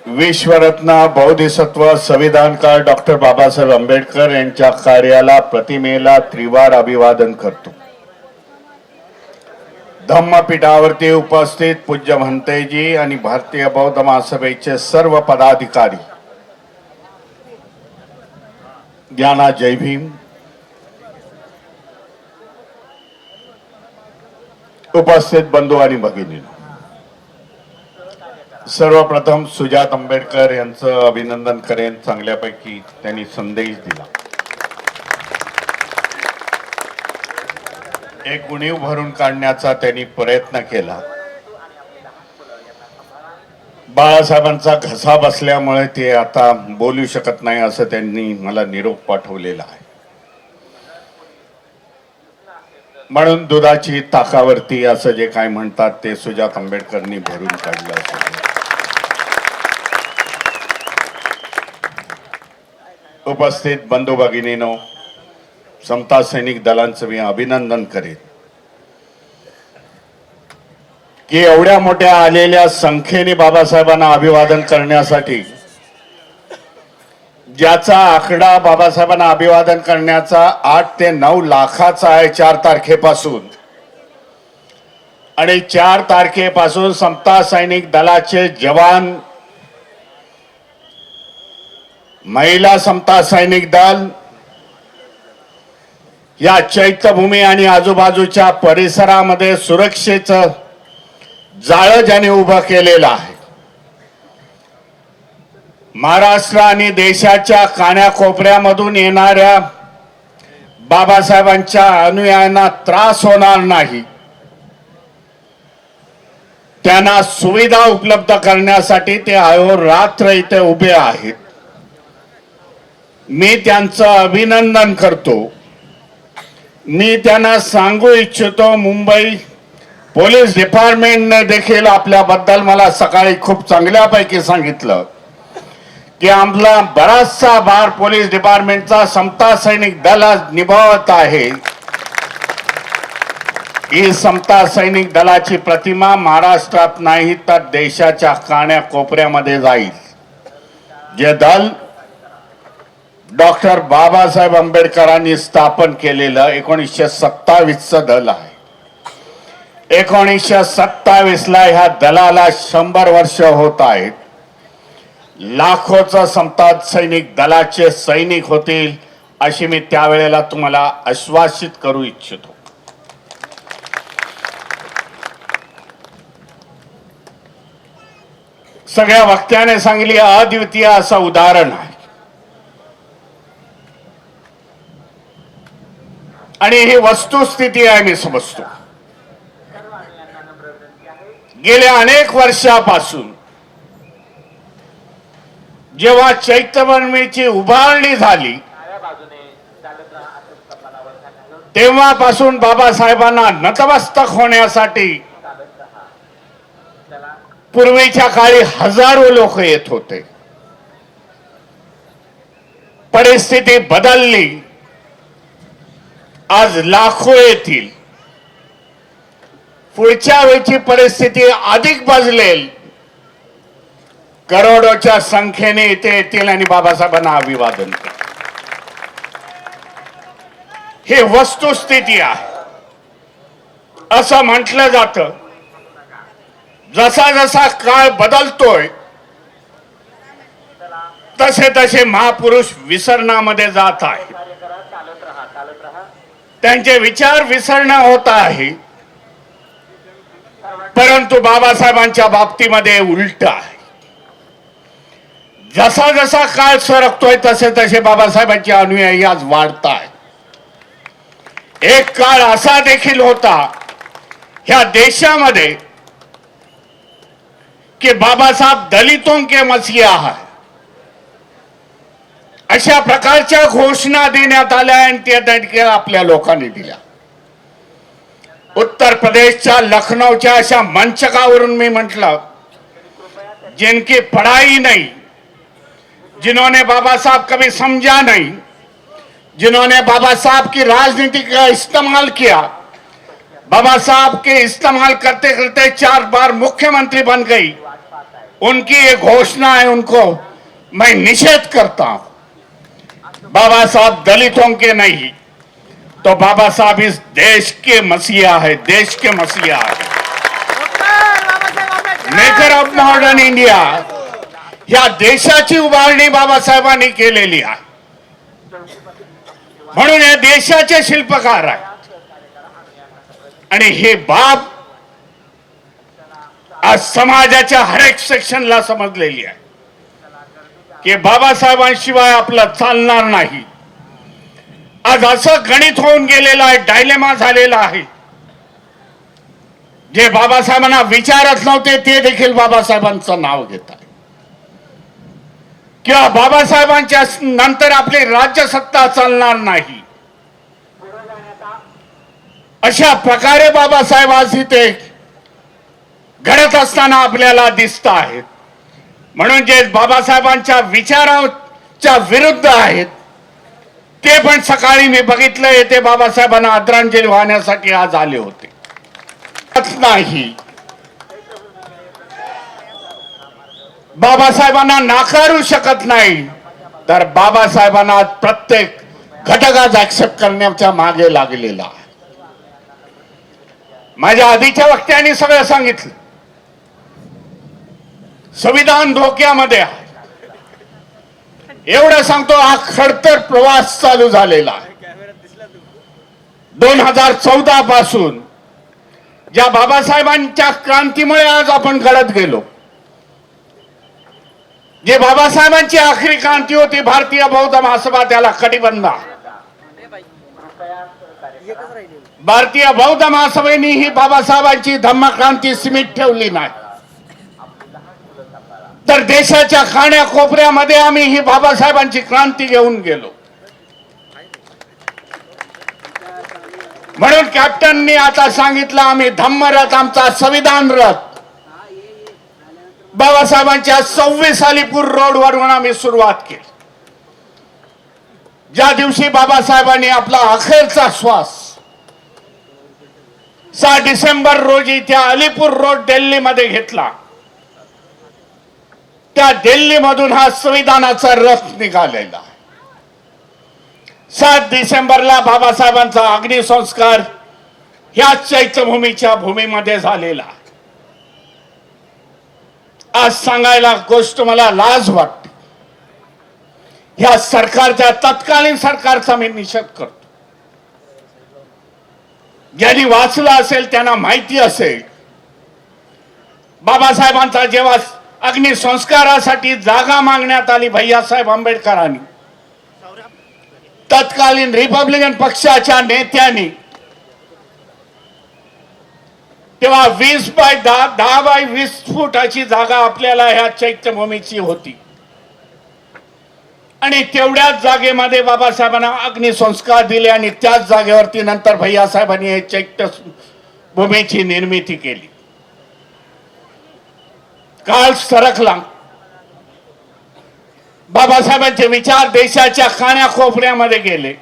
विश्वरत्न बौद्धिसत्व संविधानकार डॉक्टर बाबासाहेब आंबेडकर यांच्या कार्याला, प्रतिमेला त्रिवार अभिवादन करतो. धम्मपीठावरती उपस्थित पूज्य महंतेजी आणि भारतीय बौद्ध महासभेचे सर्व पदाधिकारी, ज्ञाना जय भीम. उपस्थित बंधू आणि भगिनी, सर्वप्रथम सुजात आंबेडकर यांचं अभिनंदन करेन. चांगल्यापैकी त्यांनी संदेश दिला, एक उणीव भरून काढण्याचा त्यांनी प्रयत्न केला. बाळासाहेबांचा घसा बसल्यामुळे ते आता बोलू शकत नाही असं त्यांनी मला निरोप पाठवलेला आहे. म्हणून दुधाची ताकावरती असं जे काय म्हणतात ते सुजात आंबेडकरांनी भरून काढलं असं. उपस्थित बंधू भगिनीनो, समता सैनिक दलांचं मी अभिनंदन करेन की एवढ्या मोठ्या आलेल्या संख्येने बाबासाहेबांना अभिवादन करण्यासाठी, ज्याचा आकडा बाबासाहेबांना अभिवादन करण्याचा 8 ते 9 लाखाचा आहे 4 तारखेपासून, आणि 4 तारखेपासून समता सैनिक दलाचे जवान, महिला समता सैनिक दल या चैत्यभूमी आणि आजूबाजूच्या परिसरामध्ये सुरक्षेचं जाळं ज्याने उभं केलेलं आहे. महाराष्ट्र आणि देशाच्या कानाकोपऱ्यामधून येणाऱ्या बाबासाहेबांच्या अनुयायांना त्रास होणार नाही, त्यांना सुविधा उपलब्ध करण्यासाठी ते अहोरात्र इथे उभे आहेत. मी त्यांचं अभिनंदन करतो. मी त्यांना सांगू इच्छितो, मुंबई पोलीस डिपार्टमेंटने देखील आपल्याबद्दल मला सकाळी खूप चांगल्यापैकी सांगितलं की आपला बराचसा भार पोलीस डिपार्टमेंटचा समता सैनिक दल निभावत आहे. ही समता सैनिक दलाची प्रतिमा महाराष्ट्रात नाही तर देशाच्या कानाकोपऱ्यामध्ये जाईल. जे दल डॉक्टर बाबासाहेब आंबेडकरांनी स्थापन केलेलं 1927चं दल आहे. 1927ला ह्या दलाला 100 वर्ष होत आहेत. लाखोचं समता सैनिक दलाचे सैनिक होतील अशी मी त्यावेळेला तुम्हाला आश्वासित करू इच्छितो. सगळ्या वक्त्याने सांगितले अद्वितीय असं उदाहरण आहे. आणि ही वस्तुस्थिती आहे. मी समजतो गेल्या अनेक वर्षापासून जेव्हा चैत्यभूमीची उभारणी झाली तेव्हापासून बाबासाहेबांना नतमस्तक होण्यासाठी पूर्वीच्या काळी हजारो लोक येत होते. परिस्थिती बदलली. आज लाखो येतील. पुढच्या वेळची परिस्थिती अधिक बदलेल. करोडोच्या संख्येने इथे येतील आणि बाबासाहेबांना अभिवादन करतील. हे वस्तुस्थिती आहे. असं म्हटलं जातं जसा जसा काळ बदलतोय तसे तसे महापुरुष विसरणामध्ये जात आहेत. त्यांचे विचार विसरणं होत आहे. परंतु बाबासाहेबांच्या बाबतीमध्ये उलट आहे. जसा जसा काळ सरकतोय तसे तसे बाबासाहेबांचे अनुयायी आज वाढत आहेत. एक काळ असा देखील होता ह्या देशामध्ये कि बाबासाहेब दलितों के मसीहा है अशा प्रकारच्या घोषणा देण्यात आल्या आणि त्या आपल्या लोकांनी दिल्या. उत्तर प्रदेशच्या लखनौच्या अशा मंचकावरून मी म्हटलं, जिनकी पढ़ाई नहीं, जिन्होंने बाबा साहब कभी समझा नहीं, जिन्होंने बाबा साहब की राजनीति का इस्तेमाल किया, बाबा साहब के इस्तेमाल करते करते 4 बार मुख्यमंत्री बन गई, उनकी ये घोषणा है, उनको मैं निषेध करता हूं. बाबा साहब दलितों के नहीं तो बाबा साहब इस देश के मसीहा है, देश के मसीहा है. मेकर ऑफ मॉडर्न इंडिया या देशाची उभारणी बाबासाहेबांनी केलेली आहे. म्हणून या देशाचे शिल्पकार आहेत. आणि हे बाब आज समाजाच्या हर एक सेक्शनला समजलेली आहे की बाबासाहेबांशिवाय आपलं चालणार नाही. आज असं गणित होऊन गेलेलं आहे, डायलेमा झालेला आहे, जे बाबासाहेबांना विचारत नव्हते ते देखील बाबासाहेबांचं नाव घेत आहे, किंवा बाबासाहेबांच्या नंतर आपली राज्य सत्ता चालणार नाही, अशा प्रकारे बाबासाहेब आज इथे घडत असताना आपल्याला दिसत आहेत. म्हणून जे बाबासाहेबांच्या विचाराच्या विरुद्ध आहेत ते पण सकाळी मी बघितलं, येते बाबासाहेबांना आदरांजली वाहण्यासाठी आज आले होते. नाही, बाबासाहेबांना नाकारू शकत नाही, तर बाबासाहेबांना प्रत्येक घटकाच ऍक्सेप्ट करण्याच्या मागे लागलेला आहे. माझ्या आधीच्या वक्त्यांनी सगळं सांगितलं. संविधान धोक्यामध्ये आहे. एवढं सांगतो, हा खडतर प्रवास चालू झालेला आहे. 2014 पासून ज्या बाबासाहेबांच्या क्रांतीमुळे आज आपण घडत गेलो, जे बाबासाहेबांची आखरी क्रांती होती भारतीय बौद्ध महासभा, त्याला कटिबंध. भारतीय बौद्ध महासभेने ही बाबासाहेबांची धम्मक्रांती सीमित ठेवली नाही, तर देशाच्या कान्याकोपऱ्यामध्ये आम्ही ही बाबासाहेबांची क्रांती घेऊन गेलो. म्हणून कॅप्टननी आता सांगितलं, आम्ही धम्मरथ, आमचा संविधान रथ बाबासाहेबांच्या 26 अलीपूर रोडवरून आम्ही सुरुवात केली. ज्या दिवशी बाबासाहेबांनी आपला अखेरचा श्वास 6 डिसेंबर रोजी त्या अलीपूर रोड दिल्लीमध्ये घेतला, त्या दिल्लीमधून हा संविधानाचा रथ निघालेला. 7 डिसेंबरला बाबासाहेबांचा अग्निसंस्कार ह्या चैत्यभूमीच्या भूमीमध्ये झालेला. आज सांगायला गोष्ट मला लाज वाटते. ह्या सरकारच्या, तत्कालीन सरकारचा मी निषेध करतो. ज्यांनी वाचलं असेल त्यांना माहिती असेल, बाबासाहेबांचा जेव्हा अग्निसंस्कारासाठी जागा मागण्यात आली भैयासाहेब आंबेडकरांनी, तत्कालीन रिपब्लिकन पक्षाच्या नेत्यांनी, तेव्हा 20 बाय 10 बाय 20 फुटाची जागा आपल्याला ह्या चैत्यभूमीची होती, आणि तेवढ्याच जागेमध्ये बाबासाहेबांना अग्निसंस्कार दिले, आणि त्याच जागेवरती नंतर भैयासाहेबांनी हे चैत्यभूमीची निर्मिती केली. काळ सरकला, बाबासाहेबांचे विचार देशाच्या कान्याकोपऱ्यामध्ये गेले.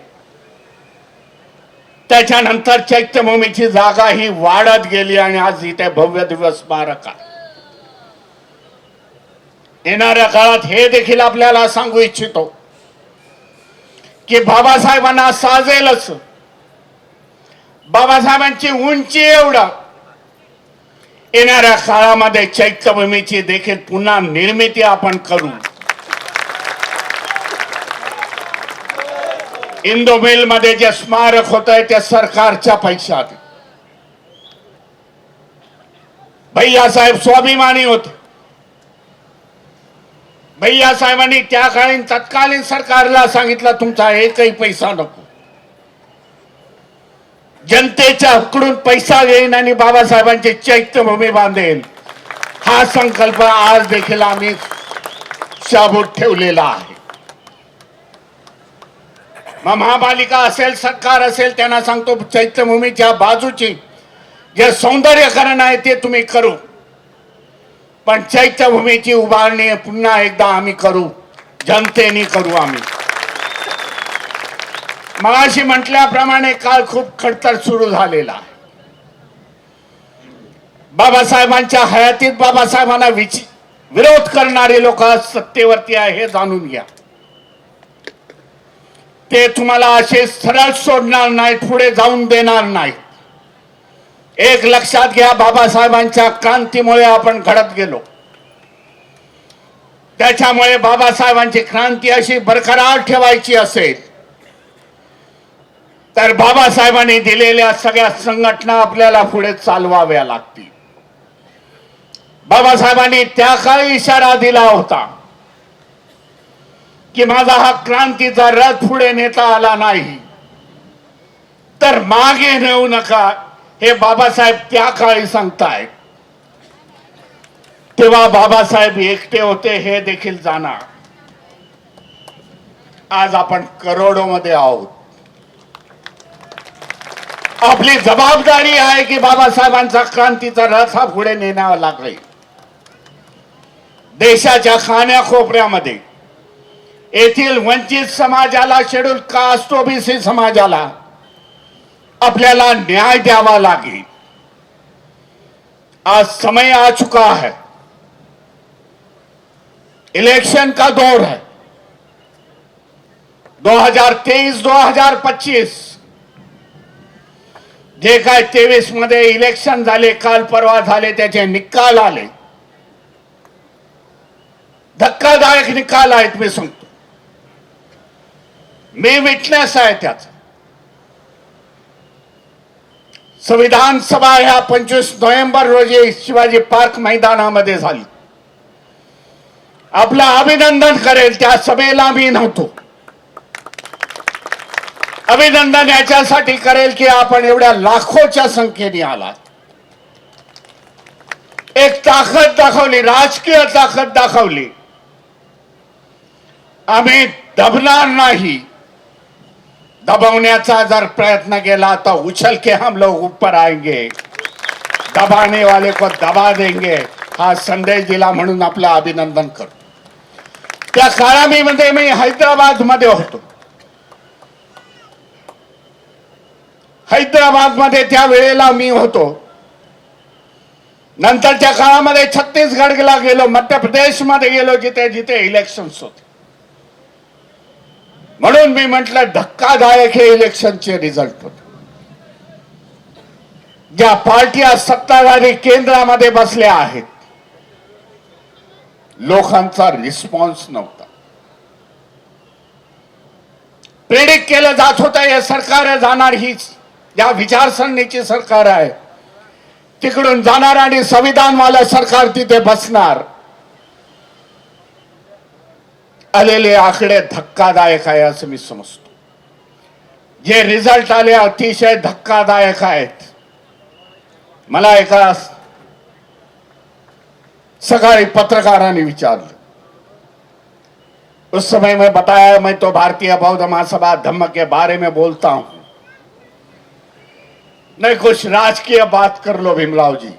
त्याच्यानंतर चैत्यभूमीची जागा ही वाढत गेली, आणि आज इथे भव्य दिवस स्मारक आहे. येणाऱ्या काळात हे देखील आपल्याला सांगू इच्छितो की बाबासाहेबांना साजेलच, बाबासाहेबांची उंची एवढा, येणाऱ्या काळामध्ये चैत्यभूमीची देखील पुन्हा निर्मिती आपण करू. इंदू मिल मध्ये जे स्मारक होत आहे ते सरकारच्या पैशात. भैयासाहेब स्वाभिमानी होते. भैयासाहेबांनी त्या काळी तत्कालीन सरकारला सांगितलं, तुमचा एकही पैसा नको, जनतेच्याकडून पैसा घेईन आणि बाबासाहेबांची चैत्यभूमी बांधेन. हा संकल्प आज देखील आम्ही शाबूत ठेवलेला आहे. मग महापालिका असेल, सरकार असेल, त्यांना सांगतो चैत्यभूमीच्या बाजूची जे सौंदर्यकरण आहे ते तुम्ही करू, पण चैत्यभूमीची उभारणी पुन्हा एकदा आम्ही करू, जनतेने करू. आम्ही मगाशी म्हटल्याप्रमाणे काळ खूप खडतर सुरू झालेला आहे. बाबासाहेबांच्या हयातीत बाबासाहेबांना विरोध करणारे लोक सत्तेवरती आहे हे जाणून घ्या. ते तुम्हाला असे सरळ सोडणार नाहीत, पुढे जाऊन देणार नाहीत. एक लक्षात घ्या, बाबासाहेबांच्या क्रांतीमुळे आपण घडत गेलो. त्याच्यामुळे बाबासाहेबांची क्रांती अशी बरकरार ठेवायची असेल तर बाबासाहेबांनी दिलेल्या सगळ्या संघटना आपल्याला पुढे चालवाव्या लागतील. बाबासाहेबांनी त्या काळी इशारा दिला होता की माझा हा क्रांतीचा रथ पुढे नेता आला नाही तर मागे नेऊ नका, हे बाबासाहेब त्या काळी सांगतायत. तेव्हा बाबासाहेब एकटे होते हे देखील जाणार. आज आपण करोडोमध्ये आहोत. आपली जबाबदारी आहे की बाबासाहेबांचा क्रांतीचा रथ हा पुढे नेण्यावा लागेल. देशाच्या कान्याकोपऱ्यामध्ये येथील वंचित समाजाला, शेड्यूल कास्ट, ओबीसी समाजाला आपल्याला न्याय द्यावा लागेल. आज समय आ चुका है. इलेक्शन का दौर है. 2023-2025 जे काय 23 मध्ये इलेक्शन झाले, काल परवा झाले, त्याचे निकाल आले. धक्कादायक निकाल आहेत. मी सांगतो, मी विटनेस आहे त्याचा. संविधान सभा ह्या 25 नोव्हेंबर रोजी शिवाजी पार्क मैदानामध्ये झाली. आपलं अभिनंदन करेल त्या सभेला मी नव्हतो. अभिनंदन याच्यासाठी करेल की आपण एवढ्या लाखोच्या संख्येने आलात. एक ताकद दाखवली, राजकीय ताकद दाखवली. आम्ही दबणार नाही. दबावण्याचा जर प्रयत्न केला तो उछल के हम लोग ऊपर आएंगे. दबाने वाले को दबा देंगे हा संदेश दिला म्हणून आपलं अभिनंदन करतो. त्या काळामध्ये मी हैदराबाद मध्ये होतो. हैदराबाद मध्ये त्या वेळेला मी होतो. नंतरच्या काळामध्ये छत्तीसगडला गेलो, मध्य प्रदेश मध्ये गेलो, जिथे जिथे इलेक्शन्स होते. म्हणून मी म्हटलं धक्कादायक हे इलेक्शनचे रिझल्ट होते. ज्या पार्ट्या सत्ताधारी केंद्रामध्ये बसल्या आहेत, लोकांचा रिस्पॉन्स नव्हता. प्रेडिक्ट केलं जात होतं हे सरकार जाणार, हीच या विचारसरणीची सरकार आहे, तिकडून जाणार आणि संविधानवालं सरकार तिथे बसणार. आलेले आकडे धक्कादायक आहे असं मी समजतो. जे रिझल्ट आले अतिशय धक्कादायक आहेत. मला एका सकाळी पत्रकारांनी विचारलं. उस समय मैं बताया मैं तो भारतीय बौद्ध महासभा धम्म के बारे में बोलता हूं, नहीं कुछ राजकीय बात कर लो भीमराव जी.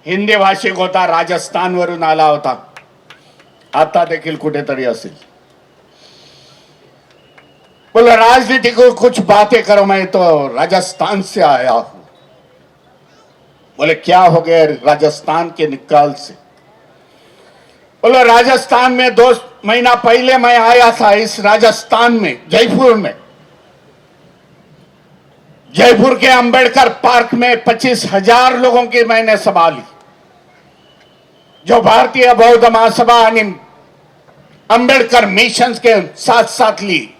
हिंदी भाषिक होता, राजस्थान वरून आला होता, आता देखील कुठेतरी असेल. बोला राजनीति को कुछ बातें करो, मैं तो राजस्थान से आया हूं. बोले क्या हो गया राजस्थान के निकाल से? बोलो राजस्थान में 2 महीना पहले मैं आया था. इस राजस्थान में जयपुर में, जयपुर के अंबेडकर पार्क में 25,000 लोगों की मैंने सभा ली, जो भारतीय बौद्ध महासभा आणि अंबेडकर मिशन के साथ साथ ली.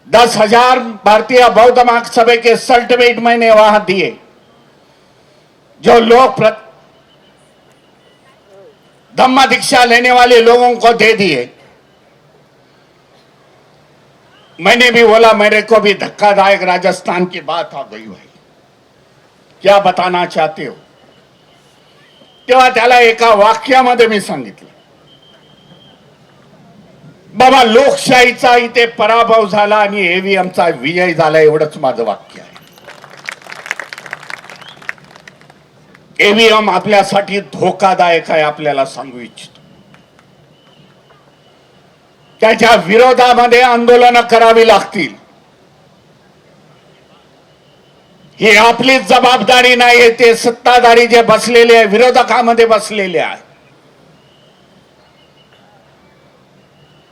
10,000 भारतीय बौद्ध महासभा के सर्टिफिकेट मैंने वहां दिए, जो लोग धम्म दीक्षा लेने वाले लोगों को दे दिए. मैंने भी बोला मेरे को भी धक्कादायक राजस्थान की बात आ गई भाई, क्या बताना चाहते हो? तेव्हा त्याला एका वाक्यामध्ये मी सांगितलं, बाबा लोकशाहीचा इथे पराभव झाला आणि ईव्हीएमचा विजय झाला, एवढंच माझं वाक्य आहे. ईव्हीएम आपल्यासाठी धोकादायक आहे, आपल्याला सांगू इच्छितो. त्याच्या विरोधामध्ये आंदोलन करावी लागतील. ही आपली जबाबदारी नाही, ते सत्ताधारी जे बसलेले आहे, विरोधकामध्ये बसलेले आहे,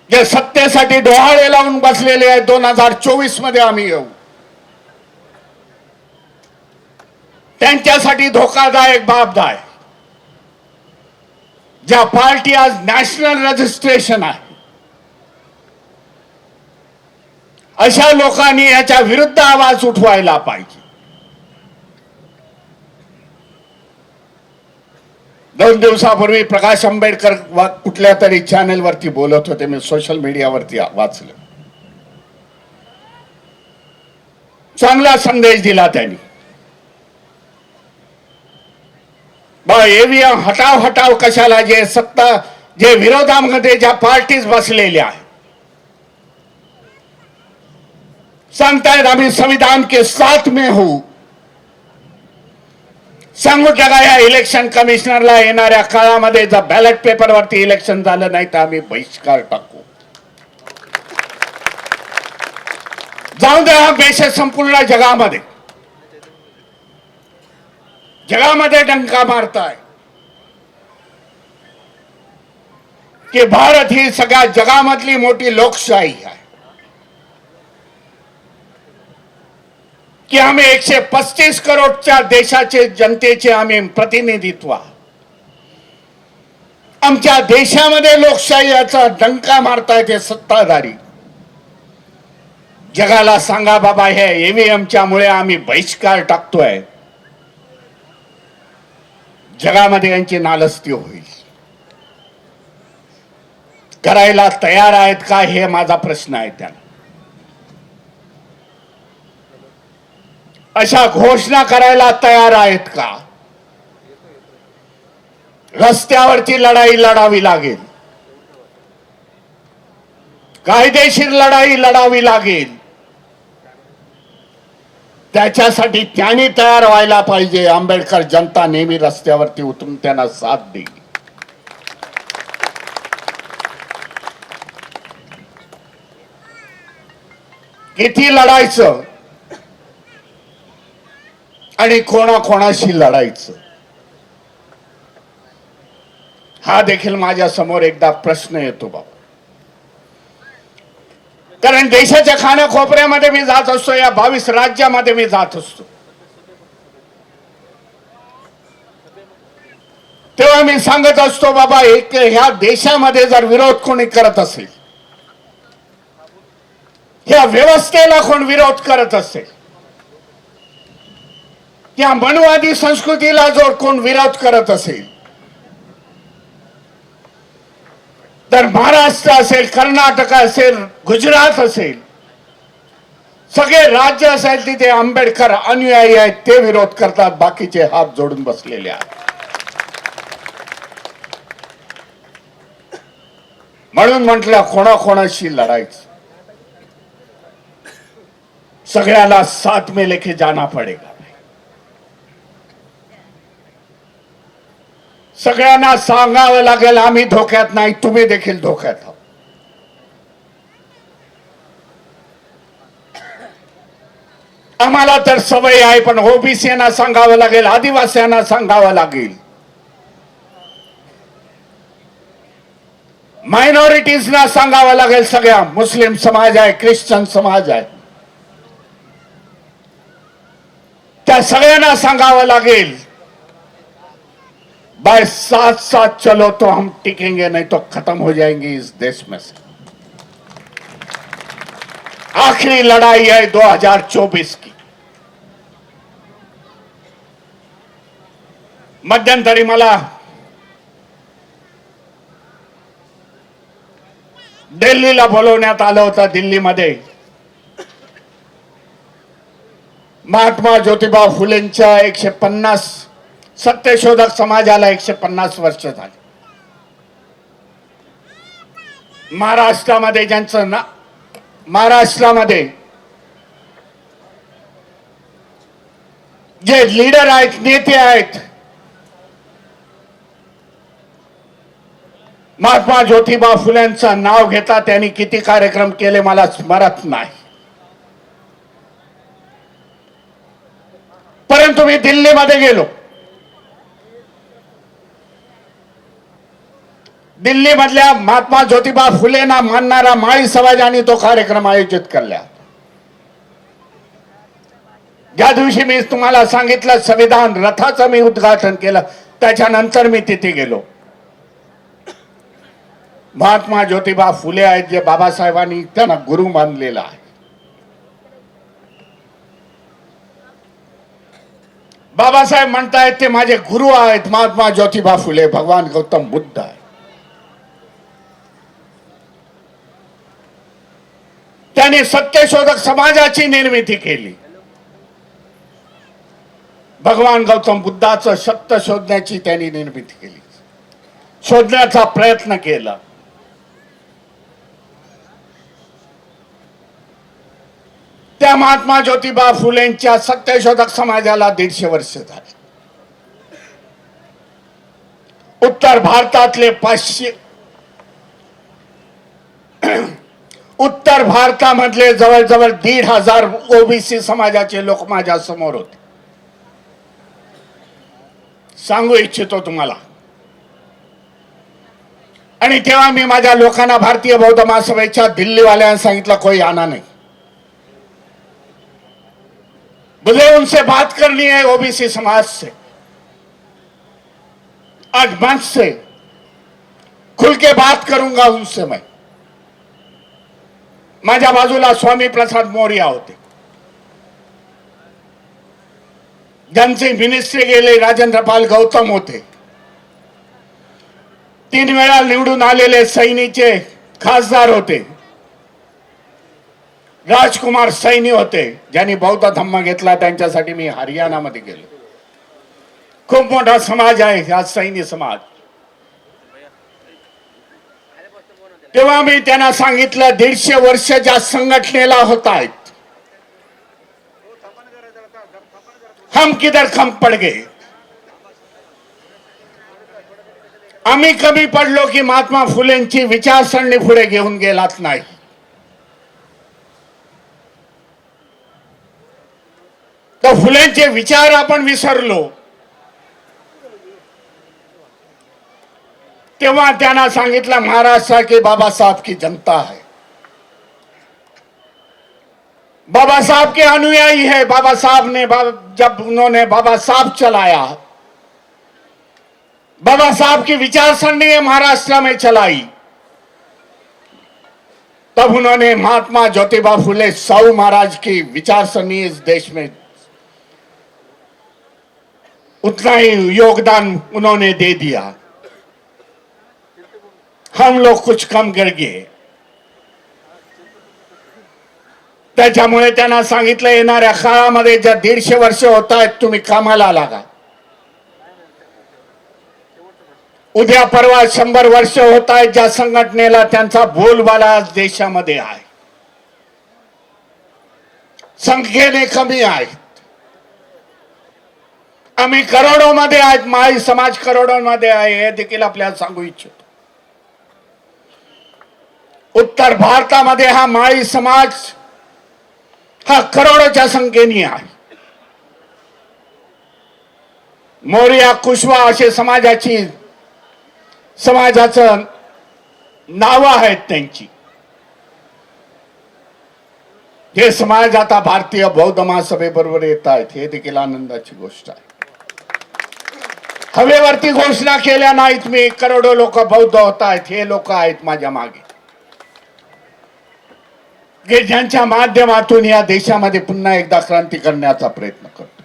जे सत्तेसाठी डोहाळे लावून बसलेले आहेत. 2024 मध्ये आम्ही येऊ, त्यांच्यासाठी धोकादायक बाब आहे. ज्या पार्टी आज नॅशनल रजिस्ट्रेशन आहे, अशा लोकांनी याच्या विरुद्ध आवाज उठवायला पाहिजे. 2 दिवसापूर्वी प्रकाश आंबेडकर कुठल्या तरी चॅनेलवरती बोलत होते, मी सोशल मीडियावरती वाचलं. चांगला संदेश दिला त्यांनी. ईव्हीएम हटाव हटाव कशाला, जे सत्ता जे विरोधामध्ये ज्या पार्टीज बसलेल्या आहेत सांगतायत आम्ही संविधान के साथ में हूं. सांगू टाका या इलेक्शन कमिशनरला येणाऱ्या काळामध्ये जर बॅलेट पेपरवरती इलेक्शन झालं नाही तर आम्ही बहिष्कार टाकू. जाऊ द्या हा देश संपूर्ण जगामध्ये डंका मारताय की भारत ही सगळ्या जगामधली मोठी लोकशाही आहे, की आम्ही 135 करोडच्या देशाचे जनतेचे आम्ही प्रतिनिधित्व. आमच्या देशामध्ये लोकशाही याचा डंका मारतायत हे सत्ताधारी. जगाला सांगा बाबा हे ईव्हीएमच्या मुळे आम्ही बहिष्कार टाकतोय. जगामध्ये यांची नालस्ती होईल. करायला तयार आहेत का हे माझा प्रश्न आहे त्यांना. अशा घोषणा करायला तयार आहेत का? रस्त्यावरची लढाई लढावी लागेल, कायदेशीर लढाई लढावी लागेल. त्याच्यासाठी त्यांनी तयार व्हायला पाहिजे. आंबेडकर जनता नेहमी रस्त्यावरती उतरून त्यांना साथ देईल. किती लढायचं आणि कोणाकोणाशी लढायचं हा देखील माझ्या समोर एकदा प्रश्न येतो बाबा. कारण देशाच्या खानाखोपऱ्यामध्ये मी जात असतो, या 22 राज्यामध्ये मी जात असतो, तेव्हा मी सांगत असतो बाबा एक ह्या देशामध्ये जर विरोध कोणी करत असेल, ह्या व्यवस्थेला कोण विरोध करत असेल, त्या मनुवादी संस्कृतीला जो कोण विरोध करत असेल, तर महाराष्ट्र असेल, कर्नाटक असेल, गुजरात असेल, सगळे राज्य असेल तिथे आंबेडकर अनुयायी आहेत ते विरोध करतात. बाकीचे हात जोडून बसलेले आहेत. म्हणून म्हटलं कोणाकोणाशी लढायचं, सगळ्याला साथ में लेके जाना पडेगा. सगळ्यांना सांगावं लागेल आम्ही धोक्यात नाही, तुम्ही देखील धोक्यात आहात. आम्हाला तर सवय आहे, पण ओबीसीना सांगावं लागेल, आदिवासींना सांगावं लागेल, मायनॉरिटीजना सांगावं लागेल, सगळ्या मुस्लिम समाज आहे, ख्रिश्चन समाज आहे, त्या सगळ्यांना सांगावं लागेल भाई साथ साथ चलो तो हम टिकेंगे, नहीं तो खत्म हो जाएंगे इस देश में से. आखिरी लड़ाई है 2024 की. मध्यंतरी मला दिल्लीला बोलवण्यात आलं होतं. दिल्लीमध्ये महात्मा ज्योतिबा फुलेंच्या 150 सत्यशोधक समाजाला 150 वर्ष झाली. महाराष्ट्रामध्ये ज्यांचं ना महाराष्ट्रामध्ये जे लीडर आहेत, नेते आहेत, महात्मा ज्योतिबा फुलेंचं नाव घेता त्यांनी किती कार्यक्रम केले मला स्मरत नाही. परंतु मी दिल्लीमध्ये गेलो. दिल्ली मधल्या महात्मा ज्योतिबा फुलेंना मानणारा माळी समाजाने तो कार्यक्रम आयोजित केला. ज्या दिवशी मी तुम्हाला सांगितलं संविधान रथाचं मी उद्घाटन केलं, त्याच्यानंतर मी तिथे गेलो. महात्मा ज्योतिबा फुले आहेत जे बाबासाहेबांनी त्यांना गुरु मानलेला आहे. बाबासाहेब म्हणतायत ते माझे गुरु आहेत महात्मा ज्योतिबा फुले, भगवान गौतम बुद्ध आहे. त्यांनी सत्यशोधक समाजाची निर्मिती केली. भगवान गौतम बुद्धाचं सत्य शोधण्याची त्यांनी निर्मिती केली, शोधण्याचा प्रयत्न केला. त्या महात्मा ज्योतिबा फुलेंच्या सत्यशोधक समाजाला 150 वर्ष झाले. उत्तर भारतातले 500 उत्तर भारतामधले जवळजवळ 1,500 ओबीसी समाजाचे लोक माझ्या समोर होते. सांगू इच्छितो तुम्हाला, आणि तेव्हा मी माझ्या लोकांना भारतीय बौद्ध महासभेच्या दिल्लीवाल्यांना सांगितलं, कोई आना नहीं, मुझे उनसे बात करनी है ओबीसी समाज से. आज मंच से खुल के बात करूंगा उनसे मैं. माझ्या बाजूला स्वामी प्रसाद मौर्य होते, ज्यांचे मिनिस्ट्री गेले राजेंद्र पाल गौतम होते, 3 वेळा निवडून आलेले सैनीचे खासदार होते, राजकुमार सैनी होते, ज्यांनी बौद्ध धम्म घेतला. त्यांच्यासाठी मी हरियाणामध्ये गेलो. खूप मोठा समाज आहे हा सैनी समाज. तेव्हा मी त्यांना सांगितलं, 150 वर्ष ज्या संघटनेला होत आहेत, हम किधर कम पड़ गए. आम्ही कमी पडलो की महात्मा फुलेंची विचारसरणी पुढे घेऊन गेलात नाही. तर फुलेंचे विचार आपण विसरलो. तेव्हा त्यांना सांगितलं, महाराष्ट्र के बाबा साहब की जनता है, बाबा साहब के अनुयायी है. बाबा साहब ने जब उन्होंने बाबा साहब चलाया, बाबा साहब की विचारसरणी महाराष्ट्र में चलाई, तब उन्होंने महात्मा ज्योतिबा फुले साहू महाराज की विचारसरणी इस देश में उतना ही योगदान उन्होंने दे दिया. हम लोग कुछ कम कर गए. त्याच्यामुळे त्यांना सांगितलं, येणाऱ्या काळामध्ये ज्या 150 वर्ष होत आहेत, तुम्ही कामाला लागा. उद्या परवा 100 वर्ष होत आहेत ज्या संघटनेला त्यांचा बोलबाला आज देशामध्ये आहे. संख्येने कमी आहेत, आम्ही करोडोमध्ये आहेत, माळी समाज करोडोमध्ये आहे, हे देखील आपल्याला सांगू इच्छितो. उत्तर भारतामध्ये हा माळी समाज हा करोडोच्या संख्येने आहे. मौर्य कुशवा असे समाजाचं नाव आहेत त्यांची. हे समाज आता भारतीय बौद्ध महासभेबरोबर येत आहेत, हे देखील आनंदाची गोष्ट आहे. हवेवरती घोषणा केल्या नाहीत मी, करोडो लोक बौद्ध होत आहेत. हे लोक आहेत माझ्या मागे, की ज्यांच्या माध्यमातून या देशामध्ये पुन्हा एकदा क्रांती करण्याचा प्रयत्न करतो.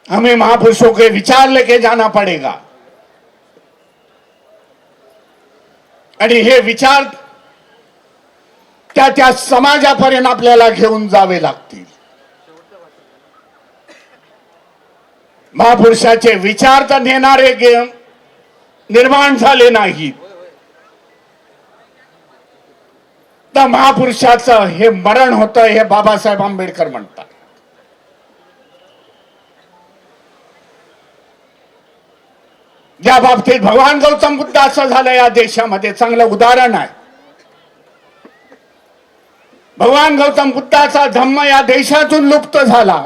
हमें महापुरुषों के विचार लेके जाना पड़ेगा, आणि हे विचार त्या समाजापर्यंत आपल्याला घेऊन जावे लागतील. महापुरुषाचे विचार तर नेणारे निर्माण झाले नाहीत, तर महापुरुषाचं हे मरण होतं, हे बाबासाहेब आंबेडकर म्हणतात. या बाबतीत भगवान गौतम बुद्ध असं झालं या देशामध्ये चांगलं उदाहरण आहे. भगवान गौतम बुद्धाचा धम्म या देशातून लुप्त झाला.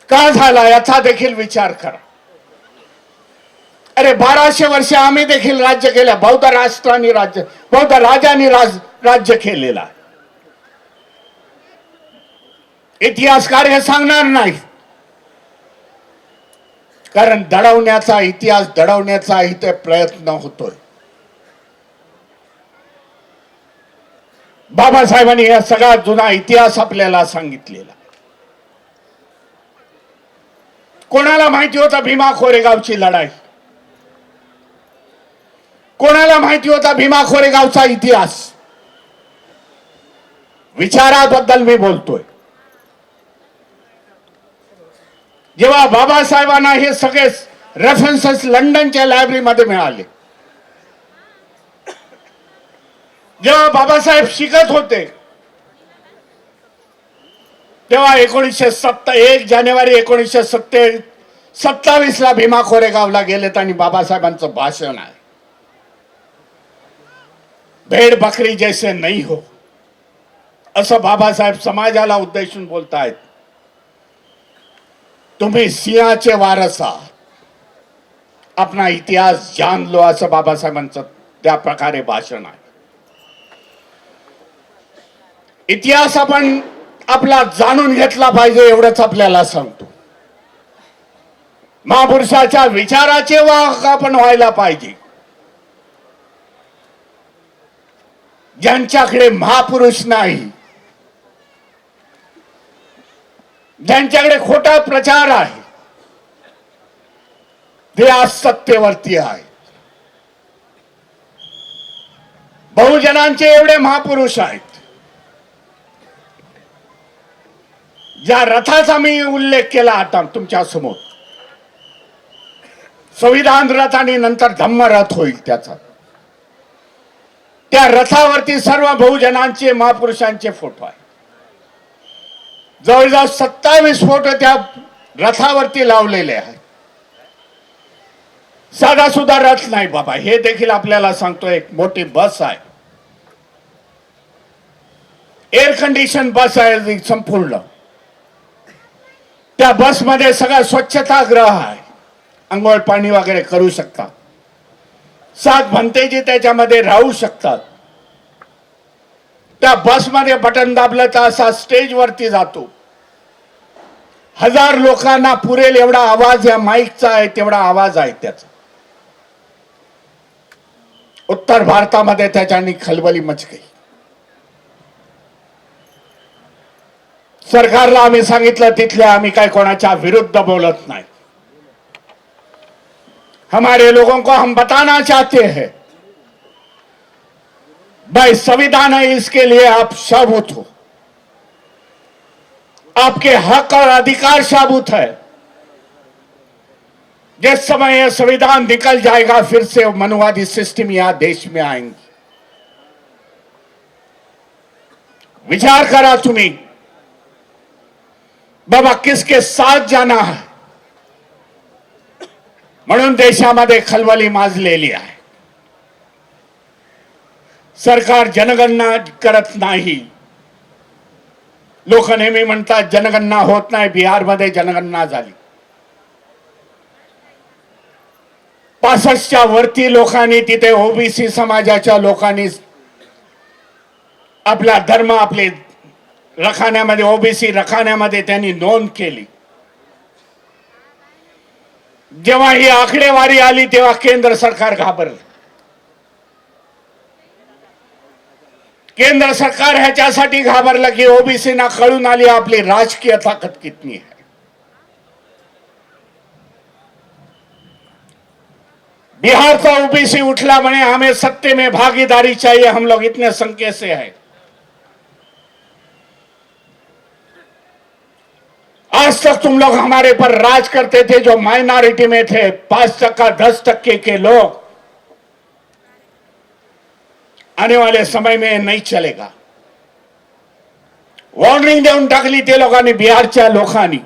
का झाला याचा देखील विचार करा. अरे 1200 वर्ष आम्ही देखील राज्य केलं, बौद्ध राष्ट्रांनी राज्य, बौद्ध राजांनी राज्य केलेला. इतिहासकार हे सांगणार नाही, कारण दडवण्याचा इतिहास दडवण्याचा इथे प्रयत्न होतोय. बाबासाहेबांनी हा सगळा जुना इतिहास आपल्याला सांगितलेला. कोणाला माहिती होता भीमा कोरेगावची लढाई? कोणाला माहिती होता भीमा कोरेगावचा इतिहास? विचाराबद्दल मी बोलतोय. जेव्हा बाबासाहेबांना हे सगळे रेफरन्सेस लंडनच्या लायब्ररीमध्ये मिळाले, जेव्हा बाबासाहेब शिकत होते, तेव्हा 1 जानेवारी 1927 ला भीमा कोरेगावला गेलेत आणि बाबासाहेबांचं भाषण आहे, भेड़ बकरी जैसे नहीं हो, असं बाबासाहेब समाजाला उद्देशून बोलतायत. तुम्ही सिंहाचे वारस आहात, आपला इतिहास जान लो, असं बाबासाहेबांचं त्या प्रकारे भाषण आहे. इतिहास आपण आपला जाणून घेतला पाहिजे, एवढंच आपल्याला सांगतो. महापुरुषाच्या विचाराचे वाहक आपण व्हायला पाहिजे. ज्यांच्याकडे महापुरुष नाही, ज्यांच्याकडे खोटा प्रचार आहे, ते आज सत्तेवरती आहे. बहुजनांचे एवढे महापुरुष आहेत. ज्या रथाचा मी उल्लेख केला आता तुमच्या समोर, संविधान रथ आणि नंतर धम्म रथ होईल त्याचा, त्या रथावरती सर्व बहुजनांचे महापुरुषांचे फोटो आहे. जवळजवळ 27 फोटो त्या रथावरती लावलेले आहेत. साधा सुद्धा रथ नाही बाबा, हे देखील आपल्याला सांगतो. एक मोठी बस आहे, एअर कंडिशन बस आहे संपूर्ण. त्या बसमध्ये सगळा स्वच्छतागृह आहे, अंघोळ पाणी वगैरे करू शकता. 7 भंतेजी त्याच्यामध्ये राहू शकतात. त्या बसमध्ये बटन दाबलं तर असा स्टेजवरती जातो. 1000 लोकांना पुरेल एवढा आवाज या माईकचा आहे, तेवढा आवाज आहे त्याचा. उत्तर भारतामध्ये त्याच्यानी खलबली मच गई. सरकारला आम्ही सांगितलं, तिथले आम्ही काय कोणाच्या विरुद्ध बोलत नाही. हमारे लोगों को हम बताना चाहते हैं, भाई संविधान है, इसके लिए आप साबुत हो, आपके हक और अधिकार साबुत है. जिस समय यह संविधान निकल जाएगा, फिर से मनुवादी सिस्टम यहां देश में आएंगी. विचार करा तुम्ही बाबा, किसके साथ जाना है. म्हणून देशामध्ये खलबली माजलेली आहे. सरकार जनगणना करत नाही. लोक नेहमी म्हणतात जनगणना होत नाही. बिहारमध्ये जनगणना झाली. 65च्या वरती लोकांनी, तिथे ओबीसी समाजाच्या लोकांनी आपला धर्म, आपले रखान्यामध्ये, ओबीसी रखान्यामध्ये त्यांनी नोंद केली. जेव्हा ही आकडेवारी आली तेव्हा केंद्र सरकार घाबरलं. केंद्र सरकार ह्याच्यासाठी घाबरलं की ओबीसीना कळून आली आपली राजकीय ताकद कितनी है. बिहार का ओबीसी उठला, बने हमें सत्ते में भागीदारी चाहिए, हम लोग इतने संख्या से हैं. आज तक तुम लोग हमारे पर राज करते थे, जो माइनॉरिटी में थे, 5%, 10% के लोग. आने वाले समय में नहीं चलेगा. वॉर्निंग देऊन टाकली ते लोकांनी, बिहारच्या लोकांनी.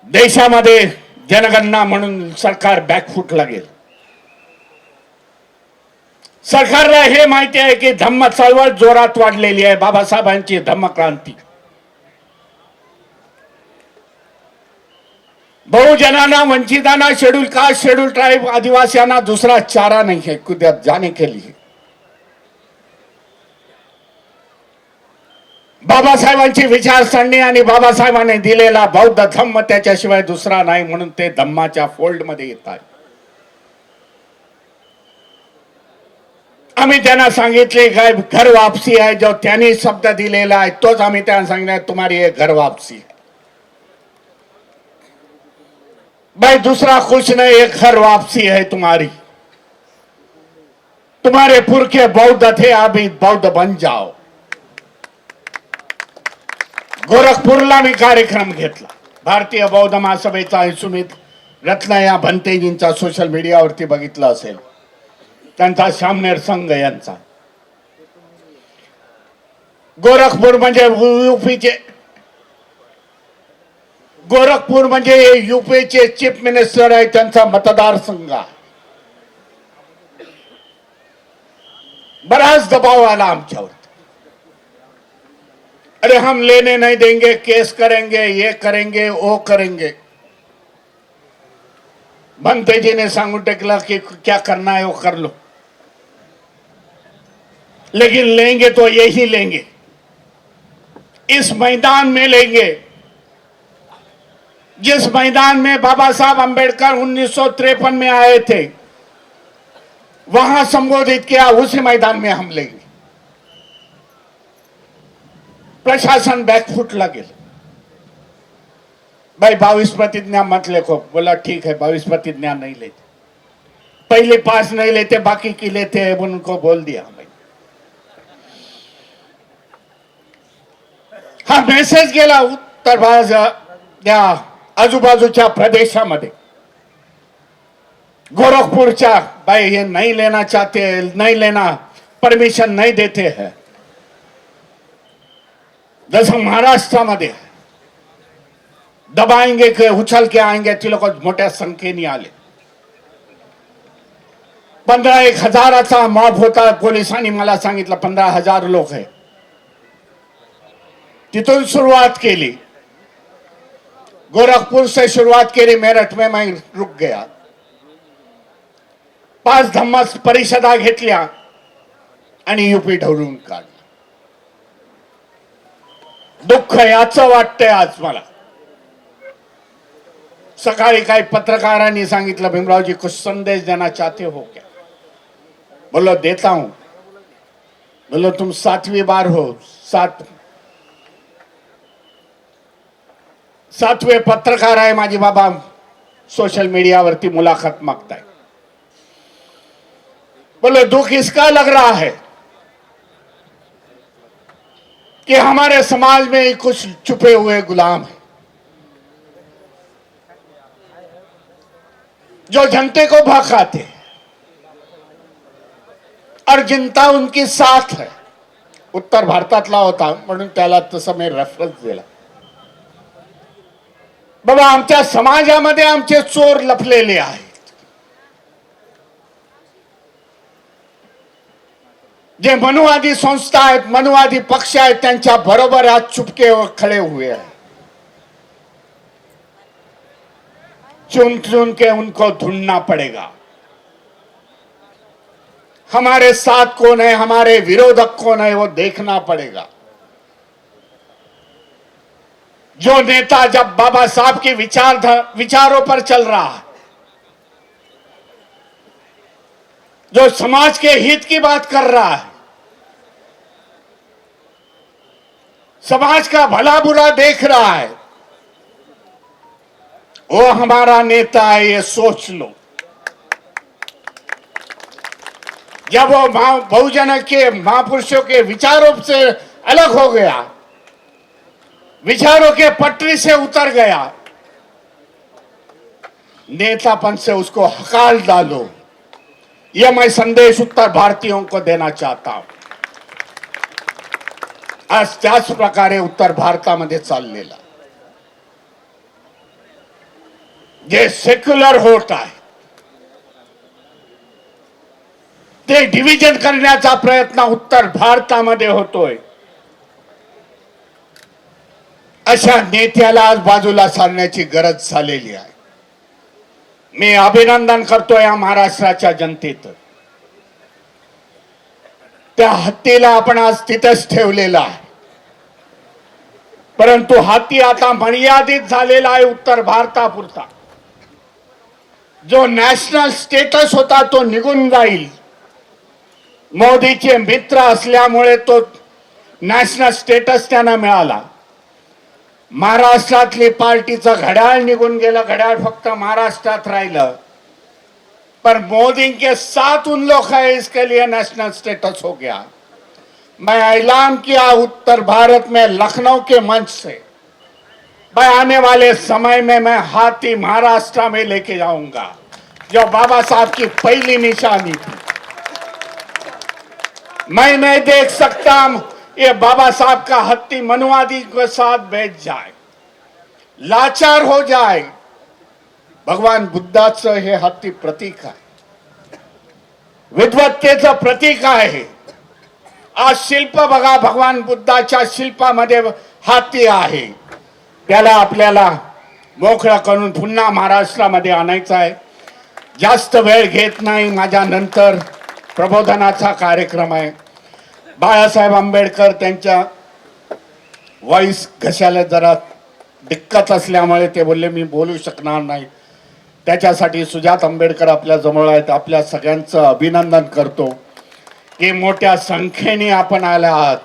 देशामध्ये जनगणना म्हणून सरकार बॅकफूट लागेल. सरकारला हे माहिती आहे की धम्म चळवळ जोरात वाढलेली आहे, बाबासाहेबांची धम्म क्रांती. बहुजनांना, वंचितांना, शेड्यूल कास्ट, शेड्यूल ट्राइब, आदिवासियांना दूसरा चारा नहीं है कुदरत जाने के लिए. बाबासाहेबांची विचारसरणी आणि बाबासाहेबांनी दिलेला बौद्ध धम्म त्याच्याशिवाय दुसरा नाही, म्हणून ते धम्माच्या फोल्ड मध्ये येतात. आम्ही त्यांना सांगितले काय घर वापसी आहे, जो त्यांनी शब्द दिलेला आहे तोच आम्ही त्यांना सांगितलं, तुम्हारी ये घर वापसी है भाई, दूसरा कुछ नहीं, एक घर वापसी है तुम्हारी. तुम्हारे पुरखे बौद्ध थे, अभी बौद्ध बन जाओ. गोरखपूरला मी कार्यक्रम घेतला. भारतीय बौद्ध महासभेचा सुमित रत्न या भंतेजींचा सोशल मीडियावरती बघितला असेल, त्यांचा श्यामनेर संघ यांचा. गोरखपूर म्हणजे यूपीचे, गोरखपूर म्हणजे यूपीचे चीफ मिनिस्टर आहे, त्यांचा मतदारसंघ आहे. बराच दबाव आला आमच्यावर. अरे हम लेने नहीं देंगे, केस करेंगे, ये करेंगे, वो करेंगे. भंते जी ने सांगू टेकला कि क्या करना है वो कर लो, लेकिन लेंगे तो यही लेंगे, इस मैदान में लेंगे जिस मैदान में बाबा साहब अंबेडकर 1953 में आए थे, वहां संबोधित किया, उसी मैदान में हम लेंगे. प्रशासन बैकफुट लगे. भाई 22 प्रतिज्ञा मत लिखो. बोला ठीक है, 22 प्रतिज्ञा नहीं लेते, पहले 5 नहीं लेते, बाकी की लेते हैं, उनको बोल दिया. भाई हा मेसेज गेला उत्तर त्या आजूबाजूच्या प्रदेशामध्ये. गोरखपुरच्या भाई ये नहीं लेना चाहते, नहीं लेना, परमिशन नहीं देते हैं. जसं महाराष्ट्रामध्ये दबाएंगे के उछल के आएंगे, ती लोक मोठ्या संख्येने आले. 15-1 हजाराचा मॉब होता. पोलिसांनी मला सांगितलं 15,000 लोक आहे. तिथून सुरुवात केली. गोरखपुर से शुरुआत केली, मेरठ में मैं रुक गया. 5 धम्म परिषदा घेतल्या आणि यूपी ढवळून काढला. दुःख याचं वाटतंय आज मला. सकाळी काही पत्रकारांनी सांगितलं, भीमरावजी कुछ संदेश देना चाहते हो क्या? बोलो देता हूं. बोलो तुम 7वीं बार हो, 7वें पत्रकार आहे माझी बाबा, सोशल मीडियावरती मुलाखत मागताय. बोलो दुख इसका लग रहा है कि हमारे समाज में कुछ छुपे हुए गुलाम हैं, जो जनते को भड़काते हैं और जनता उनकी साथ है. उत्तर भारतातला होता म्हणून त्याला तसं मी रेफरन्स दिला. बाबा आमच्या समाजामध्ये आमचे चोर लपलेले आहेत. जे मनुवादी संस्था आहेत, मनुवादी पक्ष आहेत, त्यांच्या बरोबर आज चुपके खड़े हुए हैं. चुन चुन के उनको ढूंढना पड़ेगा. हमारे साथ कौन है, हमारे विरोधक कौन है, वो देखना पड़ेगा. जो नेता जब बाबा साहब की विचारों पर चल रहा है, जो समाज के हित की बात कर रहा है, समाज का भला बुरा देख रहा है, वो हमारा नेता है, ये सोच लो. जब वो बहुजन के महापुरुषों के विचारों से अलग हो गया, विचारों के पटरी से उतर गया, नेतापन से उसको हकाल डालो. यह मैं संदेश उत्तर भारतीयों को देना चाहता हूं. आज त्याच प्रकारे उत्तर भारतामध्ये चाललेला जे सेक्युलर होत आहे, ते डिव्हिजन करण्याचा प्रयत्न उत्तर भारतामध्ये होतोय. अशा नेत्याला आज बाजूला सारण्याची गरज झालेली आहे. मी अभिनंदन करतोय या महाराष्ट्राच्या जनतेचं. त्या हत्तीला आपण आज तिथेच ठेवलेला आहे, परंतु हत्ती आता मर्यादित झालेला आहे उत्तर भारतापुरता. जो नॅशनल स्टेटस होता तो निघून जाईल. मोदीचे मित्र असल्यामुळे तो नॅशनल स्टेटस त्यांना मिळाला. महाराष्ट्रातली पार्टीचं घड्याळ निघून गेलं, घड्याळ फक्त महाराष्ट्रात राहिलं. पर मोदी के साथ उन लोग हैं, इसके लिए नेशनल स्टेटस हो गया। मैं ऐलान किया उत्तर भारत में लखनऊ के मंच से, मैं आने वाले समय में मैं हाथी महाराष्ट्र में लेके जाऊंगा, जो बाबा साहब की पहली निशानी थी। मैं नहीं देख सकता ये बाबा साहब का हाथी मनुवादी के साथ बैठ जाए, लाचार हो जाए। भगवान बुद्धाचं हे हाती प्रतीक आहे, विद्वत्तेचं प्रतीक आहे। आज शिल्प बघा, भगवान बुद्धाच्या शिल्पामध्ये हाती आहे, त्याला आपल्याला मोकळा करून पुन्हा महाराष्ट्रामध्ये आणायचं आहे। जास्त वेळ घेत नाही, माझ्या नंतर प्रबोधनाचा कार्यक्रम आहे। बाळासाहेब आंबेडकर त्यांच्या व्हॉइस घशाला जरा दिक्कत असल्यामुळे ते बोलले मी बोलू शकणार नाही, त्याच्यासाठी सुजात आंबेडकर आपल्या जवळ आहेत। आपल्या सगळ्यांचं अभिनंदन करतो की मोठ्या संख्येने आपण आला आहात।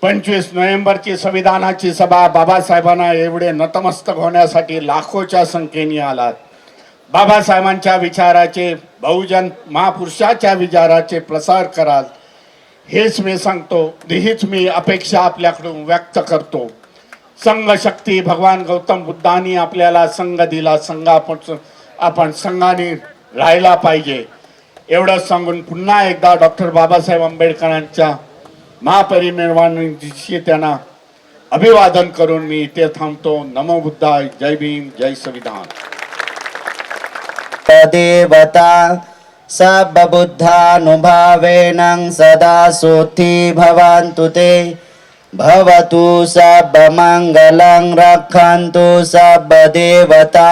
25 नोव्हेंबरची संविधानाची सभा, बाबासाहेबांना एवढे नतमस्तक होण्यासाठी लाखोच्या संख्येने आलात। बाबासाहेबांच्या विचाराचे, बहुजन महापुरुषाच्या विचाराचे प्रसार कराल, हेच मी सांगतो, हीच मी अपेक्षा आपल्याकडून व्यक्त करतो। संघ शक्ती, भगवान गौतम बुद्धांनी आपल्याला संघ दिला, संघ आपण संघाने राहायला पाहिजे, एवढं सांगून पुन्हा एकदा डॉक्टर बाबासाहेब आंबेडकरांच्या महापरिनिर्वाण दिवशी त्यांना अभिवादन करून मी इथे थांबतो। नमो बुद्धाय, जय भीम, जय संविधान। देवता सर्वबुद्धानुभावेन सदा सुखी भवन्तु ते, भवतु सर्वमङ्गलं, रक्षन्तु सर्वदेवता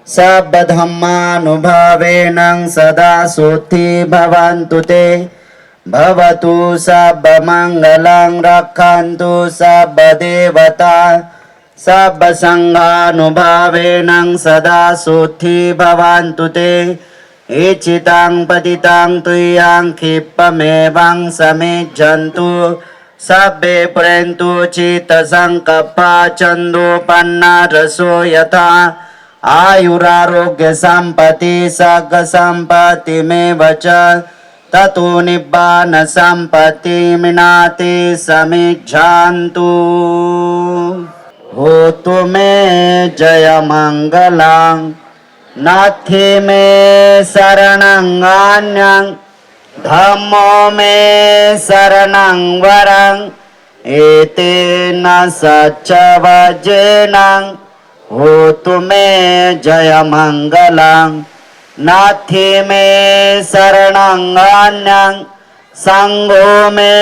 सर्वधर्मानुभावेन सदा सुखी भवन्तु ते, भवतु सर्वमङ्गलं, रक्षन्तु सर्वदेवता सर्वसंघानुभावेन सदा सुखी भवन्तु ते, इचितां पतितां तुय्यां क्षिप्रमेवं समिज्जन्तु, सर्वे पुरन्तु चित्तसङ्कल्पा चन्दोपन्ना रसो यथा, आयुरारोग्य सम्पत्ति सर्गसम्पत्तिमेव च, ततो निब्बान सम्पत्ति मिनाति समिज्जन्तु। होतु मे जय मंगलं, नाथि मे शरणं अन्यं, धम्मो मे शरणं वरं, एतेन सच्चवजेन होतु मे जय मंगलं, नाथि मे शरणं अन्यं, संघो मे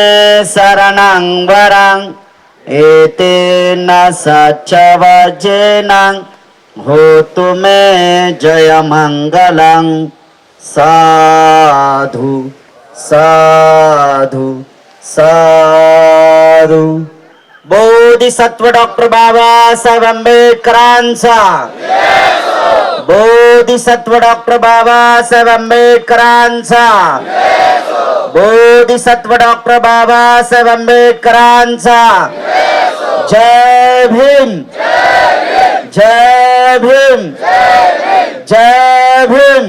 शरणं वरं, एतेन सच्चवजेन होतु मे जय मंगलं। साधु साधु साधु। बोधिसत्व डॉक्टर बाबासाहेब आंबेडकरांचा, बोधिसत्व डॉक्टर बाबासाहेब आंबेडकरांचा, बोधिसत्व डॉक्टर बाबासाहेब आंबेडकरांचा। जय भीम, जय भीम, जय भीम।